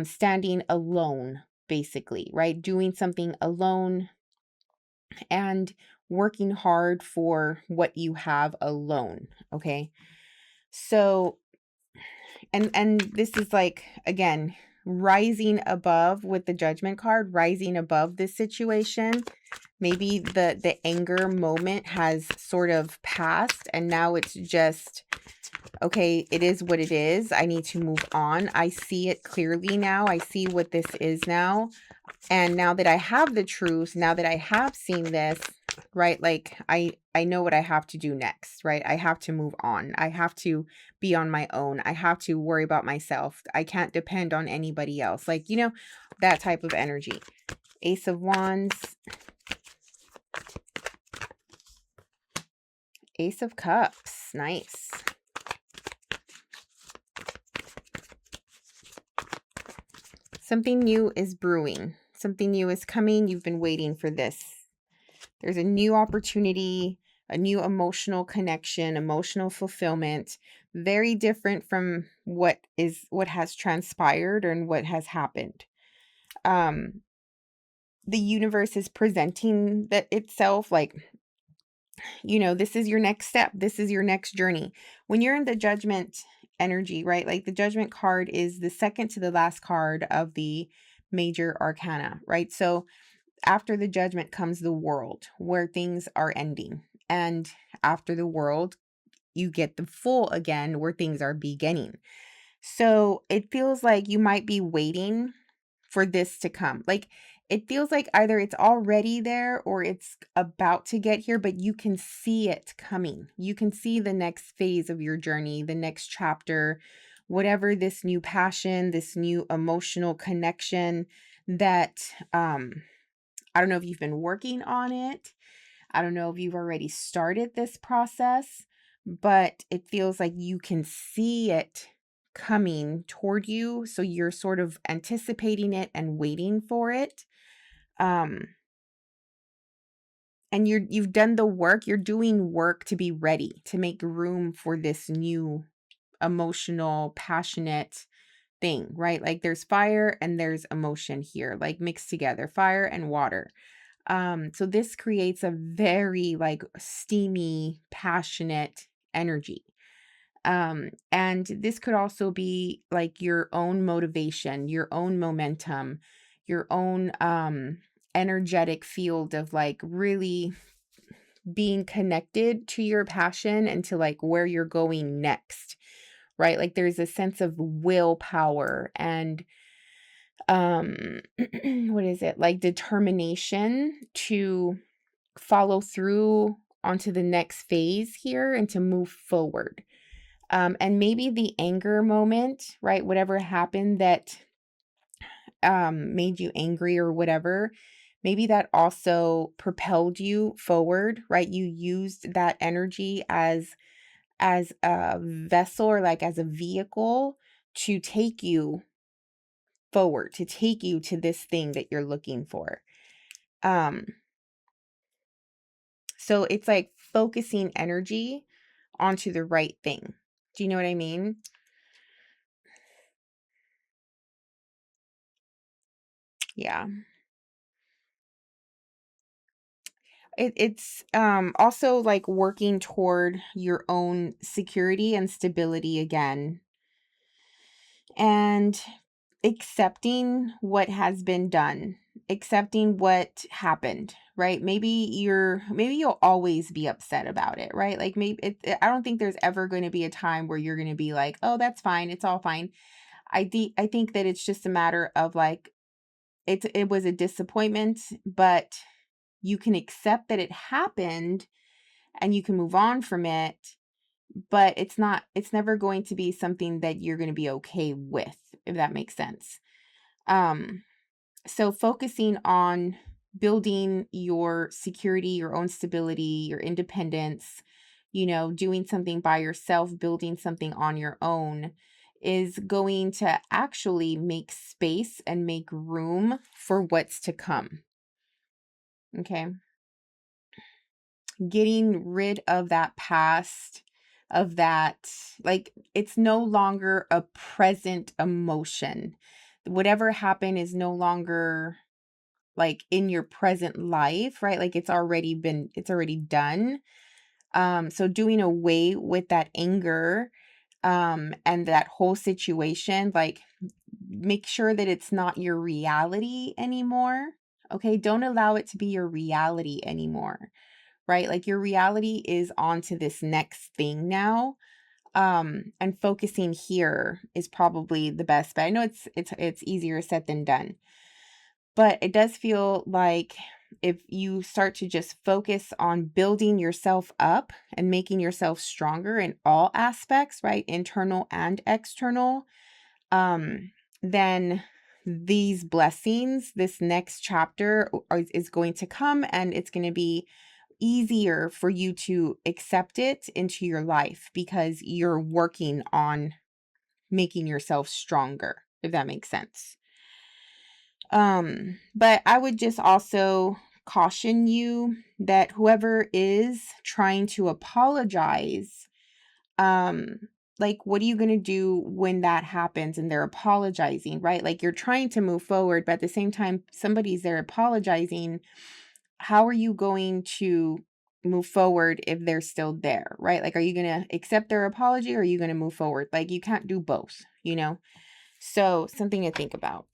standing alone, basically, right? Doing something alone. And working hard for what you have alone. Okay. So, and this is like, again, rising above with the Judgment card, rising above this situation. Maybe the anger moment has sort of passed, and now it's just, okay, it is what it is. I need to move on. I see it clearly now. I see what this is now. And now that I have the truth, now that I have seen this, right? Like I know what I have to do next, right? I have to move on. I have to be on my own. I have to worry about myself. I can't depend on anybody else. Like, you know, that type of energy. Ace of Wands. Ace of Cups. Nice. Something new is brewing. Something new is coming. You've been waiting for this. There's a new opportunity, a new emotional connection, emotional fulfillment, very different from what has transpired and what has happened. The universe is presenting that itself like, you know, this is your next step. This is your next journey. When you're in the Judgment energy, right? Like the Judgment card is the second to the last card of the major arcana, right? So after the Judgment comes the World, where things are ending. And after the World, you get the Full again, where things are beginning. So it feels like you might be waiting for this to come. Like it feels like either it's already there or it's about to get here, but you can see it coming. You can see the next phase of your journey, the next chapter, whatever this new passion, this new emotional connection that I don't know if you've been working on it. I don't know if you've already started this process, but it feels like you can see it coming toward you. So you're sort of anticipating it and waiting for it. And you've done the work. You're doing work to be ready to make room for this new emotional, passionate thing, right? Like there's fire and there's emotion here, like mixed together, fire and water. So this creates a very like steamy, passionate energy. And this could also be like your own motivation, your own momentum, your own energetic field of like really being connected to your passion and to like where you're going next, right? Like there's a sense of willpower and what is it? Like determination to follow through onto the next phase here and to move forward. And maybe the anger moment, right? Whatever happened that made you angry or whatever, maybe that also propelled you forward, right? You used that energy as a vessel or like as a vehicle to take you forward, to take you to this thing that you're looking for. So it's like focusing energy onto the right thing. Do you know what I mean? Yeah. It's also like working toward your own security and stability again, and accepting what has been done, accepting what happened, right? Maybe you'll always be upset about it, right? Like I don't think there's ever going to be a time where you're going to be like, "Oh, that's fine. It's all fine." I think that it's just a matter of like it was a disappointment, but you can accept that it happened and you can move on from it, but it's never going to be something that you're going to be okay with, if that makes sense. So focusing on building your security, your own stability, your independence, you know, doing something by yourself, building something on your own is going to actually make space and make room for what's to come. Okay. Getting rid of that past, of that, like it's no longer a present emotion. Whatever happened is no longer like in your present life, right? Like it's already done. So doing away with that anger, and that whole situation, like make sure that it's not your reality anymore. Okay. Don't allow it to be your reality anymore, right? Like your reality is onto this next thing now. And focusing here is probably the best, but I know it's easier said than done. But it does feel like if you start to just focus on building yourself up and making yourself stronger in all aspects, right? Internal and external, then these blessings, this next chapter is going to come, and it's going to be easier for you to accept it into your life because you're working on making yourself stronger, if that makes sense. But I would just also caution you that whoever is trying to apologize, um, like, what are you going to do when that happens and they're apologizing, right? Like, you're trying to move forward, but at the same time, somebody's there apologizing. How are you going to move forward if they're still there, right? Like, are you going to accept their apology or are you going to move forward? Like, you can't do both, you know? So, something to think about.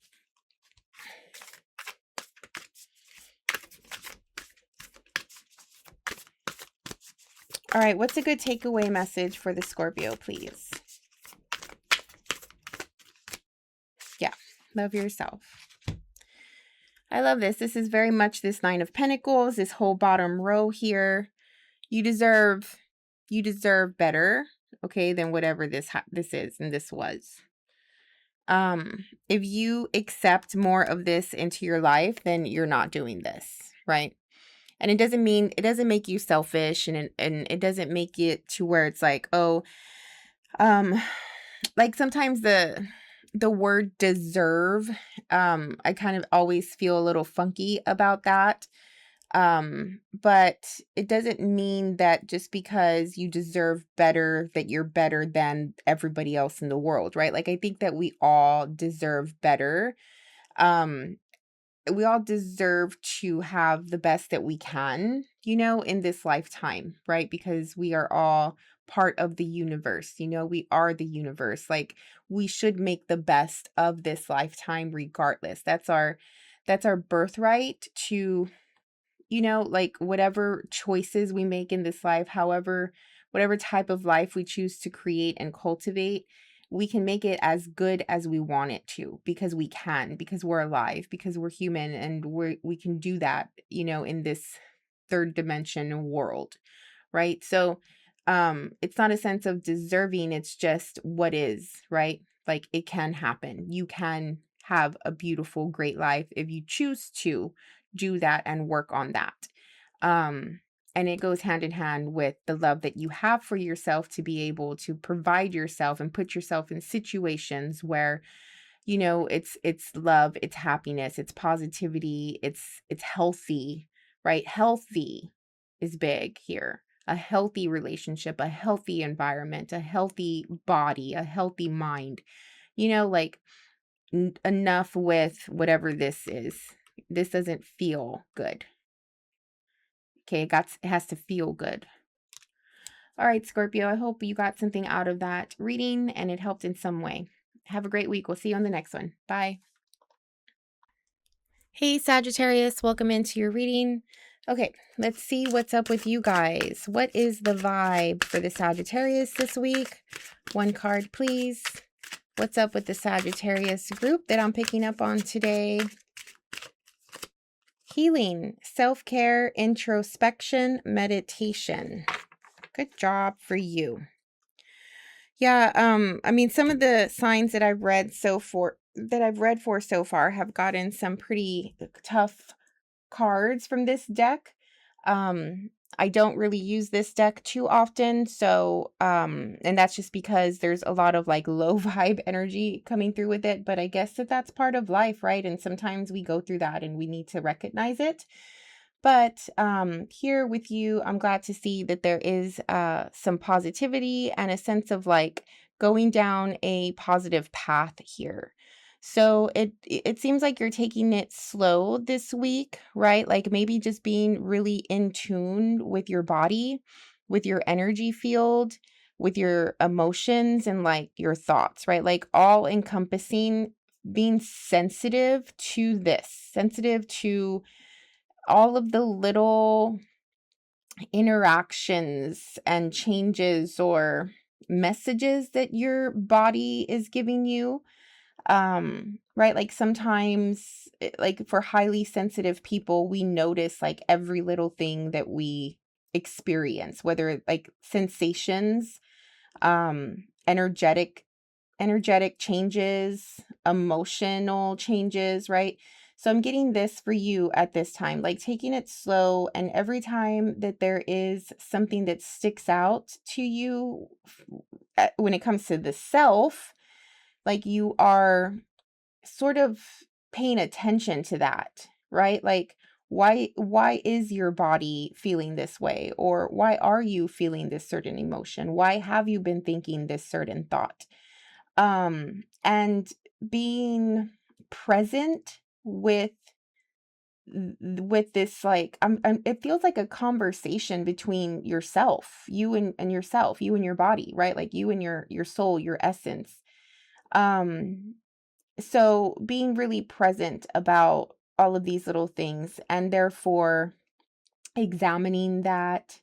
All right, what's a good takeaway message for the Scorpio, please? Yeah, love yourself. I love this. This is very much this Nine of Pentacles, this whole bottom row here. You deserve better, okay, than whatever this is and this was. If you accept more of this into your life, then you're not doing this, right? And it doesn't make you selfish, and it doesn't make it to where it's like, oh, like sometimes the word deserve, I kind of always feel a little funky about that. But it doesn't mean that just because you deserve better, that you're better than everybody else in the world, right? Like, I think that we all deserve better. Um, we all deserve to have the best that we can, in this lifetime, right? Because we are all part of the universe, we are the universe. Like, we should make the best of this lifetime regardless. That's our birthright to, like, whatever choices we make in this life, whatever type of life we choose to create and cultivate, we can make it as good as we want it to, because because we're alive, because we're human, and we can do that, in this third dimension world, right? So, it's not a sense of deserving, it's just what is, right? Like, it can happen. You can have a beautiful, great life if you choose to do that and work on that. And it goes hand in hand with the love that you have for yourself, to be able to provide yourself and put yourself in situations where, it's love, it's happiness, it's positivity, it's healthy, right? Healthy is big here. A healthy relationship, a healthy environment, a healthy body, a healthy mind, like, enough with whatever this is. This doesn't feel good. Okay, it has to feel good. All right, Scorpio, I hope you got something out of that reading and it helped in some way. Have a great week. We'll see you on the next one. Bye. Hey, Sagittarius, welcome into your reading. Okay, let's see what's up with you guys. What is the vibe for the Sagittarius this week? One card, please. What's up with the Sagittarius group that I'm picking up on today? Healing, self-care, introspection, meditation. Good job for you. Yeah, I mean, some of the signs that I've read for so far have gotten some pretty tough cards from this deck. I don't really use this deck too often, so and that's just because there's a lot of like low vibe energy coming through with it, but I guess that's part of life, right? And sometimes we go through that and we need to recognize it. But here with you, I'm glad to see that there is some positivity and a sense of like going down a positive path here. So it seems like you're taking it slow this week, right? Like maybe just being really in tune with your body, with your energy field, with your emotions and like your thoughts, right? Like all encompassing, being sensitive to this, sensitive to all of the little interactions and changes or messages that your body is giving you. Right, like sometimes like for highly sensitive people, we notice like every little thing that we experience, whether like sensations, energetic changes, emotional changes, right? So I'm getting this for you at this time, like taking it slow. And every time that there is something that sticks out to you when it comes to the self, like you are sort of paying attention to that, right? Like why is your body feeling this way, or why are you feeling this certain emotion? Why have you been thinking this certain thought? And being present with this, like it feels like a conversation between yourself, and yourself, you and your body, right? Like you and your soul, your essence. um so being really present about all of these little things, and therefore examining that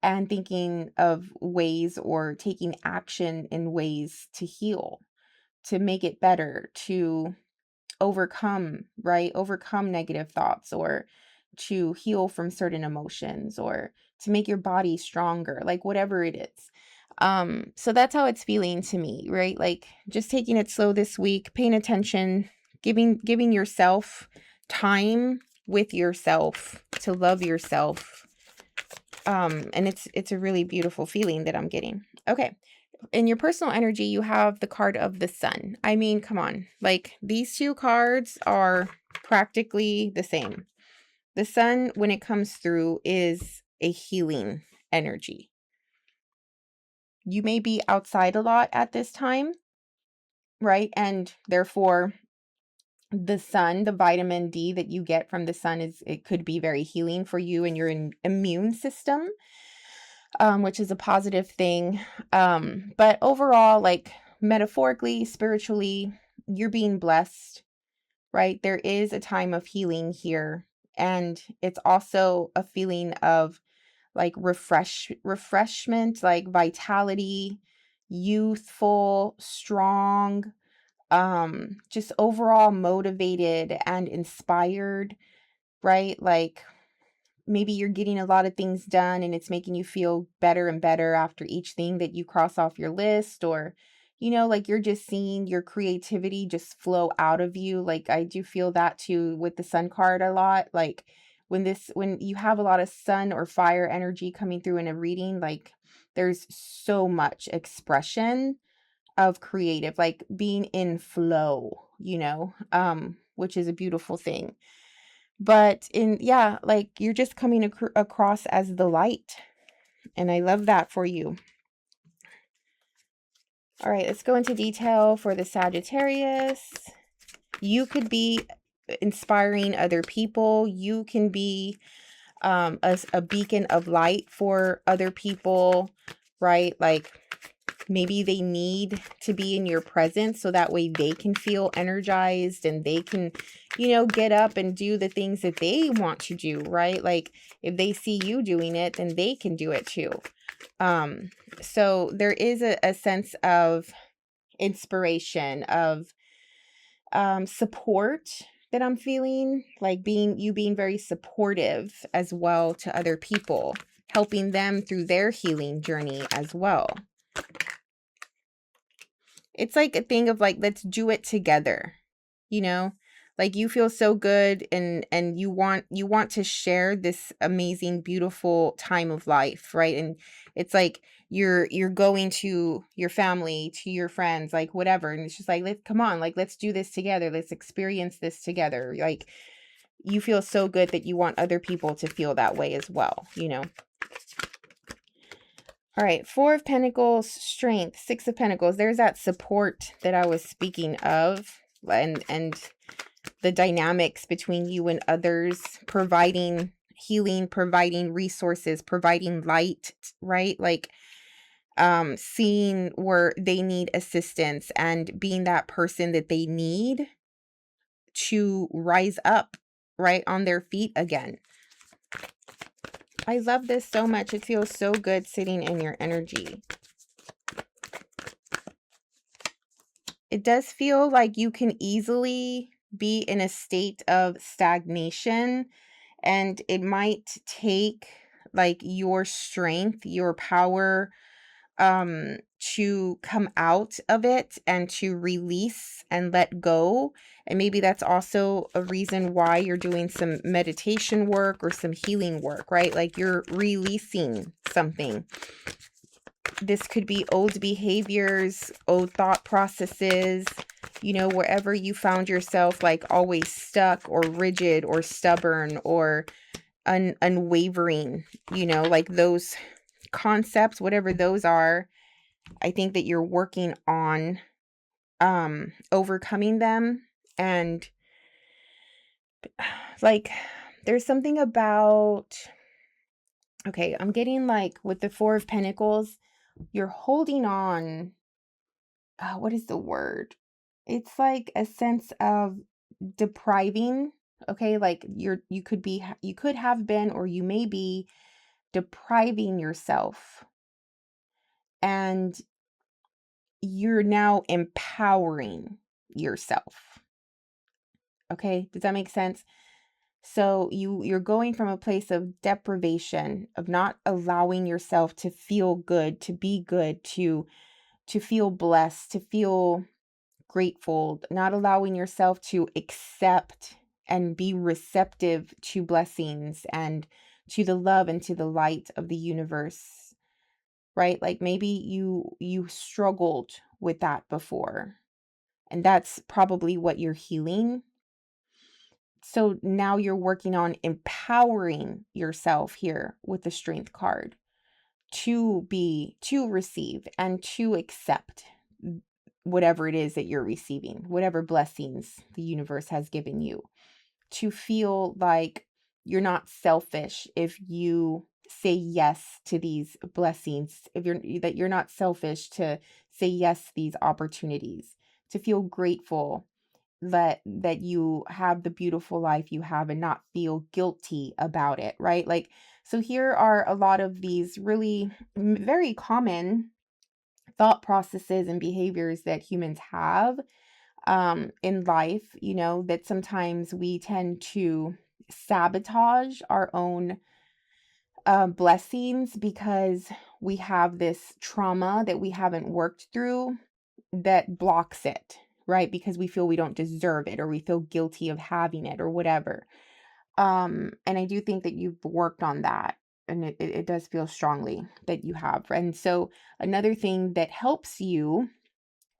and thinking of ways or taking action in ways to heal, to make it better, to overcome, right? Overcome negative thoughts, or to heal from certain emotions, or to make your body stronger, like whatever it is. So that's how it's feeling to me, right? Like just taking it slow this week, paying attention, giving yourself time with yourself to love yourself. And it's a really beautiful feeling that I'm getting. Okay. In your personal energy, you have the card of the sun. I mean, come on. Like these two cards are practically the same. The sun, when it comes through, is a healing energy. You may be outside a lot at this time, right? And therefore, the sun, the vitamin D that you get from the sun, it could be very healing for you and your immune system, which is a positive thing. But overall, like metaphorically, spiritually, you're being blessed, right? There is a time of healing here. And it's also a feeling of like refreshment, like vitality, youthful, strong, just overall motivated and inspired, right? Like maybe you're getting a lot of things done and it's making you feel better and better after each thing that you cross off your list, or like you're just seeing your creativity just flow out of you. Like I do feel that too with the sun card a lot. Like when you have a lot of sun or fire energy coming through in a reading, like there's so much expression of creative, like being in flow, which is a beautiful thing. But yeah, like you're just coming across as the light. And I love that for you. All right, let's go into detail for the Sagittarius. You could be inspiring other people. You can be a beacon of light for other people, right? Like maybe they need to be in your presence so that way they can feel energized and they can, get up and do the things that they want to do, right? Like if they see you doing it, then they can do it too. So there is a sense of inspiration, of support that I'm feeling, like being very supportive as well to other people, helping them through their healing journey as well. It's like a thing of like, let's do it together, like you feel so good and you want to share this amazing, beautiful time of life, right? And it's like you're going to your family, to your friends, like whatever. And it's just like, come on, like, let's do this together. Let's experience this together. Like you feel so good that you want other people to feel that way as well, All right, 4 of Pentacles, strength, 6 of Pentacles. There's that support that I was speaking of, and the dynamics between you and others, providing healing, providing resources, providing light, right? Like seeing where they need assistance and being that person that they need to rise up, right, on their feet again. I love this so much. It feels so good sitting in your energy. It does feel like you can easily be in a state of stagnation, and it might take like your strength, your power, to come out of it and to release and let go. And maybe that's also a reason why you're doing some meditation work or some healing work, right? Like you're releasing something. This could be old behaviors, old thought processes, you know, wherever you found yourself like always stuck or rigid or stubborn or unwavering, you know, like those concepts, whatever those are. I think that you're working on overcoming them. And like there's something about, okay, I'm getting like with the Four of Pentacles, you're holding on. What is the word? It's like a sense of depriving. Okay, like you could have been, or you may be depriving yourself, and you're now empowering yourself. Okay, does that make sense? So you're going from a place of deprivation, of not allowing yourself to feel good, to be good, to feel blessed, to feel grateful, not allowing yourself to accept and be receptive to blessings and to the love and to the light of the universe, right? Like maybe you struggled with that before, and that's probably what you're healing. So now you're working on empowering yourself here with the Strength card to receive and to accept whatever it is that you're receiving, whatever blessings the universe has given you, to feel like you're not selfish if you say yes to these blessings, that you're not selfish to say yes to these opportunities, to feel grateful that you have the beautiful life you have and not feel guilty about it, right? Like, so here are a lot of these really very common thought processes and behaviors that humans have in life, you know, that sometimes we tend to sabotage our own blessings because we have this trauma that we haven't worked through that blocks it, right? Because we feel we don't deserve it, or we feel guilty of having it, or whatever. And I do think that you've worked on that, and it does feel strongly that you have. And so another thing that helps you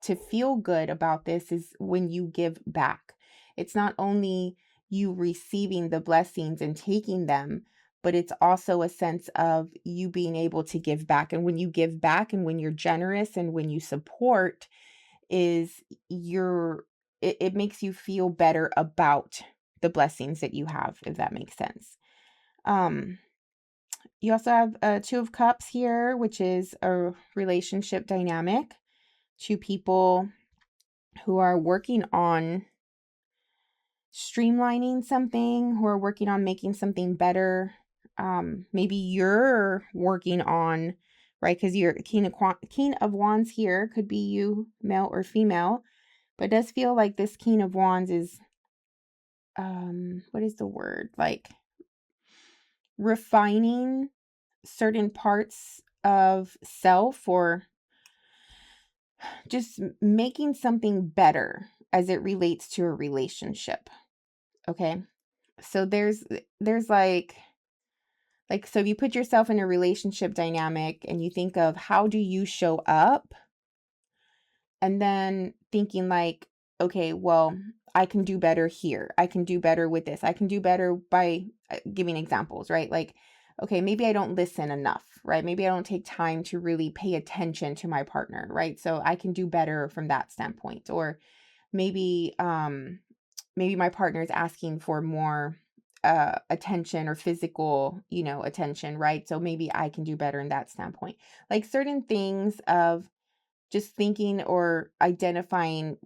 to feel good about this is when you give back. It's not only you receiving the blessings and taking them, but it's also a sense of you being able to give back. And when you give back and when you're generous and when you support, is it makes you feel better about the blessings that you have, if that makes sense. You also have Two of Cups here, which is a relationship dynamic. Two people who are working on streamlining something, who are working on making something better. Maybe you're working on, right? Because you're King of Wands here, could be you, male or female, but it does feel like this King of Wands is, what is the word? Like refining certain parts of self, or just making something better as it relates to a relationship. Okay. So there's like, so if you put yourself in a relationship dynamic and you think of how do you show up, and then thinking like, okay, well, I can do better here. I can do better with this. I can do better by giving examples, right? Like, okay, maybe I don't listen enough, right? Maybe I don't take time to really pay attention to my partner, right? So I can do better from that standpoint. Or maybe maybe my partner is asking for more attention or physical, attention, right? So maybe I can do better in that standpoint. Like certain things of just thinking or identifying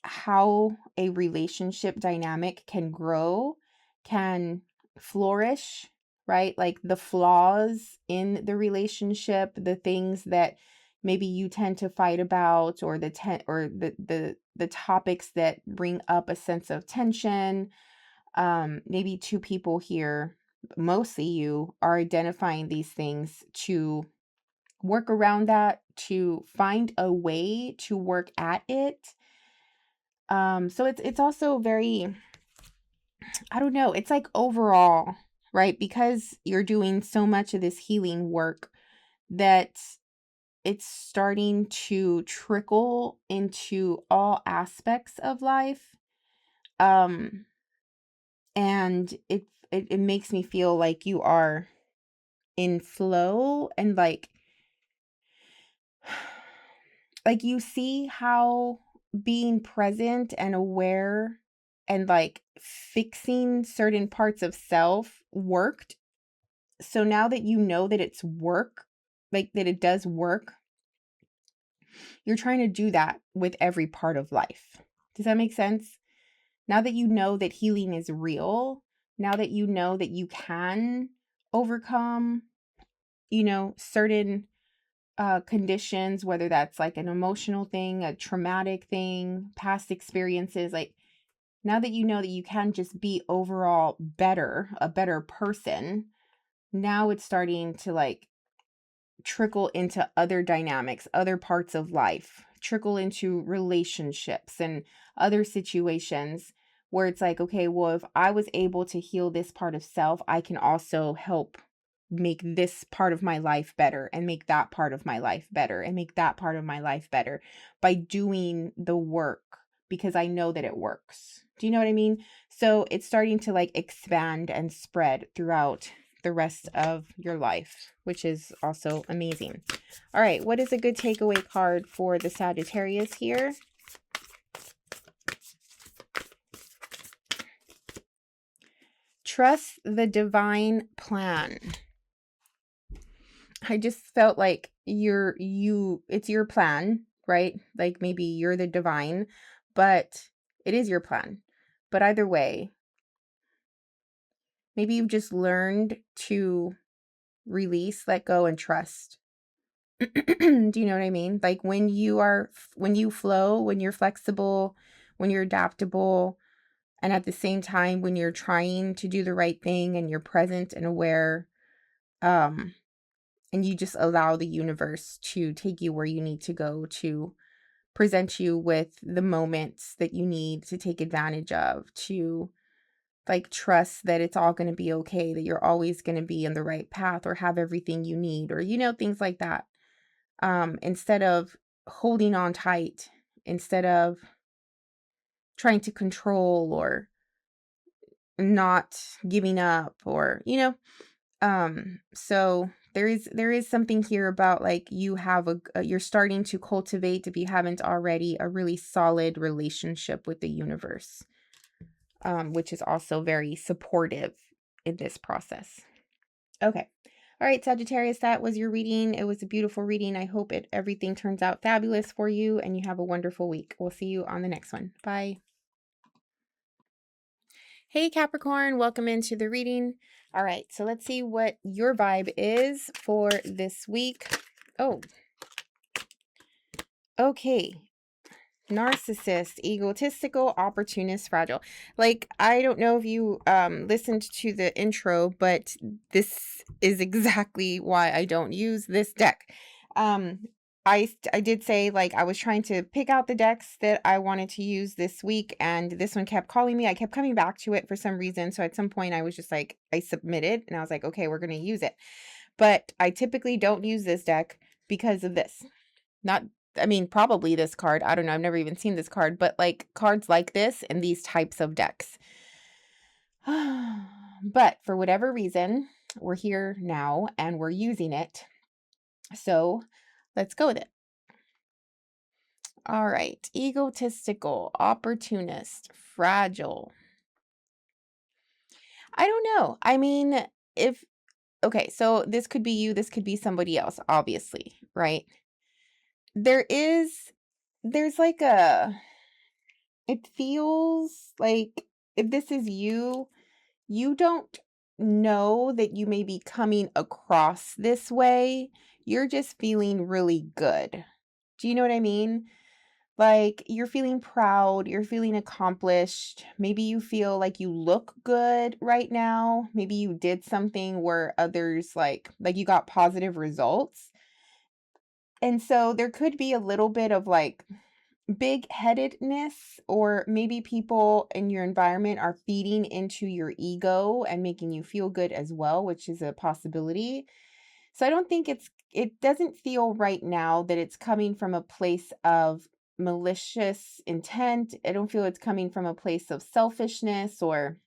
how a relationship dynamic can grow, can flourish, right? Like the flaws in the relationship, the things that maybe you tend to fight about, or the topics that bring up a sense of tension. Maybe two people here, mostly you, are identifying these things to work around that, to find a way to work at it. So it's also very, I don't know, it's like overall, right? Because you're doing so much of this healing work that it's starting to trickle into all aspects of life. And it makes me feel like you are in flow, and like you see how being present and aware and like fixing certain parts of self worked. So now that you know that it's work, like that it does work, you're trying to do that with every part of life. Does that make sense? Now that you know that healing is real, now that you know that you can overcome, certain conditions, whether that's like an emotional thing, a traumatic thing, past experiences, like now that you know that you can just be overall better, a better person, now it's starting to like trickle into other dynamics, other parts of life, trickle into relationships and other situations where it's like, okay, well, if I was able to heal this part of self, I can also help make this part of my life better, and make that part of my life better, and make that part of my life better by doing the work, because I know that it works. Do you know what I mean? So it's starting to like expand and spread throughout the rest of your life, which is also amazing. All right, what is a good takeaway card for the Sagittarius here? Trust the divine plan. I just felt like it's your plan, right? Like maybe you're the divine, but it is your plan. But either way, maybe you've just learned to release, let go, and trust. Do you know what I mean? Like when you flow, when you're flexible, when you're adaptable, and at the same time when you're trying to do the right thing and you're present and aware, um and you just allow the universe to take you where you need to go, to present you with the moments that you need to take advantage of, to like trust that it's all going to be okay, that you're always going to be in the right path or have everything you need, or things like that. Instead of holding on tight, instead of trying to control or not giving up, or so there is something here about like you have you're starting to cultivate, if you haven't already, a really solid relationship with the universe, which is also very supportive in this process. Okay. All right, Sagittarius, that was your reading. It was a beautiful reading. I hope everything turns out fabulous for you and you have a wonderful week. We'll see you on the next one. Bye. Hey, Capricorn, welcome into the reading. All right, so let's see what your vibe is for this week. Oh, okay. Narcissist, egotistical, opportunist, fragile. Like, I don't know if you listened to the intro, but this is exactly why I don't use this deck. I did say, like, I was trying to pick out the decks that I wanted to use this week, and this one kept calling me. I kept coming back to it for some reason. So at some point I was just like, I submitted and I was like, okay, we're going to use it. But I typically don't use this deck because of this. Not, I mean, probably this card. I don't know. I've never even seen this card, but like cards like this and these types of decks. But for whatever reason, we're here now and we're using it. So let's go with it. All right. Egotistical, opportunist, fragile. I don't know. I mean, if, okay, so this could be you, this could be somebody else, obviously, right? There is, there's like it feels like if this is you, you don't know that you may be coming across this way. You're just feeling really good. Do you know what I mean? Like, you're feeling proud, you're feeling accomplished. Maybe you feel like you look good right now. Maybe you did something where others like you got positive results. And so there could be a little bit of like big-headedness, or maybe people in your environment are feeding into your ego and making you feel good as well, which is a possibility. So I don't think it doesn't feel right now that it's coming from a place of malicious intent. I don't feel it's coming from a place of selfishness or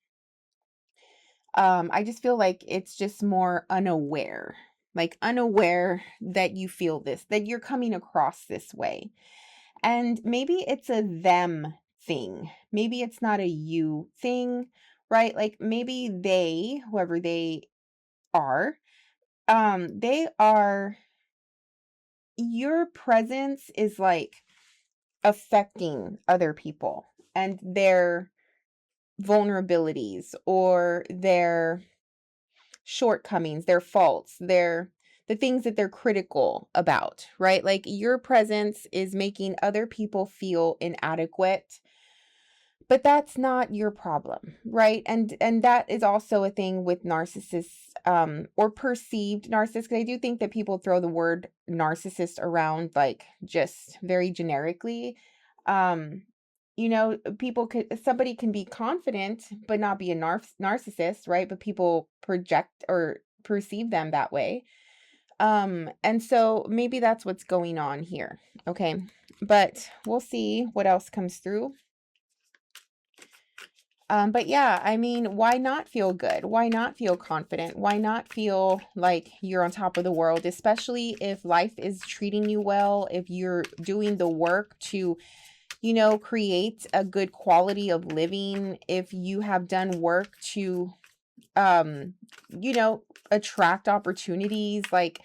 I just feel like it's just more unaware. Like unaware that you feel this, that you're coming across this way. And maybe it's a them thing. Maybe it's not a you thing, right? Like maybe they, whoever they are, your presence is like affecting other people and their vulnerabilities or their shortcomings, their faults, the things that they're critical about, right? Like your presence is making other people feel inadequate, but that's not your problem, right? And that is also a thing with narcissists, or perceived narcissists, because I do think that people throw the word narcissist around like just very generically. Um, somebody can be confident but not be a narcissist, right? But people project or perceive them that way. And so maybe that's what's going on here. Okay. But we'll see what else comes through. But yeah, I mean, why not feel good? Why not feel confident? Why not feel like you're on top of the world, especially if life is treating you well, if you're doing the work to, create a good quality of living, if you have done work to, um, attract opportunities, like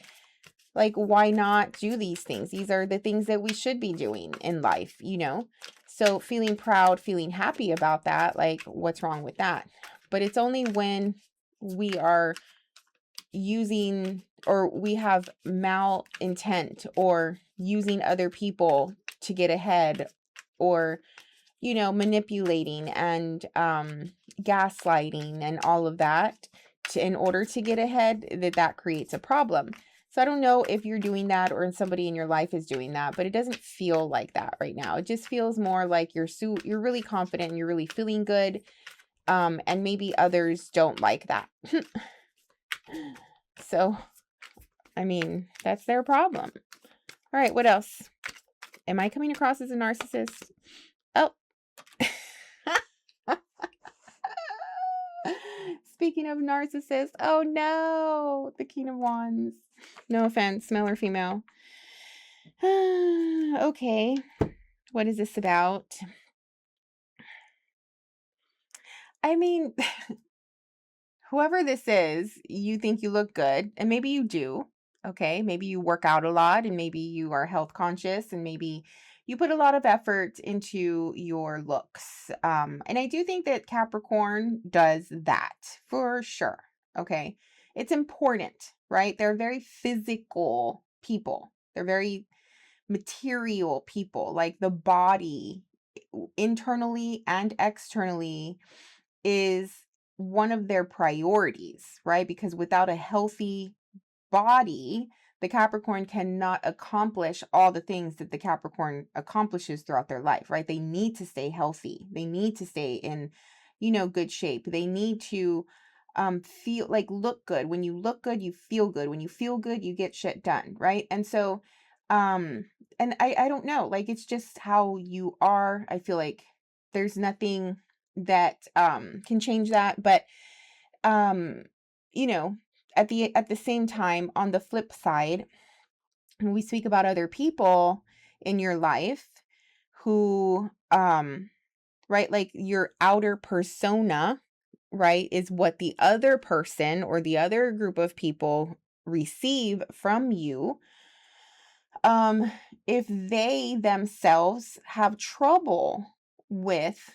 why not do these things? These are the things that we should be doing in life. So feeling proud, feeling happy about that, like what's wrong with that? But it's only when we are using or we have malintent or using other people to get ahead, or manipulating and gaslighting and all of that in order to get ahead, that creates a problem. So I don't know if you're doing that or somebody in your life is doing that, but it doesn't feel like that right now. It just feels more like you're really confident and you're really feeling good. And maybe others don't like that. So, I mean, that's their problem. All right, what else? Am I coming across as a narcissist? Oh. Speaking of narcissists, oh no, the King of Wands. No offense, male or female. Okay, what is this about? I mean, whoever this is, you think you look good, and maybe you do. Okay, maybe you work out a lot, and maybe you are health conscious, and maybe you put a lot of effort into your looks. And I do think that Capricorn does that for sure. Okay, it's important, right? They're very physical people. They're very material people. Like the body, internally and externally, is one of their priorities, right? Because without a healthy body, the Capricorn cannot accomplish all the things that the Capricorn accomplishes throughout their life, right? They need to stay healthy. They need to stay in, good shape. They need to feel like look good. When you look good, you feel good. When you feel good, you get shit done, right? And so um and I don't know, like it's just how you are. I feel like there's nothing that can change that, but um you know at the same time, on the flip side, when we speak about other people in your life, who, right, like your outer persona, right, is what the other person or the other group of people receive from you. Um, if they themselves have trouble with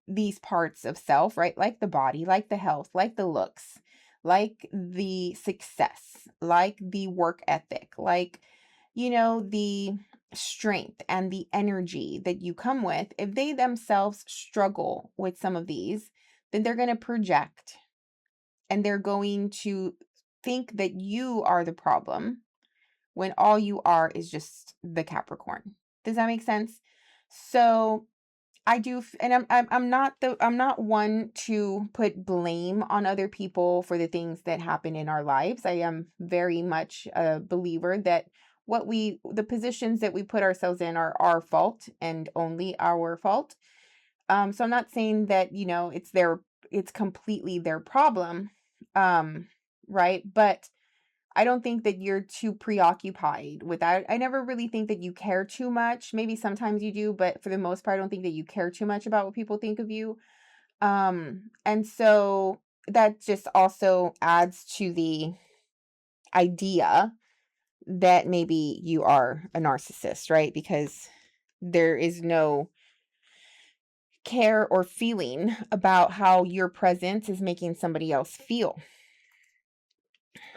these parts of self, right? Like the body, like the health, like the looks, like the success, like the work ethic, like, the strength and the energy that you come with. If they themselves struggle with some of these, then they're going to project and they're going to think that you are the problem when all you are is just the Capricorn. Does that make sense? So I do, and I'm not one to put blame on other people for the things that happen in our lives. I am very much a believer that the positions that we put ourselves in are our fault and only our fault. So I'm not saying that, it's completely their problem. Um, right. But I don't think that you're too preoccupied with that. I never really think that you care too much. Maybe sometimes you do, but for the most part, I don't think that you care too much about what people think of you. And so that just also adds to the idea that maybe you are a narcissist, right? Because there is no care or feeling about how your presence is making somebody else feel.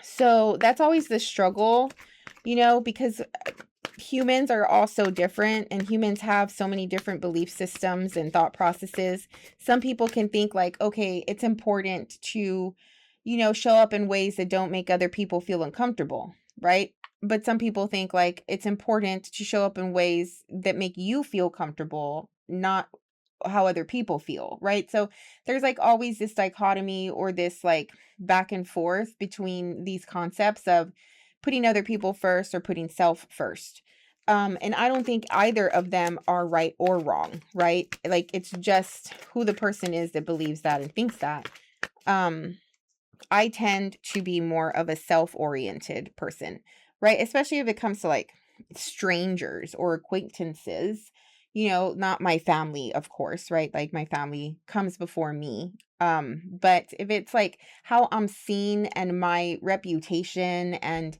So that's always the struggle, because humans are all so different and humans have so many different belief systems and thought processes. Some people can think like, okay, it's important to, show up in ways that don't make other people feel uncomfortable, right? But some people think like it's important to show up in ways that make you feel comfortable, not how other people feel, right? So there's like always this dichotomy or this like back and forth between these concepts of putting other people first or putting self first. And I don't think either of them are right or wrong, right? Like it's just who the person is that believes that and thinks that. I tend to be more of a self-oriented person, right? Especially if it comes to like strangers or acquaintances, not my family, of course, right? Like my family comes before me. But if it's like how I'm seen and my reputation and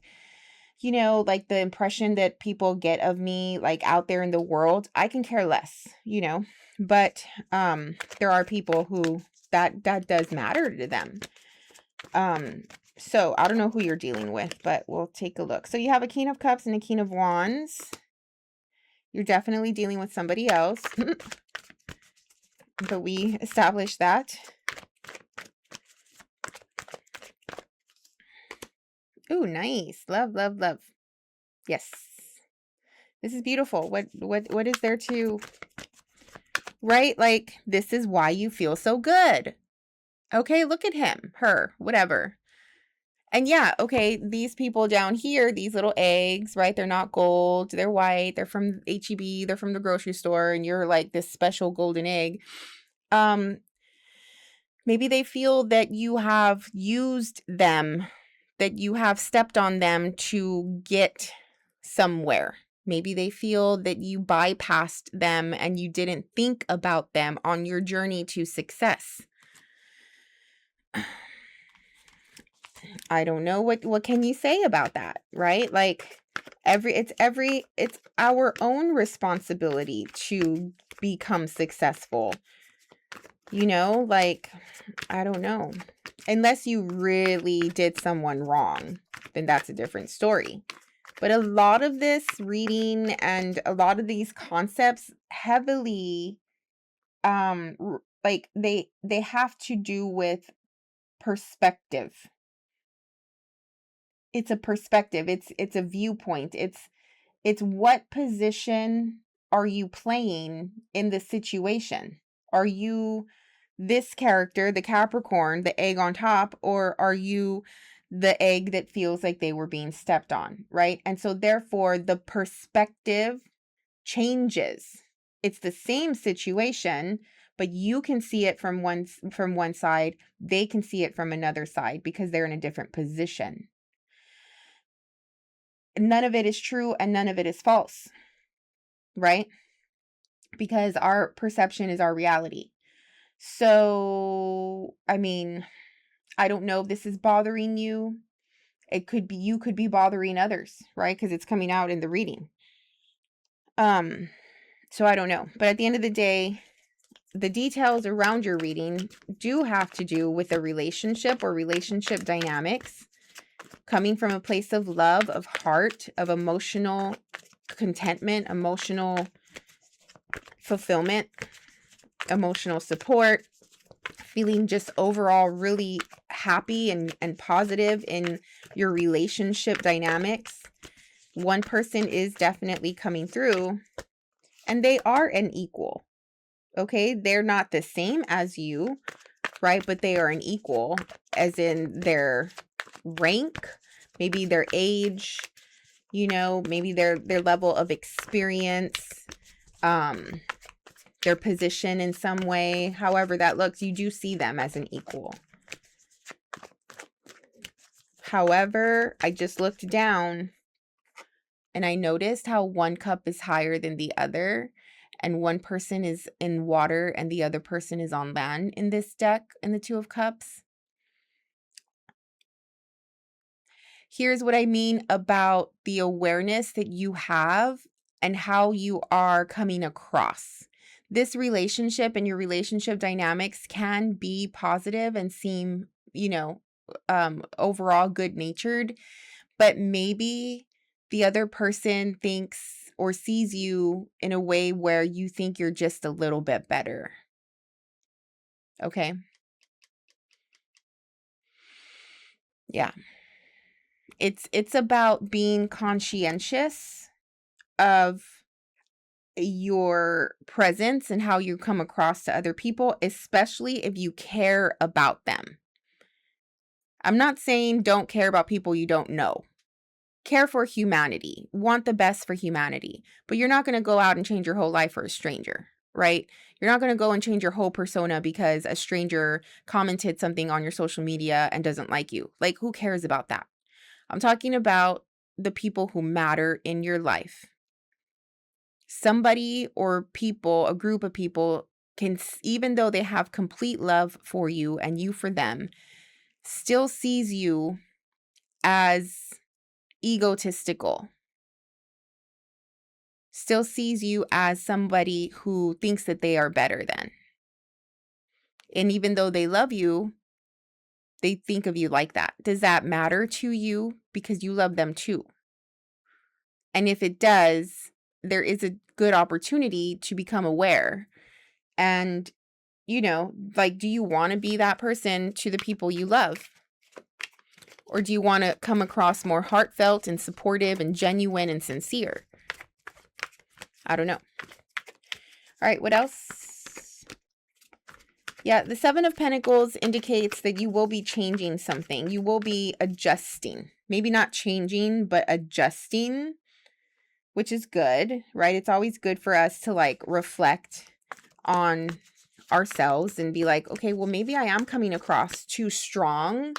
like the impression that people get of me like out there in the world, I can care less, but there are people who that does matter to them. So I don't know who you're dealing with, but we'll take a look. So you have a King of Cups and a King of Wands. You're definitely dealing with somebody else. But we established that. Ooh, nice. Love, love, love. Yes. This is beautiful. What is there to, right? Like, this is why you feel so good. Okay, look at him, her, whatever. And yeah, okay, these people down here, these little eggs, right? They're not gold, they're white, they're from HEB, they're from the grocery store, and you're like this special golden egg. Maybe they feel that you have used them, that you have stepped on them to get somewhere. Maybe they feel that you bypassed them and you didn't think about them on your journey to success. I don't know what can you say about that, right? Like it's our own responsibility to become successful. Like I don't know. Unless you really did someone wrong, then that's a different story. But a lot of this reading and a lot of these concepts heavily like they have to do with perspective. It's a perspective. It's a viewpoint. It's what position are you playing in the situation? Are you this character, the Capricorn, the egg on top, or are you the egg that feels like they were being stepped on, right? And so therefore the perspective changes. It's the same situation, but you can see it from one side, they can see it from another side because they're in a different position. None of it is true and none of it is false, right? because our perception is our reality. So, I mean, I don't know if this is bothering you. It could be, you could be bothering others, right? Because it's coming out in the reading. So I don't know. But at the end of the day, the details around your reading do have to do with a relationship or relationship dynamics coming from a place of love, of heart, of emotional contentment, emotional fulfillment, emotional support, feeling just overall really happy and positive in your relationship dynamics. One person is definitely coming through, and they are an equal. Okay, they're not the same as you, right? But they are an equal, as in their rank, maybe their age, you know, maybe their level of experience, their position in some way, however that looks. You do see them as an equal. However, I just looked down and I noticed how one cup is higher than the other, and one person is in water and the other person is on land in this deck, in the Two of Cups. Here's what I mean about the awareness that you have and how you are coming across. This relationship and your relationship dynamics can be positive and seem, you know, overall good-natured, but maybe the other person thinks or sees you in a way where you think you're just a little bit better. Okay? Yeah. It's about being conscientious of your presence and how you come across to other people, especially if you care about them. I'm not saying don't care about people you don't know. Care for humanity, want the best for humanity, but you're not going to go out and change your whole life for a stranger, right? You're not going to go and change your whole persona because a stranger commented something on your social media and doesn't like you. Like, who cares about that? I'm talking about the people who matter in your life. Somebody or people, a group of people can, even though they have complete love for you and you for them, still sees you as egotistical, still sees you as somebody who thinks that they are better than. And even though they love you, they think of you like that. Does that matter to you? Because you love them too. And if it does, there is a good opportunity to become aware. And, you know, like, do you want to be that person to the people you love? Or do you want to come across more heartfelt and supportive and genuine and sincere? I don't know. All right, what else? Yeah, the Seven of Pentacles indicates that you will be changing something. You will be adjusting. Maybe not changing, but adjusting, which is good, right? It's always good for us to like reflect on ourselves and be like, okay, well, maybe I am coming across too strong,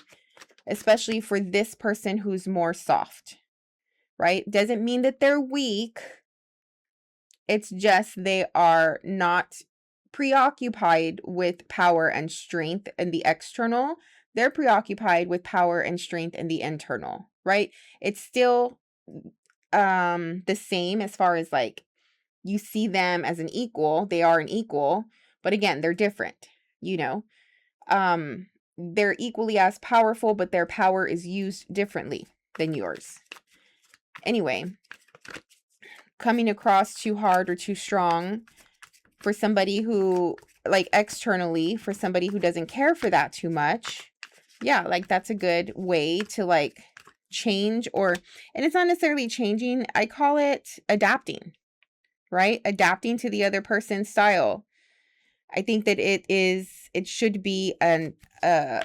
especially for this person who's more soft, right? Doesn't mean that they're weak. It's just they are not preoccupied with power and strength in the external. They're preoccupied with power and strength in the internal, right? It's still the same as far as like you see them as an equal. They are an equal, but again, they're different, you know. They're equally as powerful, but their power is used differently than yours. Anyway, coming across too hard or too strong for somebody who, like, externally, for somebody who doesn't care for that too much. Yeah, like, that's a good way to, like, change, or, and it's not necessarily changing. I call it adapting, right? Adapting to the other person's style. I think that it should be a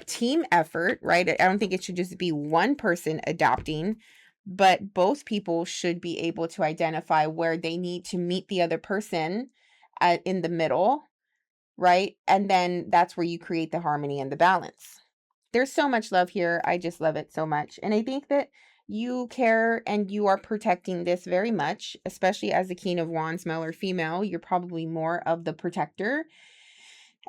team effort, right? I don't think it should just be one person adapting, but both people should be able to identify where they need to meet the other person in the middle, right? And then that's where you create the harmony and the balance. There's so much love here. I just love it so much. And I think that you care and you are protecting this very much, especially as the King of Wands, male or female. You're probably more of the protector.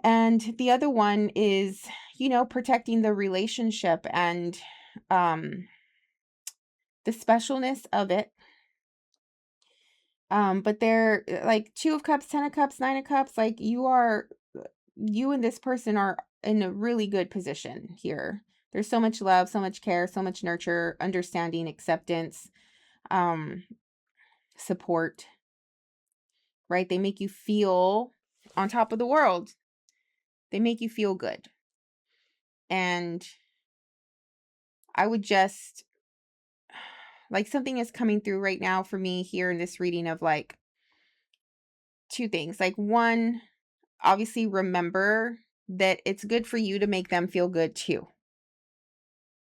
And the other one is, you know, protecting the relationship and the specialness of it. But they're like 2 of Cups, 10 of Cups, 9 of Cups, like you and this person are in a really good position here. There's so much love, so much care, so much nurture, understanding, acceptance, support, right? They make you feel on top of the world. They make you feel good. And I would just, like, something is coming through right now for me here in this reading of like 2 things. Like, one, obviously remember that it's good for you to make them feel good too.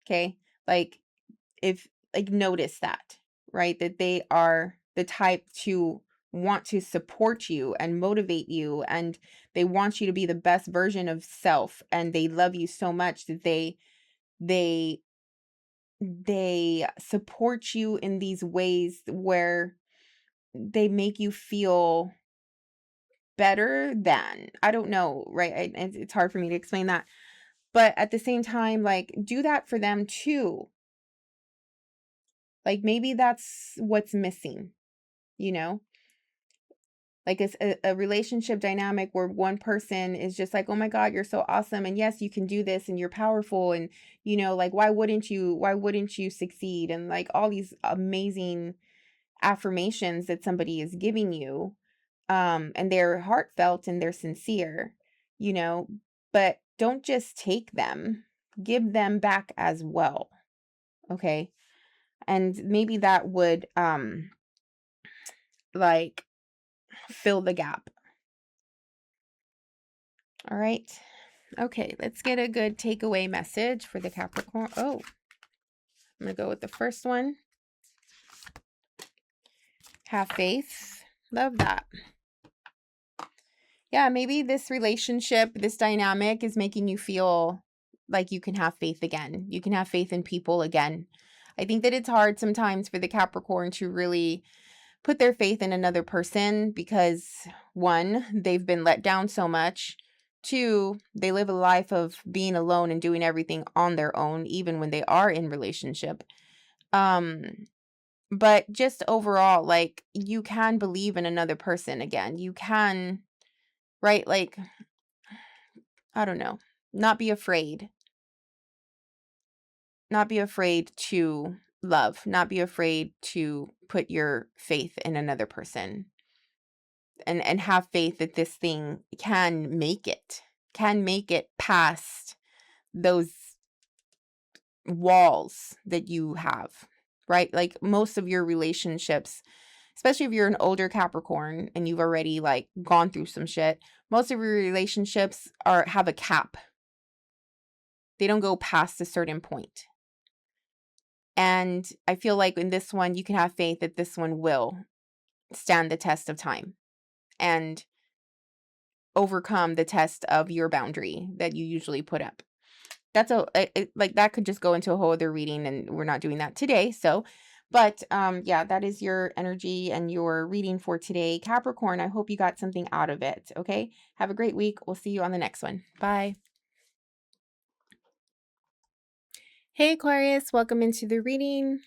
Okay? Like, if, like, notice that, right? That they are the type to want to support you and motivate you, and they want you to be the best version of self, and they love you so much that they support you in these ways where they make you feel better than, I don't know, right? It's hard for me to explain that. But at the same time, like, do that for them too. Like, maybe that's what's missing, you know? Like, it's a relationship dynamic where one person is just like, oh my God, you're so awesome. And yes, you can do this and you're powerful. And, you know, like, why wouldn't you succeed? And like all these amazing affirmations that somebody is giving you. And they're heartfelt and they're sincere, you know, but don't just take them, give them back as well. Okay. And maybe that would, like, fill the gap. All right. Okay. Let's get a good takeaway message for the Capricorn. Oh, I'm going to go with the first one. Have faith. Love that. Yeah, maybe this relationship, this dynamic is making you feel like you can have faith again. You can have faith in people again. I think that it's hard sometimes for the Capricorn to really put their faith in another person because, 1, they've been let down so much. 2, they live a life of being alone and doing everything on their own, even when they are in relationship. But just overall, like, you can believe in another person again. You can, right? Like, I don't know, not be afraid. Not be afraid to love, not be afraid to put your faith in another person, and have faith that this thing can make it past those walls that you have, right? Like, most of your relationships, especially if you're an older Capricorn and you've already like gone through some shit, most of your relationships have a cap. They don't go past a certain point. And I feel like in this one, you can have faith that this one will stand the test of time and overcome the test of your boundary that you usually put up. That's like, that could just go into a whole other reading, and we're not doing that today. So, but yeah, that is your energy and your reading for today, Capricorn. I hope you got something out of it. Okay. Have a great week. We'll see you on the next one. Bye. Hey, Aquarius, welcome into the reading.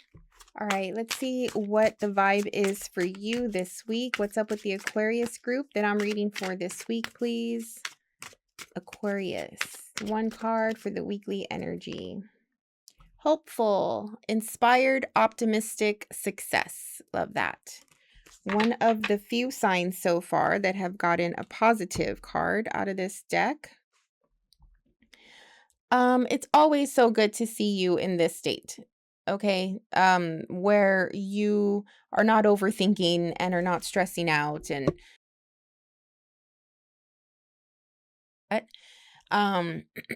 All right, let's see what the vibe is for you this week. What's up with the Aquarius group that I'm reading for this week, please? Aquarius, 1 card for the weekly energy. Hopeful, inspired, optimistic, success. Love that. One of the few signs so far that have gotten a positive card out of this deck. It's always so good to see you in this state. Okay. Where you are not overthinking and are not stressing out, and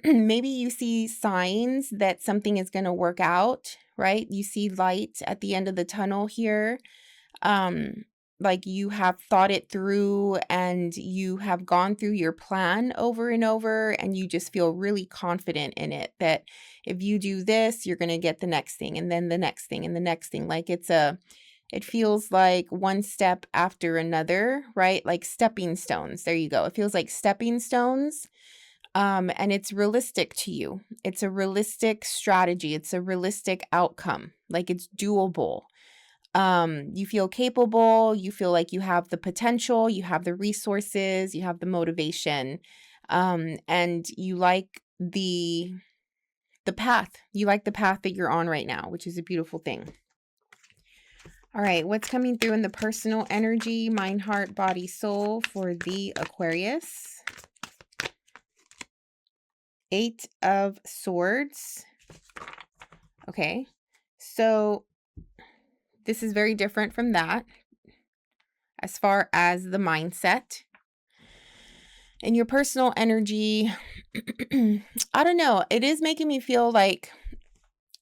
maybe you see signs that something is going to work out, right? You see light at the end of the tunnel here. like you have thought it through and you have gone through your plan over and over, and you just feel really confident in it that if you do this, you're going to get the next thing, and then the next thing, and the next thing. Like it feels like one step after another, right? Like stepping stones. There you go. It feels like stepping stones. And it's realistic to you. It's a realistic strategy. It's a realistic outcome. Like it's doable. You feel capable, you feel like you have the potential, you have the resources, you have the motivation, and you like the path. You like the path that you're on right now, which is a beautiful thing. All right, what's coming through in the personal energy, mind, heart, body, soul for the Aquarius? 8 of Swords. Okay, so this is very different from that as far as the mindset. In your personal energy, I don't know. It is making me feel like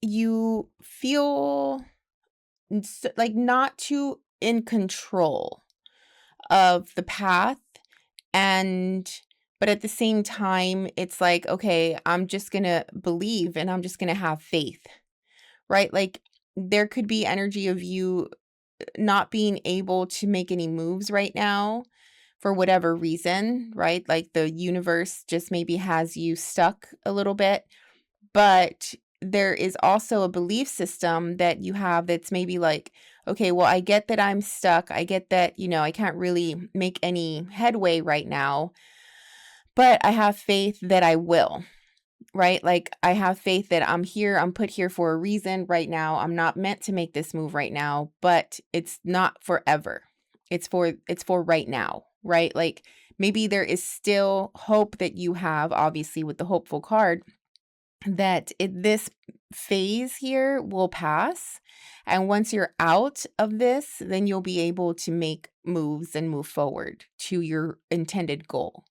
you feel like not too in control of the path. But at the same time, it's like, okay, I'm just going to believe and I'm just going to have faith, right? Like there could be energy of you not being able to make any moves right now for whatever reason, right? Like the universe just maybe has you stuck a little bit, but there is also a belief system that you have that's maybe like, okay, well, I get that I'm stuck. I get that, I can't really make any headway right now, but I have faith that I will. Right? Like I have faith that I'm here. I'm put here for a reason right now. I'm not meant to make this move right now, but it's not forever. It's for right now, right? Like maybe there is still hope that you have, obviously with the hopeful card, that this phase here will pass. And once you're out of this, then you'll be able to make moves and move forward to your intended goal.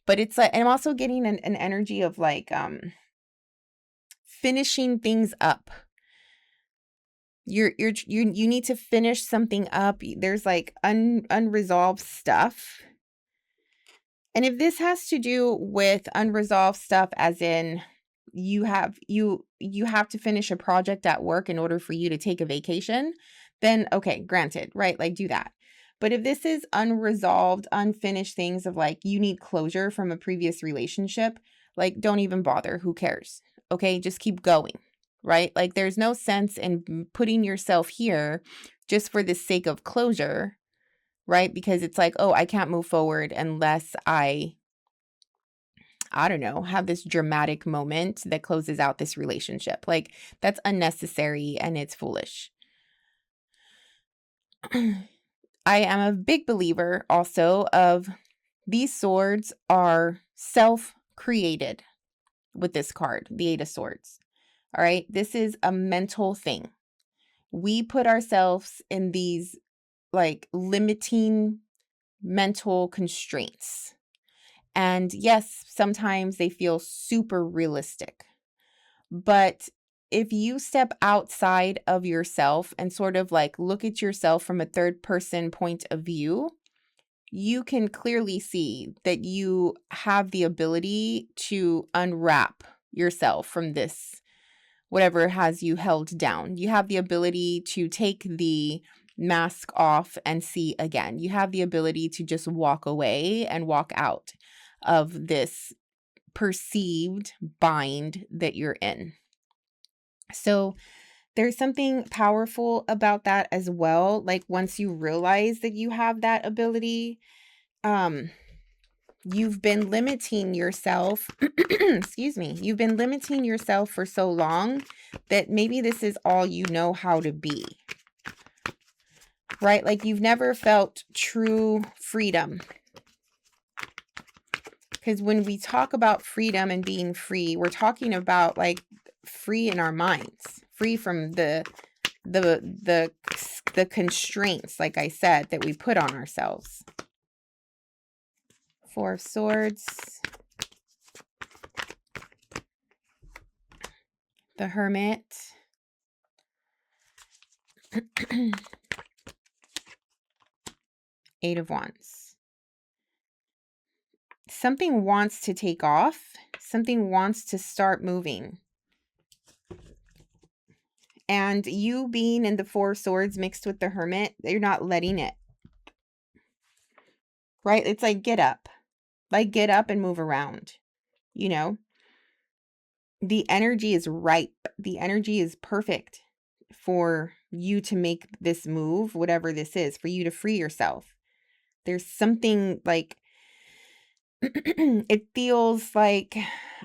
But it's like, and I'm also getting an energy of like finishing things up. You need to finish something up. There's like unresolved stuff. And if this has to do with unresolved stuff, as in you have to finish a project at work in order for you to take a vacation, then okay, granted, right? Like do that. But if this is unresolved, unfinished things of like you need closure from a previous relationship, like don't even bother. Who cares? Okay, just keep going, right? Like there's no sense in putting yourself here just for the sake of closure, right? Because it's like, oh, I can't move forward unless I don't know, have this dramatic moment that closes out this relationship. Like that's unnecessary and it's foolish. I am a big believer also of these swords are self-created with this card, the 8 of Swords. All right. This is a mental thing. We put ourselves in these like limiting mental constraints. And yes, sometimes they feel super realistic. But if you step outside of yourself and sort of like look at yourself from a third person point of view, you can clearly see that you have the ability to unwrap yourself from this, whatever has you held down. You have the ability to take the mask off and see again. You have the ability to just walk away and walk out of this perceived bind that you're in. So there's something powerful about that as well. Like once you realize that you have that ability, you've been limiting yourself, excuse me, you've been limiting yourself for so long that maybe this is all you know how to be, right? Like you've never felt true freedom. Because when we talk about freedom and being free, we're talking about like free in our minds, free from the constraints, like I said, that we put on ourselves. 4 of Swords, the Hermit, Eight of Wands. Something wants to take off. Something wants to start moving. And you being in the Four of Swords mixed with the Hermit, you're not letting it. Right? It's like, get up. Like, get up and move around. You know? The energy is ripe. The energy is perfect for you to make this move, whatever this is, for you to free yourself. There's something like, it feels like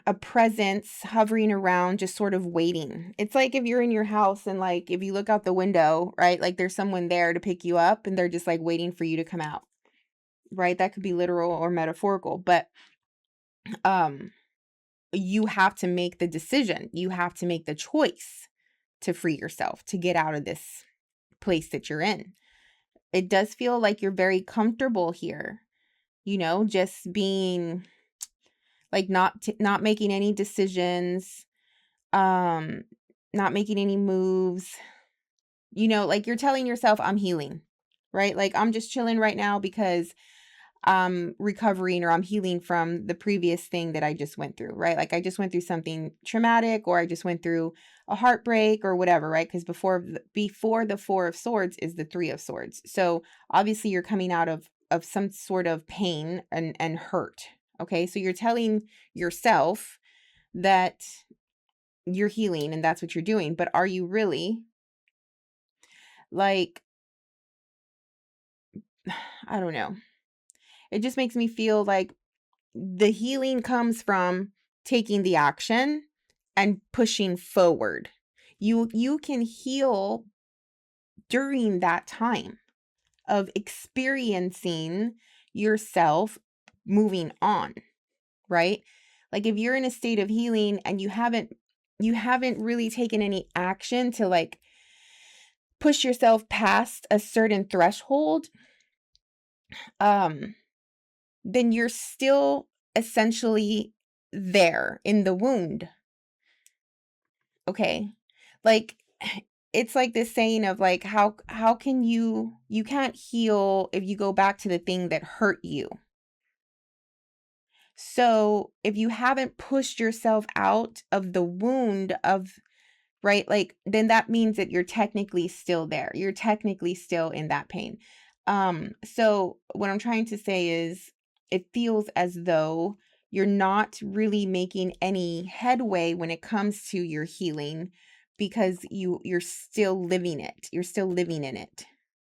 a presence hovering around, just sort of waiting. It's like if you're in your house and like, if you look out the window, right? Like there's someone there to pick you up and they're just like waiting for you to come out, right? That could be literal or metaphorical, but, you have to make the decision. You have to make the choice to free yourself, to get out of this place that you're in. It does feel like you're very comfortable here, you know, just being like not making any decisions, not making any moves, you know, like you're telling yourself, I'm healing, right? Like I'm just chilling right now because I'm recovering or I'm healing from the previous thing that I just went through, right? Like I just went through something traumatic, or I just went through a heartbreak or whatever, right? Because before the Four of Swords is the Three of Swords. So obviously you're coming out of some sort of pain and hurt. Okay. So you're telling yourself that you're healing and that's what you're doing. But are you really? Like, I don't know. It just makes me feel like the healing comes from taking the action and pushing forward. You can heal during that time of experiencing yourself moving on, right? Like if you're in a state of healing and you haven't really taken any action to like push yourself past a certain threshold, then you're still essentially there in the wound. Okay. Like it's like this saying of like, how can you can't heal if you go back to the thing that hurt you. So if you haven't pushed yourself out of the wound of, right, like then that means that you're technically still there. You're technically still in that pain. So what I'm trying to say is it feels as though you're not really making any headway when it comes to your healing because you're still living it. You're still living in it.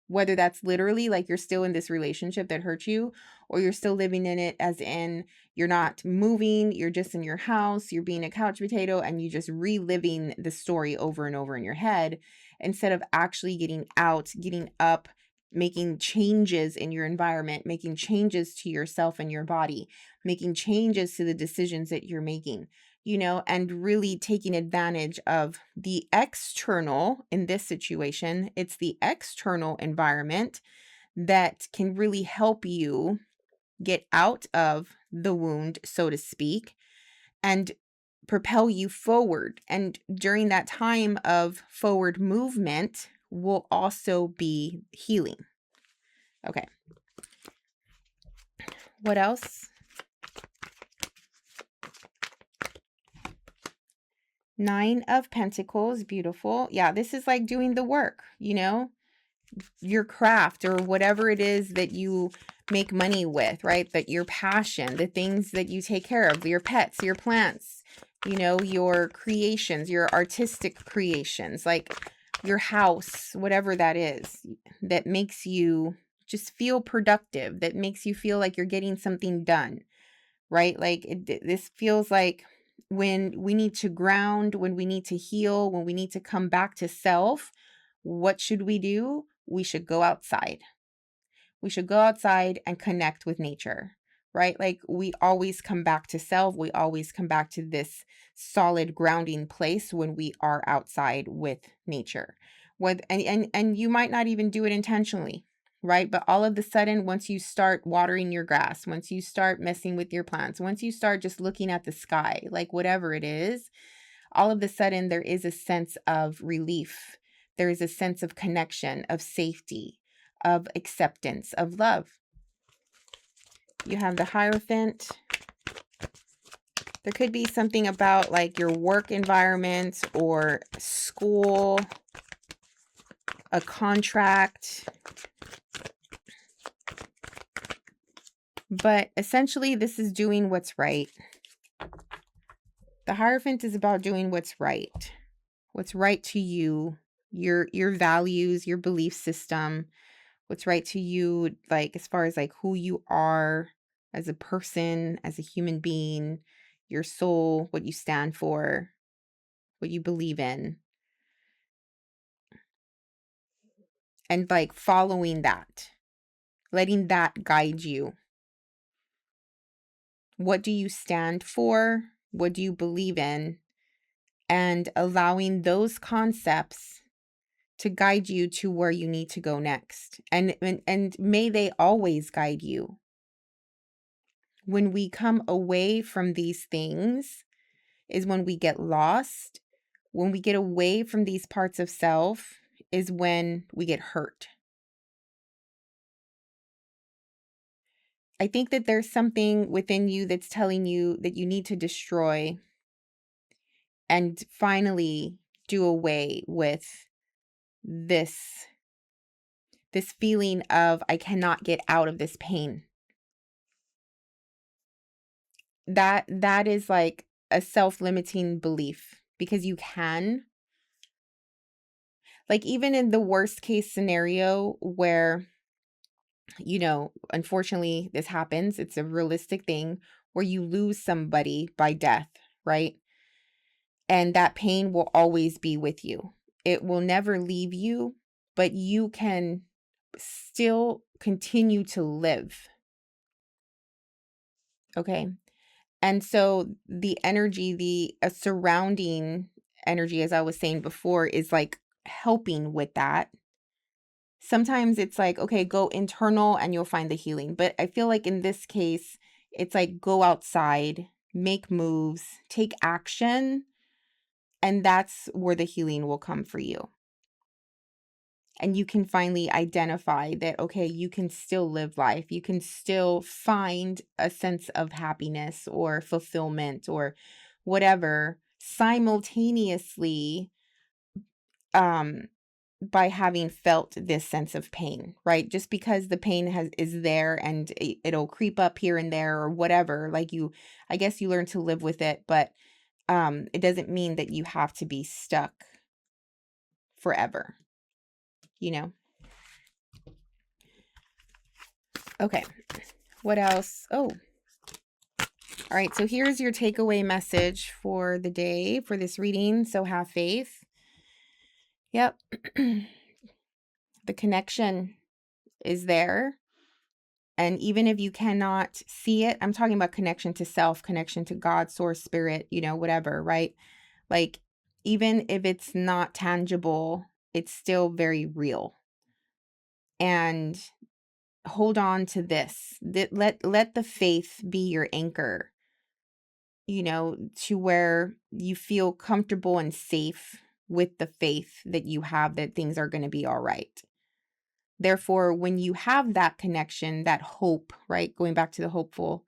Whether that's literally like you're still in this relationship that hurt you, or you're still living in it as in you're not moving, you're just in your house, you're being a couch potato, and you just reliving the story over and over in your head instead of actually getting out, getting up, making changes in your environment, making changes to yourself and your body, making changes to the decisions that you're making, you know, and really taking advantage of the external. In this situation, it's the external environment that can really help you get out of the wound, so to speak, and propel you forward. And during that time of forward movement will also be healing. Okay. What else? Nine of Pentacles. Beautiful. Yeah, this is like doing the work, you know, your craft or whatever it is that you make money with, right? That your passion, the things that you take care of, your pets, your plants, you know, your creations, your artistic creations, like your house, whatever that is, that makes you just feel productive, that makes you feel like you're getting something done, right? Like this feels like when we need to ground, when we need to heal, when we need to come back to self, what should we do? We should go outside. We should go outside and connect with nature, right? Like we always come back to self. We always come back to this solid grounding place when we are outside with nature. And you might not even do it intentionally, right? But all of a sudden, once you start watering your grass, once you start messing with your plants, once you start just looking at the sky, like whatever it is, all of a sudden there is a sense of relief. There is a sense of connection, of safety, of acceptance, of love. You have the Hierophant. There could be something about like your work environment or school, a contract. But essentially, this is doing what's right. The Hierophant is about doing what's right to you, your values, your belief system, what's right to you, like as far as like who you are as a person, as a human being, your soul, what you stand for, what you believe in. And like following that, letting that guide you. What do you stand for? What do you believe in? And allowing those concepts to guide you to where you need to go next. And may they always guide you. When we come away from these things is when we get lost. When we get away from these parts of self is when we get hurt. I think that there's something within you that's telling you that you need to destroy and finally do away with this feeling of I cannot get out of this pain. That is like a self-limiting belief, because you can. Like even in the worst case scenario where, you know, unfortunately this happens, it's a realistic thing where you lose somebody by death, right? And that pain will always be with you. It will never leave you, but you can still continue to live. Okay. And so the energy, the surrounding energy, as I was saying before, is like helping with that. Sometimes it's like, okay, go internal and you'll find the healing. But I feel like in this case, it's like go outside, make moves, take action, and that's where the healing will come for you. And you can finally identify that, okay, you can still live life. You can still find a sense of happiness or fulfillment or whatever simultaneously by having felt this sense of pain, right? Just because the pain is there and it'll creep up here and there or whatever, like I guess you learn to live with it, but it doesn't mean that you have to be stuck forever, you know? Okay, what else? Oh, all right. So here's your takeaway message for the day for this reading. So have faith. Yep. The connection is there. And even if you cannot see it, I'm talking about connection to self, connection to God, source, spirit, you know, whatever, right? Like, even if it's not tangible, it's still very real. And hold on to this. Let the faith be your anchor, you know, to where you feel comfortable and safe with the faith that you have that things are going to be all right. Therefore, when you have that connection, that hope, right? Going back to the hopeful,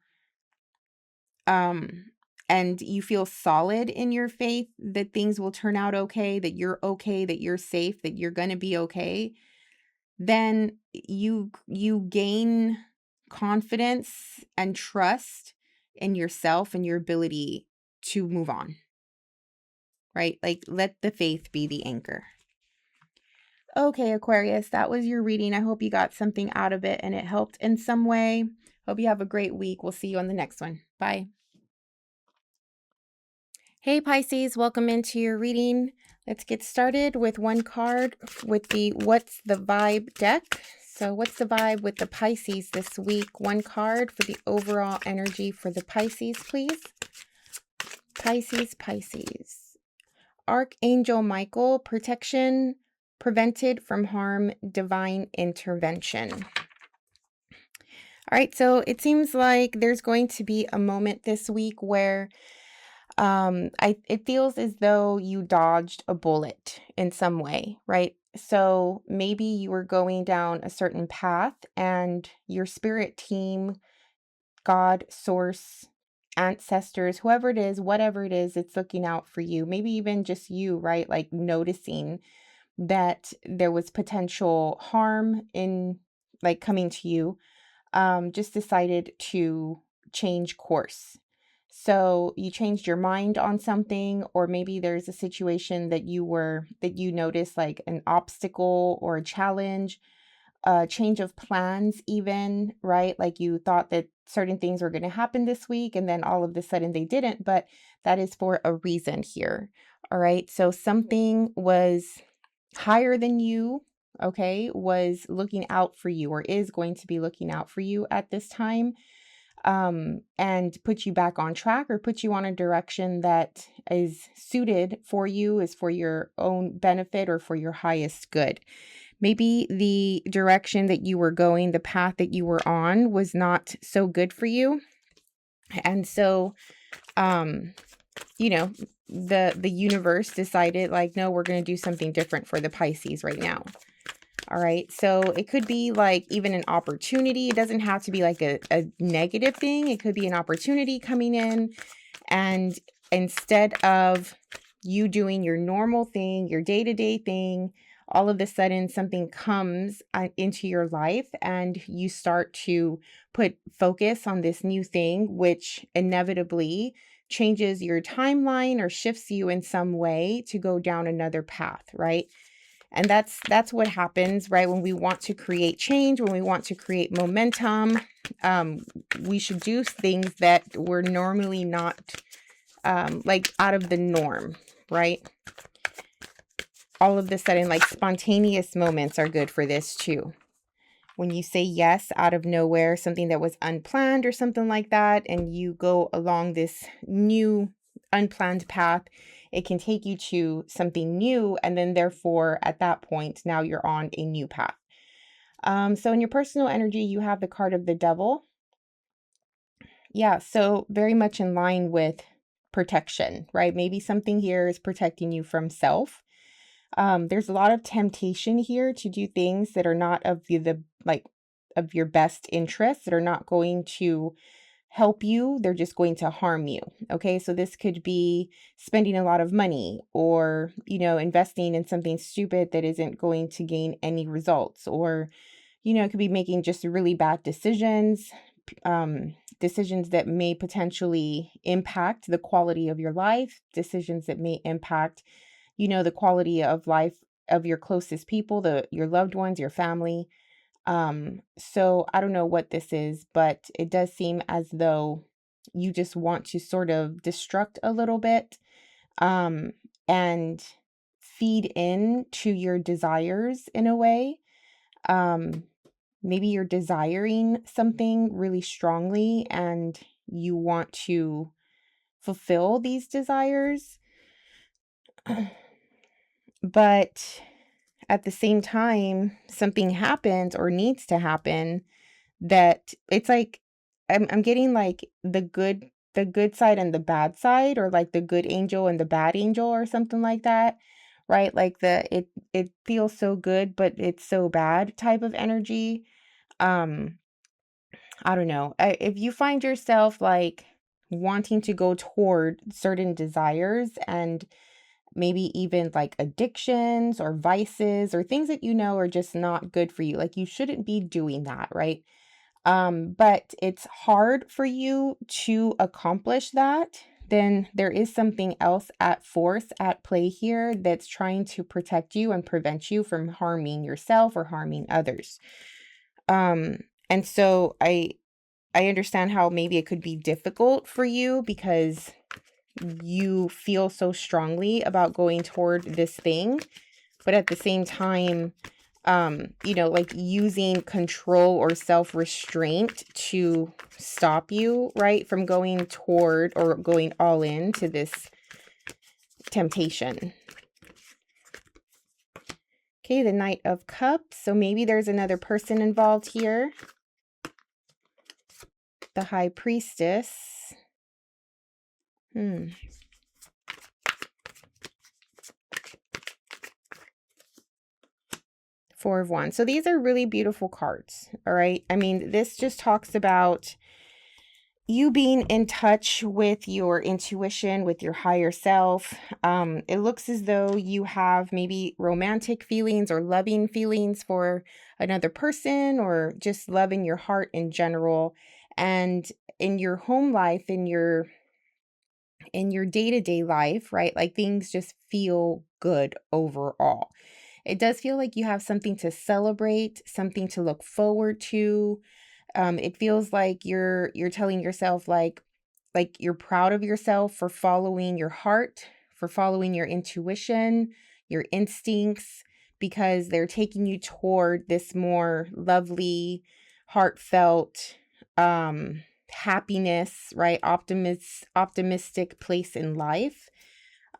and you feel solid in your faith that things will turn out okay, that you're safe, that you're going to be okay, then you gain confidence and trust in yourself and your ability to move on, right? Like, let the faith be the anchor. Okay, Aquarius, that was your reading. I hope you got something out of it and it helped in some way. Hope you have a great week. We'll see you on the next one. Bye. Hey, Pisces, welcome into your reading. Let's get started with one card with the What's the Vibe deck. So what's the vibe with the Pisces this week? One card for the overall energy for the Pisces, please. Pisces. Archangel Michael, protection, prevented from harm, divine intervention. All right, so it seems like there's going to be a moment this week where it feels as though you dodged a bullet in some way, right? So maybe you were going down a certain path and your spirit team, God, source, ancestors, whoever it is, whatever it is, it's looking out for you. Maybe even just you, right? Like noticing that there was potential harm in like coming to you, just decided to change course. So you changed your mind on something, or maybe there's a situation that you noticed like an obstacle or a challenge, a change of plans, even, right? Like you thought that certain things were going to happen this week, and then all of a sudden they didn't, but that is for a reason here. All right. So something was higher than you, okay, was looking out for you or is going to be looking out for you at this time, and put you back on track or put you on a direction that is suited for you, is for your own benefit or for your highest good. Maybe the direction that you were going, the path that you were on was not so good for you. And so, um, you know, the universe decided like, no, we're going to do something different for the Pisces right now. All right. So it could be like even an opportunity. It doesn't have to be like a negative thing. It could be an opportunity coming in. And instead of you doing your normal thing, your day-to-day thing, all of a sudden something comes into your life and you start to put focus on this new thing, which inevitably changes your timeline or shifts you in some way to go down another path, right? And that's what happens, right? When we want to create change, when we want to create momentum, we should do things that we're normally not, like out of the norm, right? All of a sudden, like spontaneous moments are good for this too. When you say yes out of nowhere, something that was unplanned or something like that, and you go along this new unplanned path, it can take you to something new. And then therefore, at that point, now you're on a new path. So in your personal energy, you have the card of the Devil. Yeah, so very much in line with protection, right? Maybe something here is protecting you from self. There's a lot of temptation here to do things that are not of of your best interests, that are not going to help you. They're just going to harm you. Okay. So this could be spending a lot of money or, investing in something stupid that isn't going to gain any results, or, it could be making just really bad decisions, decisions that may potentially impact the quality of your life, decisions that may impact, the quality of life of your closest people, your loved ones, your family. So I don't know what this is, but it does seem as though you just want to sort of destruct a little bit, um, and feed in to your desires in a way. Maybe you're desiring something really strongly and you want to fulfill these desires. But at the same time, something happens or needs to happen that it's like I'm getting like the good side and the bad side, or like the good angel and the bad angel or something like that, right? Like it feels so good but it's so bad type of energy. um I don't know. If you find yourself like wanting to go toward certain desires and maybe even like addictions or vices or things that are just not good for you, like you shouldn't be doing that, right? But it's hard for you to accomplish that, then there is something else at force at play here that's trying to protect you and prevent you from harming yourself or harming others. And so I understand how maybe it could be difficult for you because you feel so strongly about going toward this thing, but at the same time, like using control or self-restraint to stop you, right, from going toward or going all in to this temptation. Okay, the Knight of Cups. So maybe there's another person involved here. The High Priestess. Four of Wands. So these are really beautiful cards. All right. I mean, this just talks about you being in touch with your intuition, with your higher self. It looks as though you have maybe romantic feelings or loving feelings for another person, or just love in your heart in general. And in your home life, in your day-to-day life, right? Like things just feel good overall. It does feel like you have something to celebrate, something to look forward to. It feels like you're telling yourself like you're proud of yourself for following your heart, for following your intuition, your instincts, because they're taking you toward this more lovely, heartfelt, happiness, right? Optimistic place in life.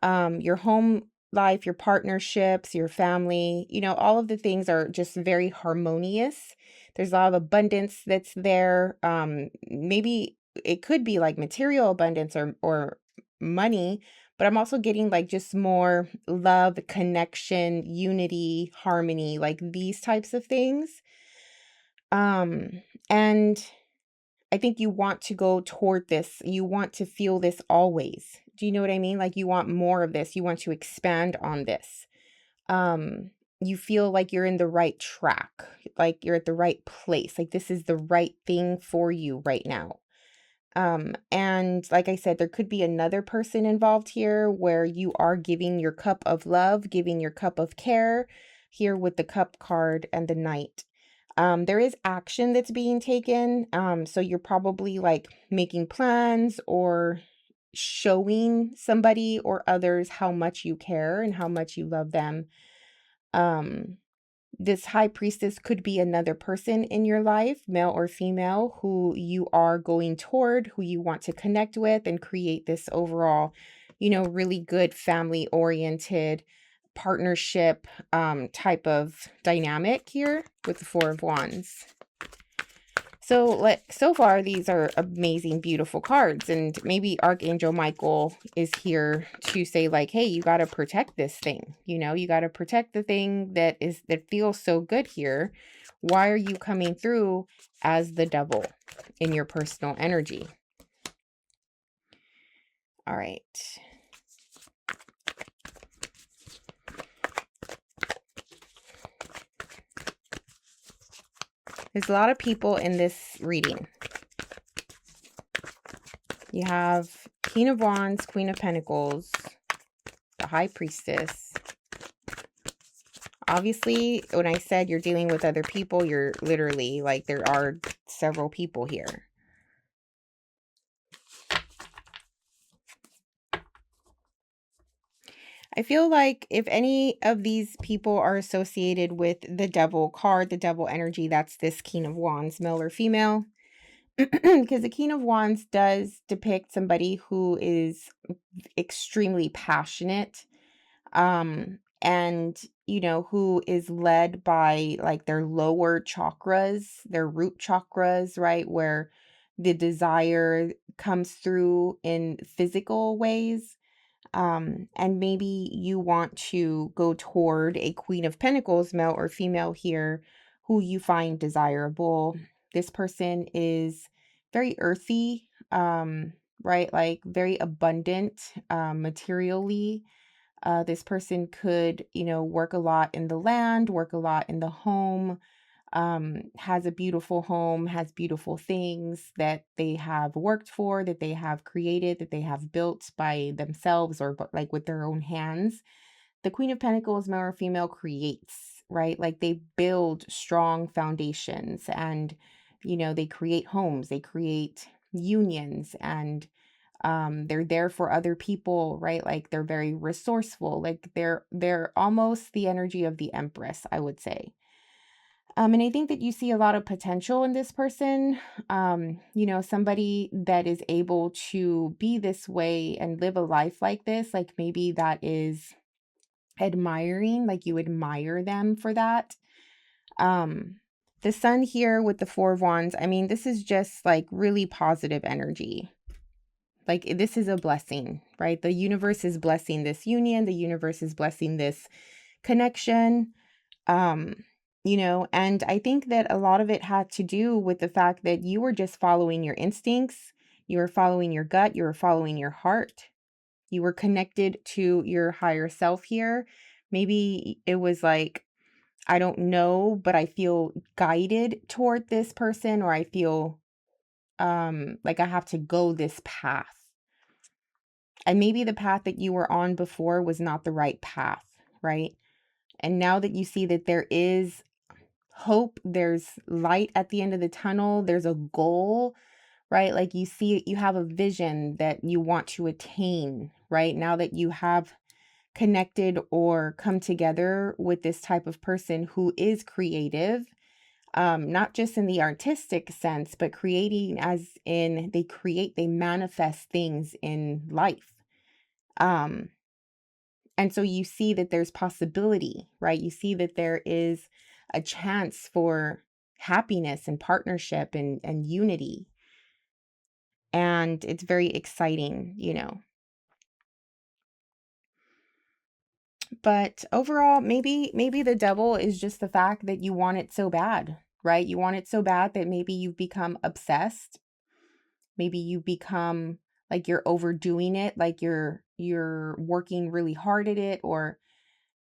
Your home life, your partnerships, your family, all of the things are just very harmonious. There's a lot of abundance that's there. Maybe it could be like material abundance or money, but I'm also getting like just more love, connection, unity, harmony, like these types of things. And I think you want to go toward this. You want to feel this always. Do you know what I mean? Like you want more of this. You want to expand on this. You feel like you're in the right track, like you're at the right place. Like this is the right thing for you right now. And like I said, there could be another person involved here where you are giving your cup of love, giving your cup of care here with the cup card and the knight. There is action that's being taken. So you're probably like making plans or showing somebody or others how much you care and how much you love them. This high priestess could be another person in your life, male or female, who you are going toward, who you want to connect with and create this overall, really good family oriented partnership type of dynamic here with the Four of Wands. So far, these are amazing, beautiful cards. And maybe Archangel Michael is here to say like, hey, you got to protect this thing. You got to protect the thing that feels so good here. Why are you coming through as the devil in your personal energy? All right. There's a lot of people in this reading. You have King of Wands, Queen of Pentacles, the High Priestess. Obviously, when I said you're dealing with other people, you're literally like there are several people here. I feel like if any of these people are associated with the devil card, the devil energy, that's this King of Wands, male or female. Because the King of Wands does depict somebody who is extremely passionate, and who is led by like their lower chakras, their root chakras, right, where the desire comes through in physical ways. And maybe you want to go toward a Queen of Pentacles, male or female here, who you find desirable. This person is very earthy, right? Like very abundant, materially. This person could, work a lot in the land, work a lot in the home, has a beautiful home, has beautiful things that they have worked for, that they have created, that they have built by themselves or like with their own hands. The Queen of Pentacles, male or female, creates, right? Like they build strong foundations and, they create homes, they create unions, and they're there for other people, right? Like they're very resourceful. Like they're almost the energy of the Empress, I would say. And I think that you see a lot of potential in this person. Somebody that is able to be this way and live a life like this, like maybe that is admiring, like you admire them for that. The Sun here with the Four of Wands, I mean, this is just like really positive energy. Like this is a blessing, right? The universe is blessing this union. The universe is blessing this connection. you know, and I think that a lot of it had to do with the fact that you were just following your instincts, you were following your gut, you were following your heart. You were connected to your higher self here. Maybe it was like, I don't know, but I feel guided toward this person, or I feel like I have to go this path. And maybe the path that you were on before was not the right path, right? And now that you see that there is hope, there's light at the end of the tunnel, there's a goal, right? Like you see, you have a vision that you want to attain, right? Now that you have connected or come together with this type of person who is creative, not just in the artistic sense, but creating as in they manifest things in life. And so you see that there's possibility, right? You see that there is a chance for happiness and partnership and unity. And it's very exciting, you know. But overall, maybe the devil is just the fact that you want it so bad, right? You want it so bad that maybe you've become obsessed. Maybe you become like you're overdoing it, like you're working really hard at it, or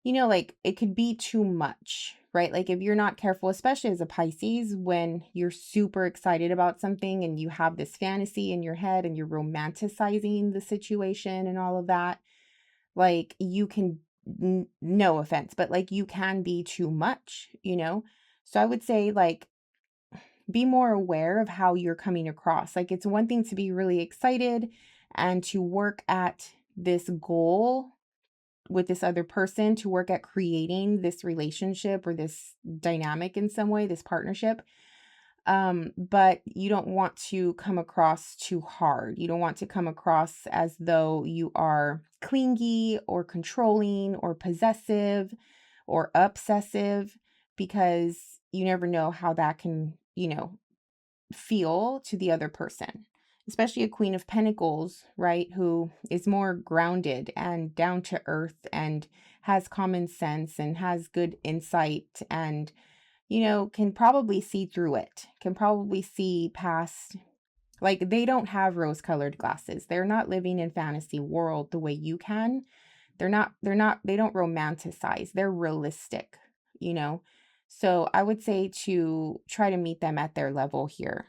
you know, like it could be too much, right? Like if you're not careful, especially as a Pisces, when you're super excited about something and you have this fantasy in your head and you're romanticizing the situation and all of that, like you can, no offense, but like you can be too much, you know? So I would say like be more aware of how you're coming across. Like it's one thing to be really excited and to work at this goal with this other person, to work at creating this relationship or this dynamic in some way, this partnership. But you don't want to come across too hard. You don't want to come across as though you are clingy or controlling or possessive or obsessive, because you never know how that can, you know, feel to the other person, especially a Queen of Pentacles, right? Who is more grounded and down to earth and has common sense and has good insight and, you know, can probably see through it, can probably see past, like they don't have rose-colored glasses. They're not living in fantasy world the way you can. They don't romanticize. They're realistic, you know? So I would say to try to meet them at their level here.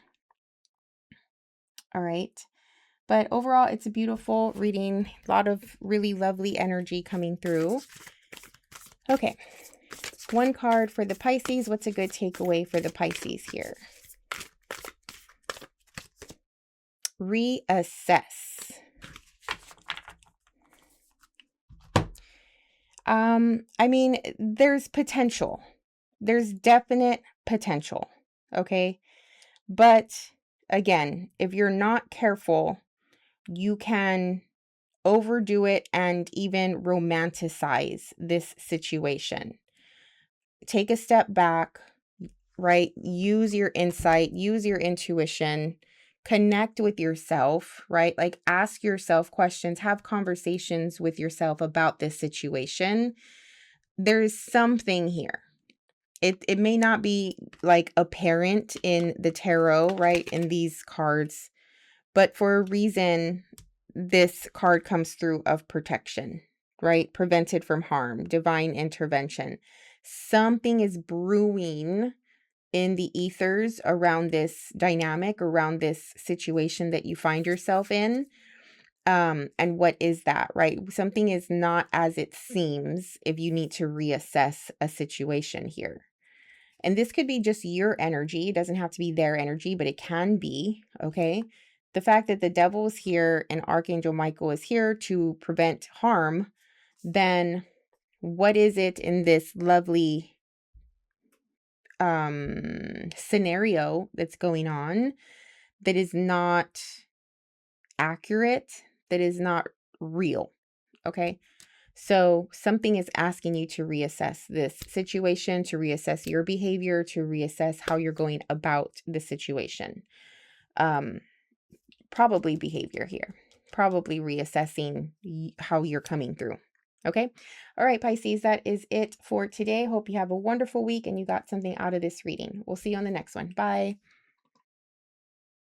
All right. But overall, it's a beautiful reading. A lot of really lovely energy coming through. Okay. One card for the Pisces. What's a good takeaway for the Pisces here? Reassess. I mean, there's potential. There's definite potential. Okay. But again, if you're not careful, you can overdo it and even romanticize this situation. Take a step back, right? Use your insight, use your intuition, connect with yourself, right? Like ask yourself questions, have conversations with yourself about this situation. There's something here. It may not be like apparent in the tarot, right? In these cards, but for a reason, this card comes through of protection, right? Prevented from harm, divine intervention. Something is brewing in the ethers around this dynamic, around this situation that you find yourself in. And what is that, right? Something is not as it seems if you need to reassess a situation here. And this could be just your energy. It doesn't have to be their energy, but it can be, okay? The fact that the devil is here and Archangel Michael is here to prevent harm, then what is it in this lovely scenario that's going on that is not accurate, that is not real, okay? So something is asking you to reassess this situation, to reassess your behavior, to reassess how you're going about the situation. Probably behavior here, probably reassessing how you're coming through. Okay. All right, Pisces, that is it for today. Hope you have a wonderful week and you got something out of this reading. We'll see you on the next one. Bye.